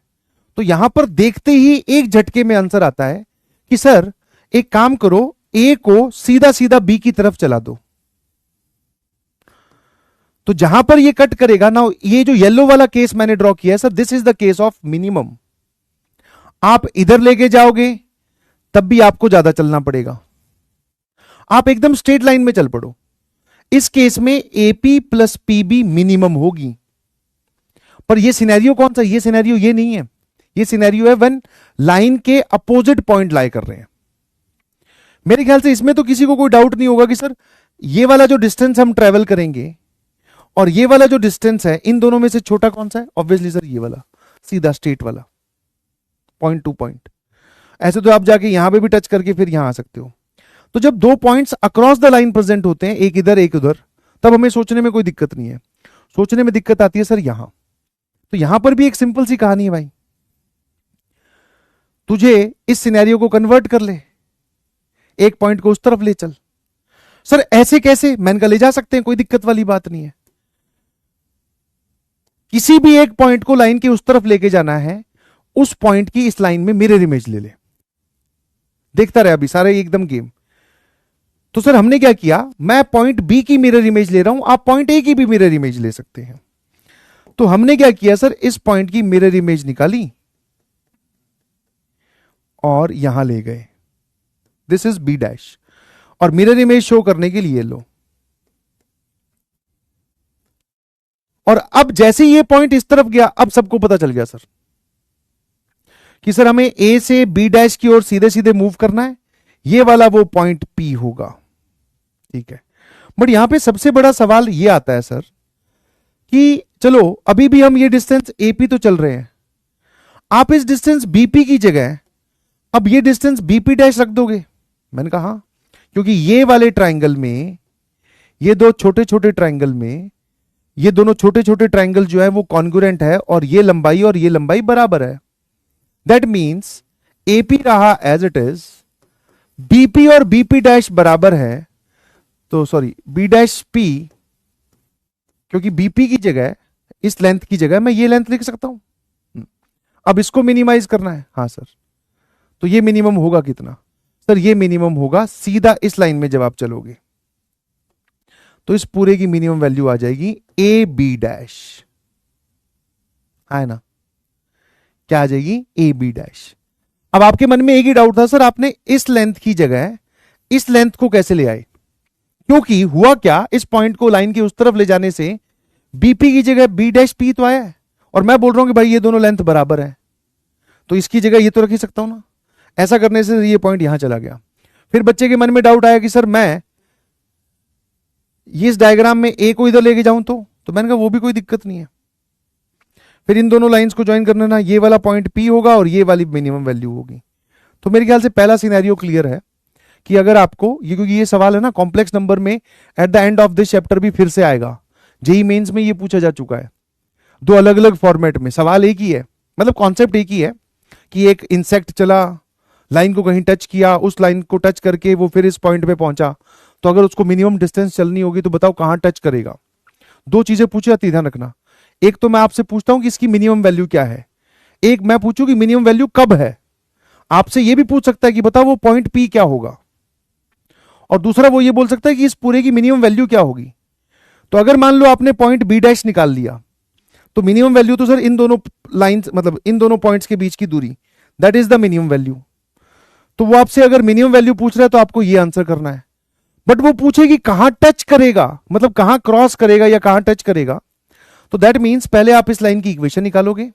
तो यहां पर देखते ही एक झटके में आंसर आता है कि सर एक काम करो, ए को सीधा सीधा बी की तरफ चला दो। तो जहां पर ये कट करेगा ना, ये जो येलो वाला केस मैंने ड्रॉ किया है sir, this is the case of minimum. आप इधर लेके जाओगे तब भी आपको ज्यादा चलना पड़ेगा, आप एकदम स्ट्रेट लाइन में चल पड़ो, इस केस में एपी प्लस पीबी मिनिमम होगी। पर ये सिनेरियो कौन सा, ये सिनेरियो ये नहीं है, ये सिनेरियो है व्हेन लाइन के अपोजिट पॉइंट लाई कर रहे हैं। मेरे ख्याल से इसमें तो किसी को कोई डाउट नहीं होगा कि सर ये वाला जो डिस्टेंस हम ट्रेवल करेंगे और ये वाला जो डिस्टेंस है, इन दोनों में से छोटा कौन सा है? ऑब्वियसली सर ये वाला, सीधा स्ट्रेट वाला, पॉइंट टू पॉइंट। ऐसे तो आप जाके यहां पे भी टच करके फिर यहां आ सकते हो। तो जब दो points across the line present होते हैं, एक इधर एक उधर, तब हमें सोचने में कोई दिक्कत नहीं है। सोचने में दिक्कत आती है सर यहां। तो यहां पर भी एक सिंपल सी कहानी है भाई, तुझे इस सिनेरियो को कन्वर्ट कर ले, एक पॉइंट को उस तरफ ले चल। सर ऐसे कैसे? मैंने कहा ले जा सकते हैं, कोई दिक्कत वाली बात नहीं है। किसी भी एक पॉइंट को लाइन के उस तरफ लेके जाना है, उस पॉइंट की इस लाइन में मिरर इमेज ले ले, देखता रहे अभी सारे एकदम गेम। तो सर हमने क्या किया, मैं पॉइंट बी की मिरर इमेज ले रहा हूं, आप पॉइंट ए की भी मिरर इमेज ले सकते हैं। तो हमने क्या किया सर, इस पॉइंट की मिरर इमेज निकाली और यहां ले गए, दिस इज बी डैश, और मिरर इमेज शो करने के लिए लो। और अब जैसे ये पॉइंट इस तरफ गया, अब सबको पता चल गया सर कि सर हमें ए से बी डैश की ओर सीधे सीधे मूव करना है, ये वाला वो पॉइंट पी होगा, ठीक है। बट यहां पे सबसे बड़ा सवाल ये आता है सर कि चलो अभी भी हम ये डिस्टेंस एपी तो चल रहे हैं, आप इस डिस्टेंस बीपी की जगह अब ये डिस्टेंस बीपी डैश रख दोगे? मैंने कहा हाँ, क्योंकि ये वाले ट्राइंगल में, ये दो छोटे छोटे ट्राइंगल में, ये दोनों छोटे छोटे ट्राइंगल जो है वो कॉन्ग्रुएंट है और ये लंबाई और ये लंबाई बराबर है। दैट मीन्स एपी रहा एज इट इज, बीपी और बीपी डैश बराबर है, तो सॉरी बी डैश पी, क्योंकि बीपी की जगह इस लेंथ की जगह मैं ये लेंथ लिख सकता हूं। अब इसको मिनिमाइज करना है, हाँ सर, तो ये मिनिमम होगा कितना? सर ये मिनिमम होगा सीधा इस लाइन में जब आप चलोगे, तो इस पूरे की मिनिमम वैल्यू आ जाएगी ए बी डैश, है ना, क्या आ जाएगी, ए बी डैश। अब आपके मन में एक ही डाउट था, सर आपने इस लेंथ की जगह इस लेंथ को कैसे ले आए, क्योंकि हुआ क्या, इस पॉइंट को लाइन के उस तरफ ले जाने से बीपी की जगह बी डैश पी तो आया है, और मैं बोल रहा हूं कि भाई ये दोनों लेंथ बराबर है, तो इसकी जगह ये तो रख ही सकता हूं ना। ऐसा करने से ये पॉइंट यहां चला गया। फिर बच्चे के मन में डाउट आया कि सर मैं ये इस डायग्राम में ए को इधर लेके जाऊं तो मैंने कहा वो भी कोई दिक्कत नहीं है। फिर इन दोनों लाइंस को ज्वाइन करना ना, ये वाला पॉइंट पी होगा और ये वाली मिनिमम वैल्यू होगी। तो मेरे ख्याल से पहला सिनेरियो क्लियर है कि अगर आपको ये, क्योंकि ये सवाल है ना कॉम्प्लेक्स नंबर में, at the end of this chapter भी फिर से आएगा, जेई मेंस में ये पूछा जा चुका है, दो अलग अलग फॉर्मेट में, सवाल एक ही है, मतलब कॉन्सेप्ट एक ही है कि एक इंसेक्ट चला, लाइन को कहीं टच किया, उस लाइन को टच करके वो फिर इस पॉइंट पे पहुंचा, तो अगर उसको मिनिमम डिस्टेंस चलनी होगी तो बताओ कहां टच करेगा। दो चीजें पूछी जाती है, ध्यान रखना। एक तो मैं आपसे पूछता हूं कि इसकी मिनिमम वैल्यू क्या है, एक मैं पूछूं कि मिनिमम वैल्यू कब है। आपसे यह भी पूछ सकता है कि बताओ वो पॉइंट पी क्या होगा, और दूसरा वो ये बोल सकता है कि इस पूरे की मिनिमम वैल्यू क्या होगी। तो अगर मान लो आपने पॉइंट बी डैश निकाल लिया, तो मिनिमम वैल्यू तो सर इन दोनों लाइंस, मतलब इन दोनों पॉइंट्स के बीच की दूरी, that is the minimum value. तो वो आपसे अगर मिनिमम वैल्यू पूछ रहा है तो आपको ये आंसर करना है। बट वो पूछेगी कहां टच करेगा, मतलब कहां क्रॉस करेगा या कहां टच करेगा, तो दैट मींस पहले आप इस लाइन की इक्वेशन निकालोगे,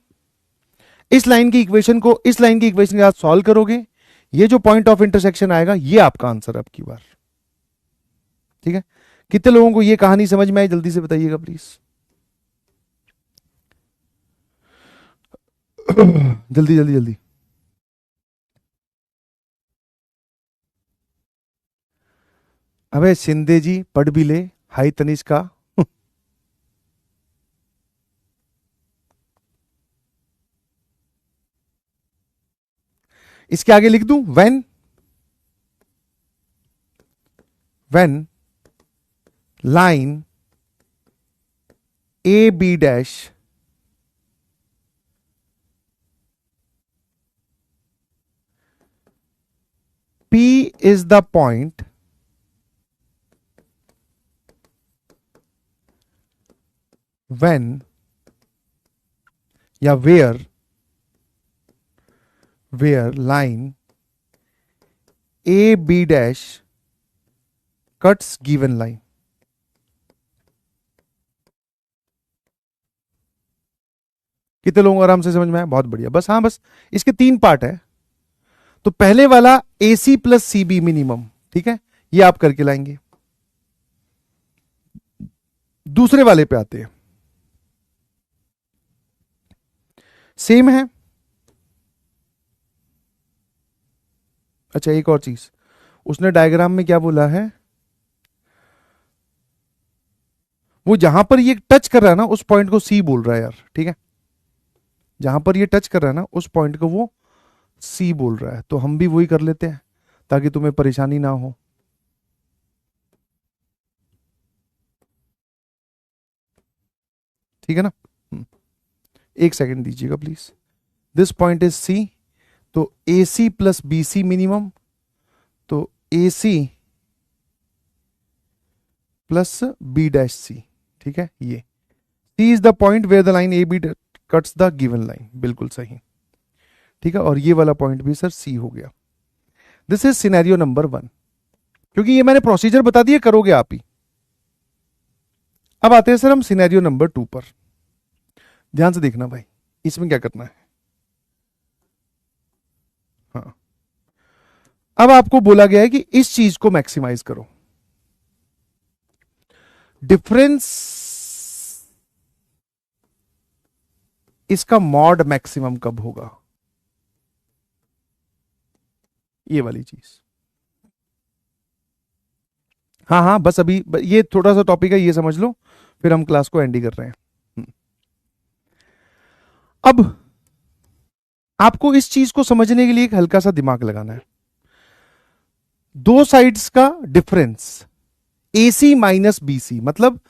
इस लाइन की इक्वेशन को इस लाइन की इक्वेशन के साथ सॉल्व करोगे, ये जो पॉइंट ऑफ इंटरसेक्शन आएगा ये आपका आंसर अब की बार। ठीक है, कितने लोगों को ये कहानी समझ में आई, जल्दी से बताइएगा प्लीज। जल्दी जल्दी जल्दी। अबे शिंदे जी पढ़ भी ले, हाई तनिष्का। इसके आगे लिख दूं when line a b dash p is the point when या where line a b dash cuts given line। कितने लोगों को आराम से समझ में आया, बहुत बढ़िया। बस हाँ, बस इसके तीन पार्ट है। तो पहले वाला AC प्लस CB मिनिमम, ठीक है, ये आप करके लाएंगे। दूसरे वाले पे आते हैं, सेम है। अच्छा एक और चीज, उसने डायग्राम में क्या बोला है, वो जहां पर ये टच कर रहा है ना उस पॉइंट को C बोल रहा है यार, ठीक है, जहां पर ये टच कर रहा है ना उस पॉइंट को वो C बोल रहा है, तो हम भी वही कर लेते हैं ताकि तुम्हें परेशानी ना हो। ठीक है ना, एक सेकंड दीजिएगा please. This point is C, तो AC प्लस BC मिनिमम, तो AC plus B dash C, ठीक है, ये C is the point where the line AB cuts the given line, बिल्कुल सही, ठीक है, और ये वाला पॉइंट भी सर C हो गया। दिस इज सिनेरियो नंबर 1, क्योंकि ये मैंने प्रोसीजर बता दिया, करोगे आप ही। अब आते हैं सर हम सिनेरियो नंबर 2 पर, ध्यान से देखना भाई, इसमें क्या करना है। हाँ, अब आपको बोला गया है कि इस चीज को मैक्सिमाइज करो। डिफरेंस इसका मॉड मैक्सिमम कब होगा, ये वाली चीज। हाँ हाँ, बस अभी ये थोड़ा सा टॉपिक है, ये समझ लो, फिर हम क्लास को एंड ही कर रहे हैं। अब आपको इस चीज को समझने के लिए एक हल्का सा दिमाग लगाना है। दो साइड्स का डिफरेंस AC माइनस BC, मतलब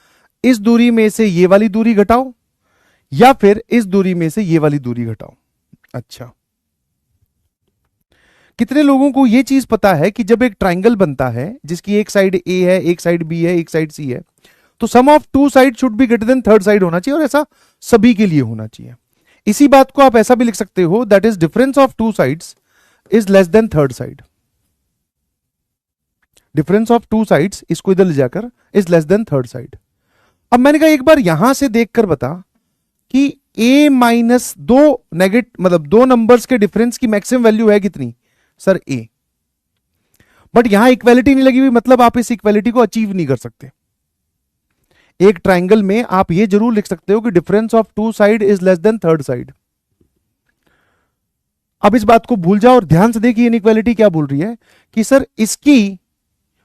इस दूरी में से ये वाली दूरी घटाओ या फिर इस दूरी में से ये वाली दूरी घटाओ। अच्छा, कितने लोगों को ये चीज पता है कि जब एक ट्राइंगल बनता है जिसकी एक साइड ए है, एक साइड बी है, एक साइड सी है, तो sum of two side should be greater than third side होना चाहिए, और ऐसा सभी के लिए होना चाहिए। इसी बात को आप ऐसा भी लिख सकते हो, that is difference of two sides is less than third side. Difference of two sides, इसको इधर ले जाकर, is less than third side. अब मैंने कहा एक बार यहां से देखकर बता कि a माइनस दो मतलब दो नंबर्स के डिफरेंस की मैक्सिमम वैल्यू है कितनी? Sir a। बट यहां इक्वालिटी नहीं लगी हुई, मतलब आप इस इक्वालिटी को अचीव नहीं कर सकते। एक ट्राइंगल में आप ये जरूर लिख सकते हो कि difference of two side is less than third side. अब इस बात को भूल जाओ और ध्यान से देखिए इनइक्वालिटी क्या बोल रही है कि सर इसकी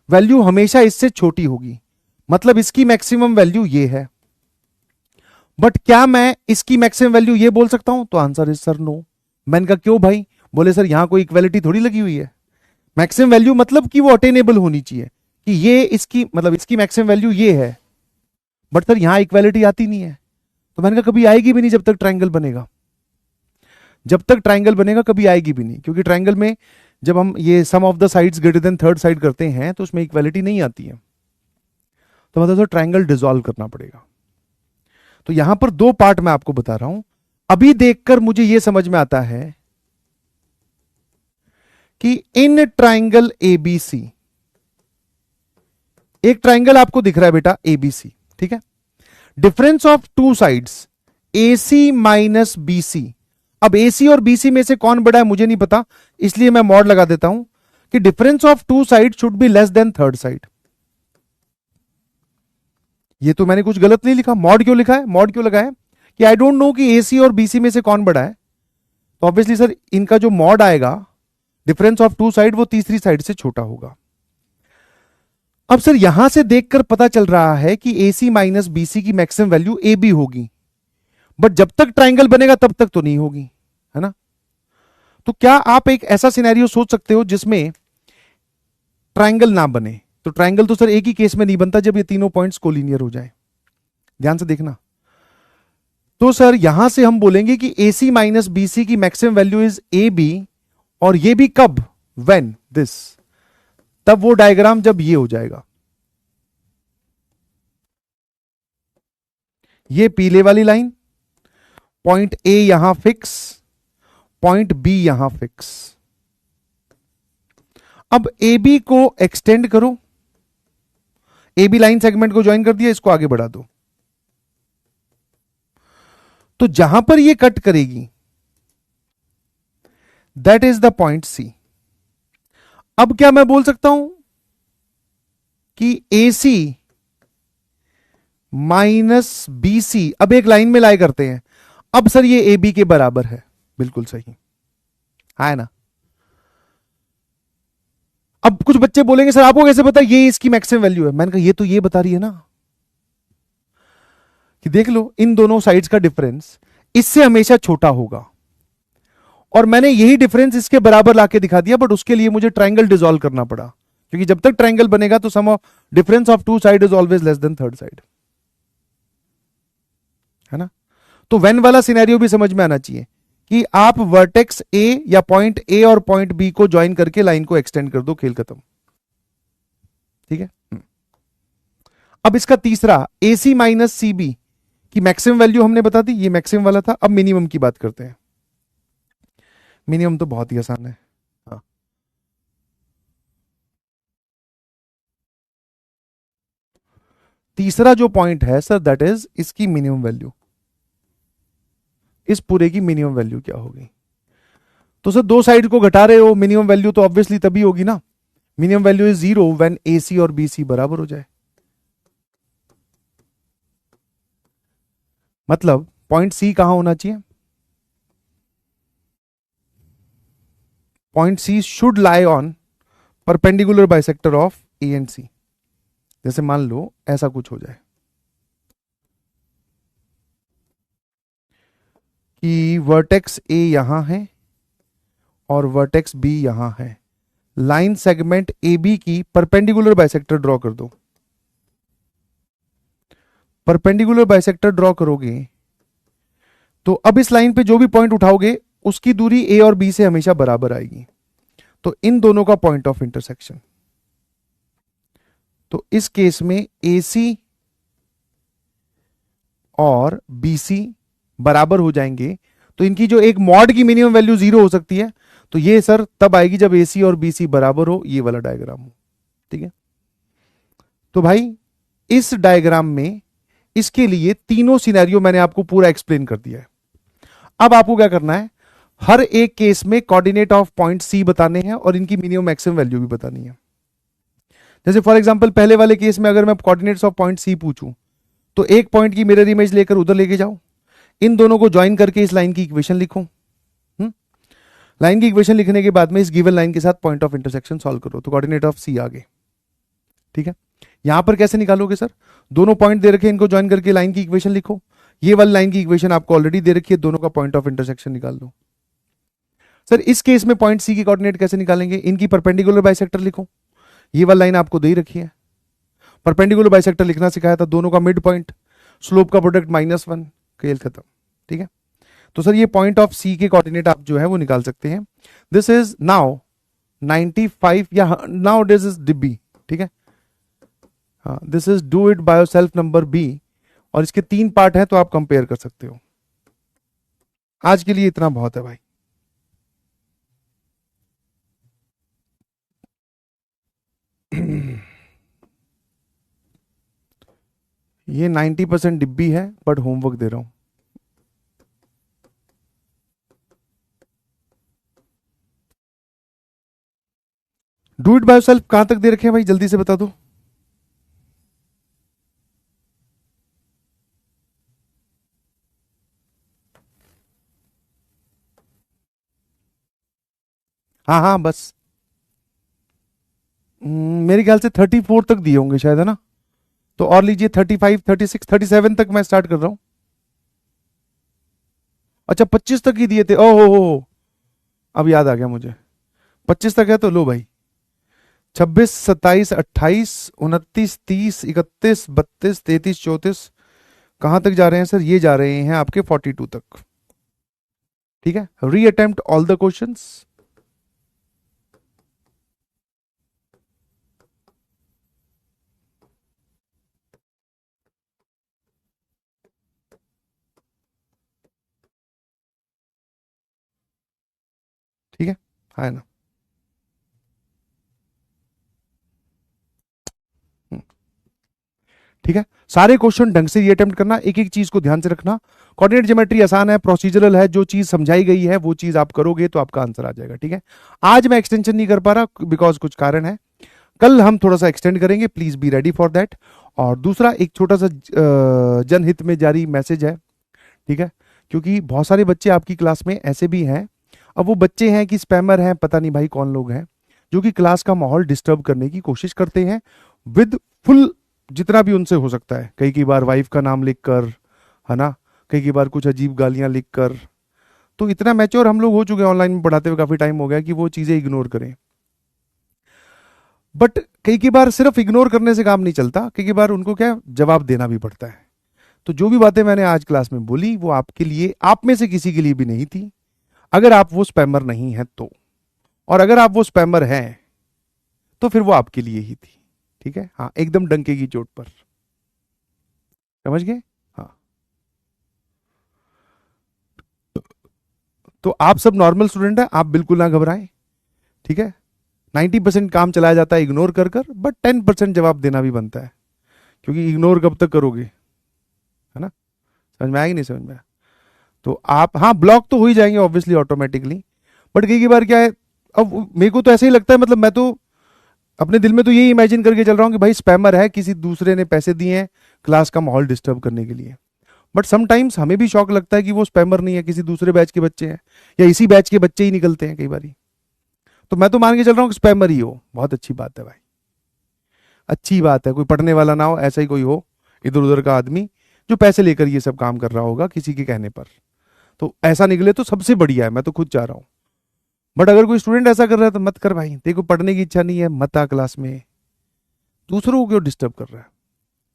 वैल्यू हमेशा इससे छोटी होगी, मतलब इसकी मैक्सिमम वैल्यू ये है। बट क्या मैं इसकी मैक्सिमम वैल्यू ये बोल सकता हूं? तो आंसर इज सर नो। मैंने कहा क्यों भाई? बोले सर यहां कोई इक्वालिटी थोड़ी लगी हुई है। मैक्सिमम वैल्यू मतलब कि वो अटेनेबल होनी चाहिए, कि ये इसकी मतलब इसकी मैक्सिमम वैल्यू ये है, बट सर यहां इक्वालिटी आती नहीं है। तो मैंने कहा कभी आएगी भी नहीं जब तक ट्राइंगल बनेगा। जब तक ट्राइंगल बनेगा कभी आएगी भी नहीं, क्योंकि ट्राइंगल में जब हम ये sum of the sides greater than third side करते हैं तो उसमें इक्वालिटी नहीं आती है, तो मतलब ट्राइंगल डिसॉल्व करना पड़ेगा। तो यहां पर दो पार्ट मैं आपको बता रहा हूं। अभी देखकर मुझे यह समझ में आता है कि इन ट्राइंगल एबीसी, एक ट्राइंगल आपको दिख रहा है बेटा एबीसी, ठीक है? Difference of two sides AC minus BC. अब एसी और बीसी में से कौन बड़ा है मुझे नहीं पता, इसलिए मैं मॉड लगा देता हूं कि difference of two side should be less than third side. ये तो मैंने कुछ गलत नहीं लिखा। मॉड क्यों लिखा है, मॉड क्यों लगा है? कि आई डोंट नो कि एसी और बीसी में से कौन बड़ा है, तो ऑब्वियसली सर इनका जो मॉड आएगा डिफरेंस ऑफ टू साइड वो तीसरी साइड से छोटा होगा। अब सर यहां से देखकर पता चल रहा है कि एसी माइनस बीसी की मैक्सिमम वैल्यू ए बी होगी, बट जब तक ट्राइंगल बनेगा तब तक तो नहीं होगी, है ना? तो क्या आप एक ऐसा सिनेरियो सोच सकते हो जिसमें ट्राइंगल ना बने? तो ट्राइंगल तो सर एक ही केस में नहीं बनता, जब ये तीनों पॉइंट्स कोलिनियर हो जाए। ध्यान से देखना। तो सर यहां से हम बोलेंगे कि AC माइनस BC की मैक्सिमम वैल्यू इज AB, और ये भी कब? व्हेन दिस, तब वो डायग्राम जब ये हो जाएगा, ये पीले वाली लाइन, पॉइंट A यहां फिक्स, पॉइंट B यहां फिक्स। अब AB को एक्सटेंड करो, AB लाइन सेगमेंट को ज्वाइन कर दिया, इसको आगे बढ़ा दो, तो जहां पर ये कट करेगी that is the point C। अब क्या मैं बोल सकता हूं कि AC माइनस BC, अब एक लाइन में लाए करते हैं, अब सर ये AB के बराबर है, बिल्कुल सही है ना? अब कुछ बच्चे बोलेंगे सर आपको कैसे पता ये इसकी मैक्सिमम वैल्यू है? मैंने कहा ये तो ये बता रही है ना कि देख लो इन दोनों साइड्स का डिफरेंस इससे हमेशा छोटा होगा, और मैंने यही डिफरेंस इसके बराबर लाके दिखा दिया, बट उसके लिए मुझे ट्राइंगल डिसॉल्व करना पड़ा, क्योंकि जब तक ट्राइंगल बनेगा तो sum of difference of two side is always less than third side, है ना? तो व्हेन वाला सिनेरियो भी समझ में आना चाहिए कि आप वर्टेक्स ए या पॉइंट ए और पॉइंट बी को ज्वाइन करके लाइन को एक्सटेंड कर दो, खेल खत्म, ठीक है? अब इसका तीसरा AC माइनस CB की मैक्सिमम वैल्यू हमने बता दी, ये मैक्सिमम वाला था। अब मिनिमम की बात करते हैं। मिनिमम तो बहुत ही आसान है, हाँ। तीसरा जो पॉइंट है सर दैट इज इसकी मिनिमम वैल्यू, इस पूरे की मिनिमम वैल्यू क्या होगी? तो सर दो साइड को घटा रहे हो, मिनिमम वैल्यू तो ऑब्वियसली तभी होगी ना, minimum value is 0 when AC और BC बराबर हो जाए। मतलब पॉइंट C कहां होना चाहिए? Point C should lie on perpendicular bisector of A and C। जैसे मान लो ऐसा कुछ हो जाए कि वर्टेक्स A यहां है और वर्टेक्स B यहां है, लाइन सेगमेंट AB की परपेंडिकुलर बाइसेक्टर ड्रॉ कर दो। परपेंडिकुलर बाइसेक्टर ड्रॉ करोगे तो अब इस लाइन पे जो भी पॉइंट उठाओगे उसकी दूरी A और B से हमेशा बराबर आएगी। तो इन दोनों का पॉइंट ऑफ इंटरसेक्शन, तो इस केस में AC और BC बराबर हो जाएंगे, तो इनकी जो एक मॉड की मिनिमम वैल्यू 0 हो सकती है, तो ये सर तब आएगी जब AC और BC बराबर हो, ये वाला डायग्राम हो। ठीक है, तो भाई इस डायग्राम में इसके लिए तीनों सिनेरियो मैंने आपको पूरा एक्सप्लेन कर दिया है। अब आपको क्या करना है, हर एक केस में कोऑर्डिनेट ऑफ पॉइंट C बताने हैं और इनकी मिनिमम मैक्सिमम वैल्यू भी बतानी है। जैसे फॉर एग्जांपल पहले वाले केस में अगर मैं कोऑर्डिनेट्स ऑफ पॉइंट C पूछूं, तो एक पॉइंट की मिरर इमेज लेकर उधर लेके जाओ, इन दोनों को ज्वाइन करके इस लाइन की इक्वेशन लिखो। लाइन की इक्वेशन लिखने के बाद में इस गिवन लाइन के साथ पॉइंट ऑफ इंटरसेक्शन सॉल्व करो, तो कोऑर्डिनेट ऑफ C आ गए। ठीक है, यहां पर कैसे निकालोगे सर, दोनों पॉइंट दे रखे, इनको ज्वाइन करके लाइन की इक्वेशन लिखो। ये वाली लाइन की इक्वेशन आपको ऑलरेडी दे रखी है, दोनों का पॉइंट ऑफ इंटरसेक्शन निकाल दो। सर इस केस में पॉइंट C की कोऑर्डिनेट कैसे निकालेंगे, इनकी परपेंडिकुलर बाइसेक्टर लिखो। ये वाली लाइन आपको दे ही रखी है, परपेंडिकुलर बाइसेक्टर लिखना सिखाया था, दोनों का मिड पॉइंट, स्लोप का प्रोडक्ट -1, खेल खत्म। ठीक है, तो सर ये पॉइंट ऑफ C के कोऑर्डिनेट आप जो है वो निकाल सकते हैं। दिस इज नाउ 95 या नाउ दिस इज डिब्बी। ठीक है, हाँ, this is do it by yourself number B, और इसके 3 पार्ट हैं तो आप कंपेयर कर सकते हो। आज के लिए इतना बहुत है भाई। ये 90% डिब्बी है, बट होमवर्क दे रहा हूं। डू इट बाय योरसेल्फ कहां तक दे रखे हैं भाई, जल्दी से बता दो। हाँ हाँ बस, मेरे ख्याल से 34 तक दिए होंगे शायद, है ना, तो और लीजिए 35, 36, 37 तक मैं स्टार्ट कर रहा हूं। अच्छा 25 तक ही दिए थे, ओहो हो, अब याद आ गया मुझे, 25 तक है, तो लो भाई 26, 27, 28, 29, 30, 31, 32, 33, 34, कहां तक जा रहे हैं सर, ये जा रहे हैं आपके 42 तक। ठीक है, री अटेम्प्ट ऑल द क्वेश्चंस। ठीक है ना, ठीक है, सारे क्वेश्चन ढंग से ये अटेम्प्ट करना, एक एक चीज को ध्यान से रखना। कोऑर्डिनेट ज्योमेट्री आसान है, प्रोसीजरल है, जो चीज समझाई गई है वो चीज आप करोगे तो आपका आंसर आ जाएगा। ठीक है, आज मैं एक्सटेंशन नहीं कर पा रहा बिकॉज कुछ कारण है, कल हम थोड़ा सा एक्सटेंड करेंगे, please be ready for that. और दूसरा एक छोटा सा जनहित में जारी मैसेज है। ठीक है, क्योंकि बहुत सारे बच्चे आपकी क्लास में ऐसे भी हैं, अब वो बच्चे हैं कि स्पैमर हैं, पता नहीं भाई कौन लोग हैं, जो कि क्लास का माहौल डिस्टर्ब करने की कोशिश करते हैं विद फुल, जितना भी उनसे हो सकता है, कई बार वाइफ का नाम लिखकर, है ना, कई बार कुछ अजीब गालियां लिखकर। तो इतना मैच्योर हम लोग हो चुके हैं, ऑनलाइन में पढ़ाते हुए काफी टाइम हो गया, कि वो चीजें इग्नोर करें। बट कई बार सिर्फ इग्नोर करने से काम नहीं चलता, कई बार उनको क्या जवाब देना भी पड़ता है। तो जो भी बातें मैंने आज क्लास में बोली वो आपके लिए, आप में से किसी के लिए भी नहीं थी, अगर आप वो स्पैमर नहीं है तो, और अगर आप वो स्पैमर हैं तो फिर वो आपके लिए ही थी। ठीक है, हाँ, एकदम डंके की चोट पर, समझ गए। हाँ, तो आप सब नॉर्मल स्टूडेंट हैं, आप बिल्कुल ना घबराएं। ठीक है, 90% काम चलाया जाता है इग्नोर कर कर, बट 10% जवाब देना भी बनता है, क्योंकि इग्नोर कब तक करोगे, है ना। समझ में आएगी, नहीं समझ में आया तो आप, हाँ, ब्लॉक तो हो ही जाएंगे ऑब्वियसली ऑटोमेटिकली, बट कई बार क्या है, अब मेरे को तो ऐसे ही लगता है, मतलब मैं तो अपने दिल में तो यही इमेजिन करके चल रहा हूँ कि भाई स्पैमर है, किसी दूसरे ने पैसे दिए हैं क्लास का माहौल डिस्टर्ब करने के लिए। बट समटाइम्स हमें भी शौक लगता है कि वो स्पैमर नहीं है, किसी दूसरे बैच के बच्चे हैं, या इसी बैच के बच्चे ही निकलते हैं कई बार। तो मैं तो मान के चल रहा हूँ कि स्पैमर ही हो, बहुत अच्छी बात है भाई, अच्छी बात है, कोई पढ़ने वाला ना हो, ऐसा ही कोई हो इधर उधर का आदमी जो पैसे लेकर ये सब काम कर रहा होगा किसी के कहने पर, तो ऐसा निकले तो सबसे बढ़िया है, मैं तो खुद चाह रहा हूँ। बट अगर कोई स्टूडेंट ऐसा कर रहा है तो मत कर भाई, देखो पढ़ने की इच्छा नहीं है, मत आ क्लास में, दूसरों को क्यों डिस्टर्ब कर रहा है।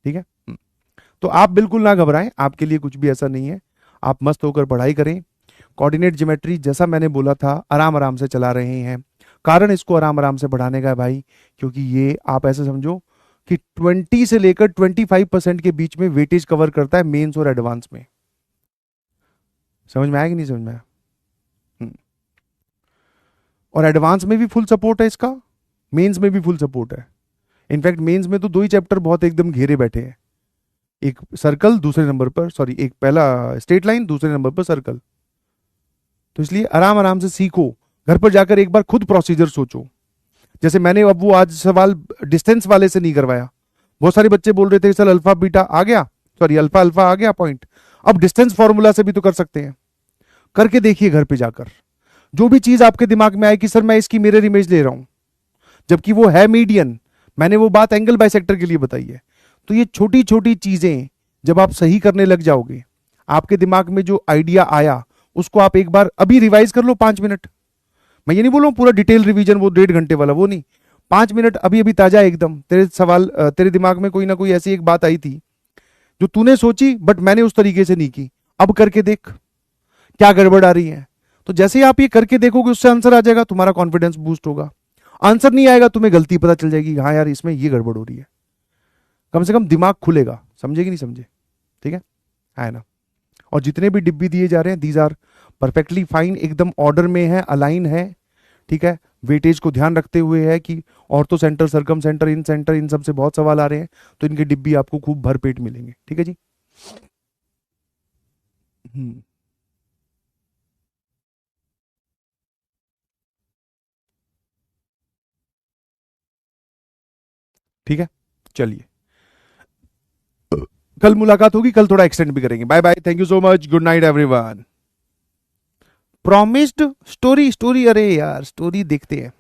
ठीक है, तो आप बिल्कुल ना घबराएं, आपके लिए कुछ भी ऐसा नहीं है, आप मस्त होकर पढ़ाई करें। कोऑर्डिनेट ज्योमेट्री जैसा मैंने बोला था आराम आराम से चला रहे हैं, कारण इसको आराम आराम से बढ़ाने का है भाई, क्योंकि ये आप ऐसे समझो कि 20 से लेकर 25% के बीच में वेटेज कवर करता है मेंस और एडवांस में। समझ में आया कि नहीं समझ में आया? और एडवांस में भी फुल सपोर्ट है इसका, मेंस में भी फुल सपोर्ट है। इनफैक्ट मेंस में तो 2 ही चैप्टर बहुत एकदम घेरे बैठे हैं, एक सर्कल दूसरे नंबर पर, सॉरी एक पहला स्ट्रेट लाइन दूसरे नंबर पर सर्कल। तो इसलिए आराम आराम से सीखो, घर पर जाकर एक बार खुद प्रोसीजर सोचो। जैसे मैंने अब वो आज सवाल डिस्टेंस वाले से नहीं करवाया, बहुत सारे बच्चे बोल रहे थे सर अल्फा बीटा आ गया, सॉरी अल्फा अल्फा आ गया पॉइंट, अब डिस्टेंस फॉर्मूला से भी तो कर सकते हैं। करके देखिए घर पे जाकर, जो भी चीज आपके दिमाग में आए कि सर मैं इसकी मिरर इमेज ले रहा हूं, जबकि वो है मीडियन, मैंने वो बात एंगल बाइसेक्टर के लिए बताई है। तो ये छोटी छोटी चीजें जब आप सही करने लग जाओगे, आपके दिमाग में जो आइडिया आया उसको आप एक बार अभी रिवाइज कर लो 5 मिनट। मैं ये नहीं बोल रहा हूं पूरा डिटेल रिवीजन वो 1.5 घंटे वाला, वो नहीं, 5 मिनट अभी अभी ताजा एकदम, तेरे सवाल तेरे दिमाग में कोई ना कोई ऐसी एक बात आई थी जो तूने सोची बट मैंने उस तरीके से नहीं की, अब करके देख क्या गड़बड़ आ रही है। तो जैसे ही आप ये करके देखोगे उससे आंसर आ जाएगा, तुम्हारा कॉन्फिडेंस बूस्ट होगा। आंसर नहीं आएगा, तुम्हें गलती पता चल जाएगी, हाँ यार इसमें ये गड़बड़ हो रही है, कम से कम दिमाग खुलेगा। समझे कि नहीं समझे? ठीक है ना? और जितने भी डिब्बी दिए जा रहे हैं दीज आर परफेक्टली फाइन, एकदम ऑर्डर में है, अलाइन है, ठीक है, वेटेज को ध्यान रखते हुए है कि ऑर्थो सेंटर, सर्कम सेंटर, इन सब से बहुत सवाल आ रहे हैं, तो इनके डिब्बी आपको खूब भरपेट मिलेंगे। ठीक है जी। हम्म, ठीक है, चलिए कल मुलाकात होगी, कल थोड़ा एक्सटेंड भी करेंगे। Bye bye, thank you so much, good night everyone. Promised story, story अरे यार स्टोरी देखते हैं।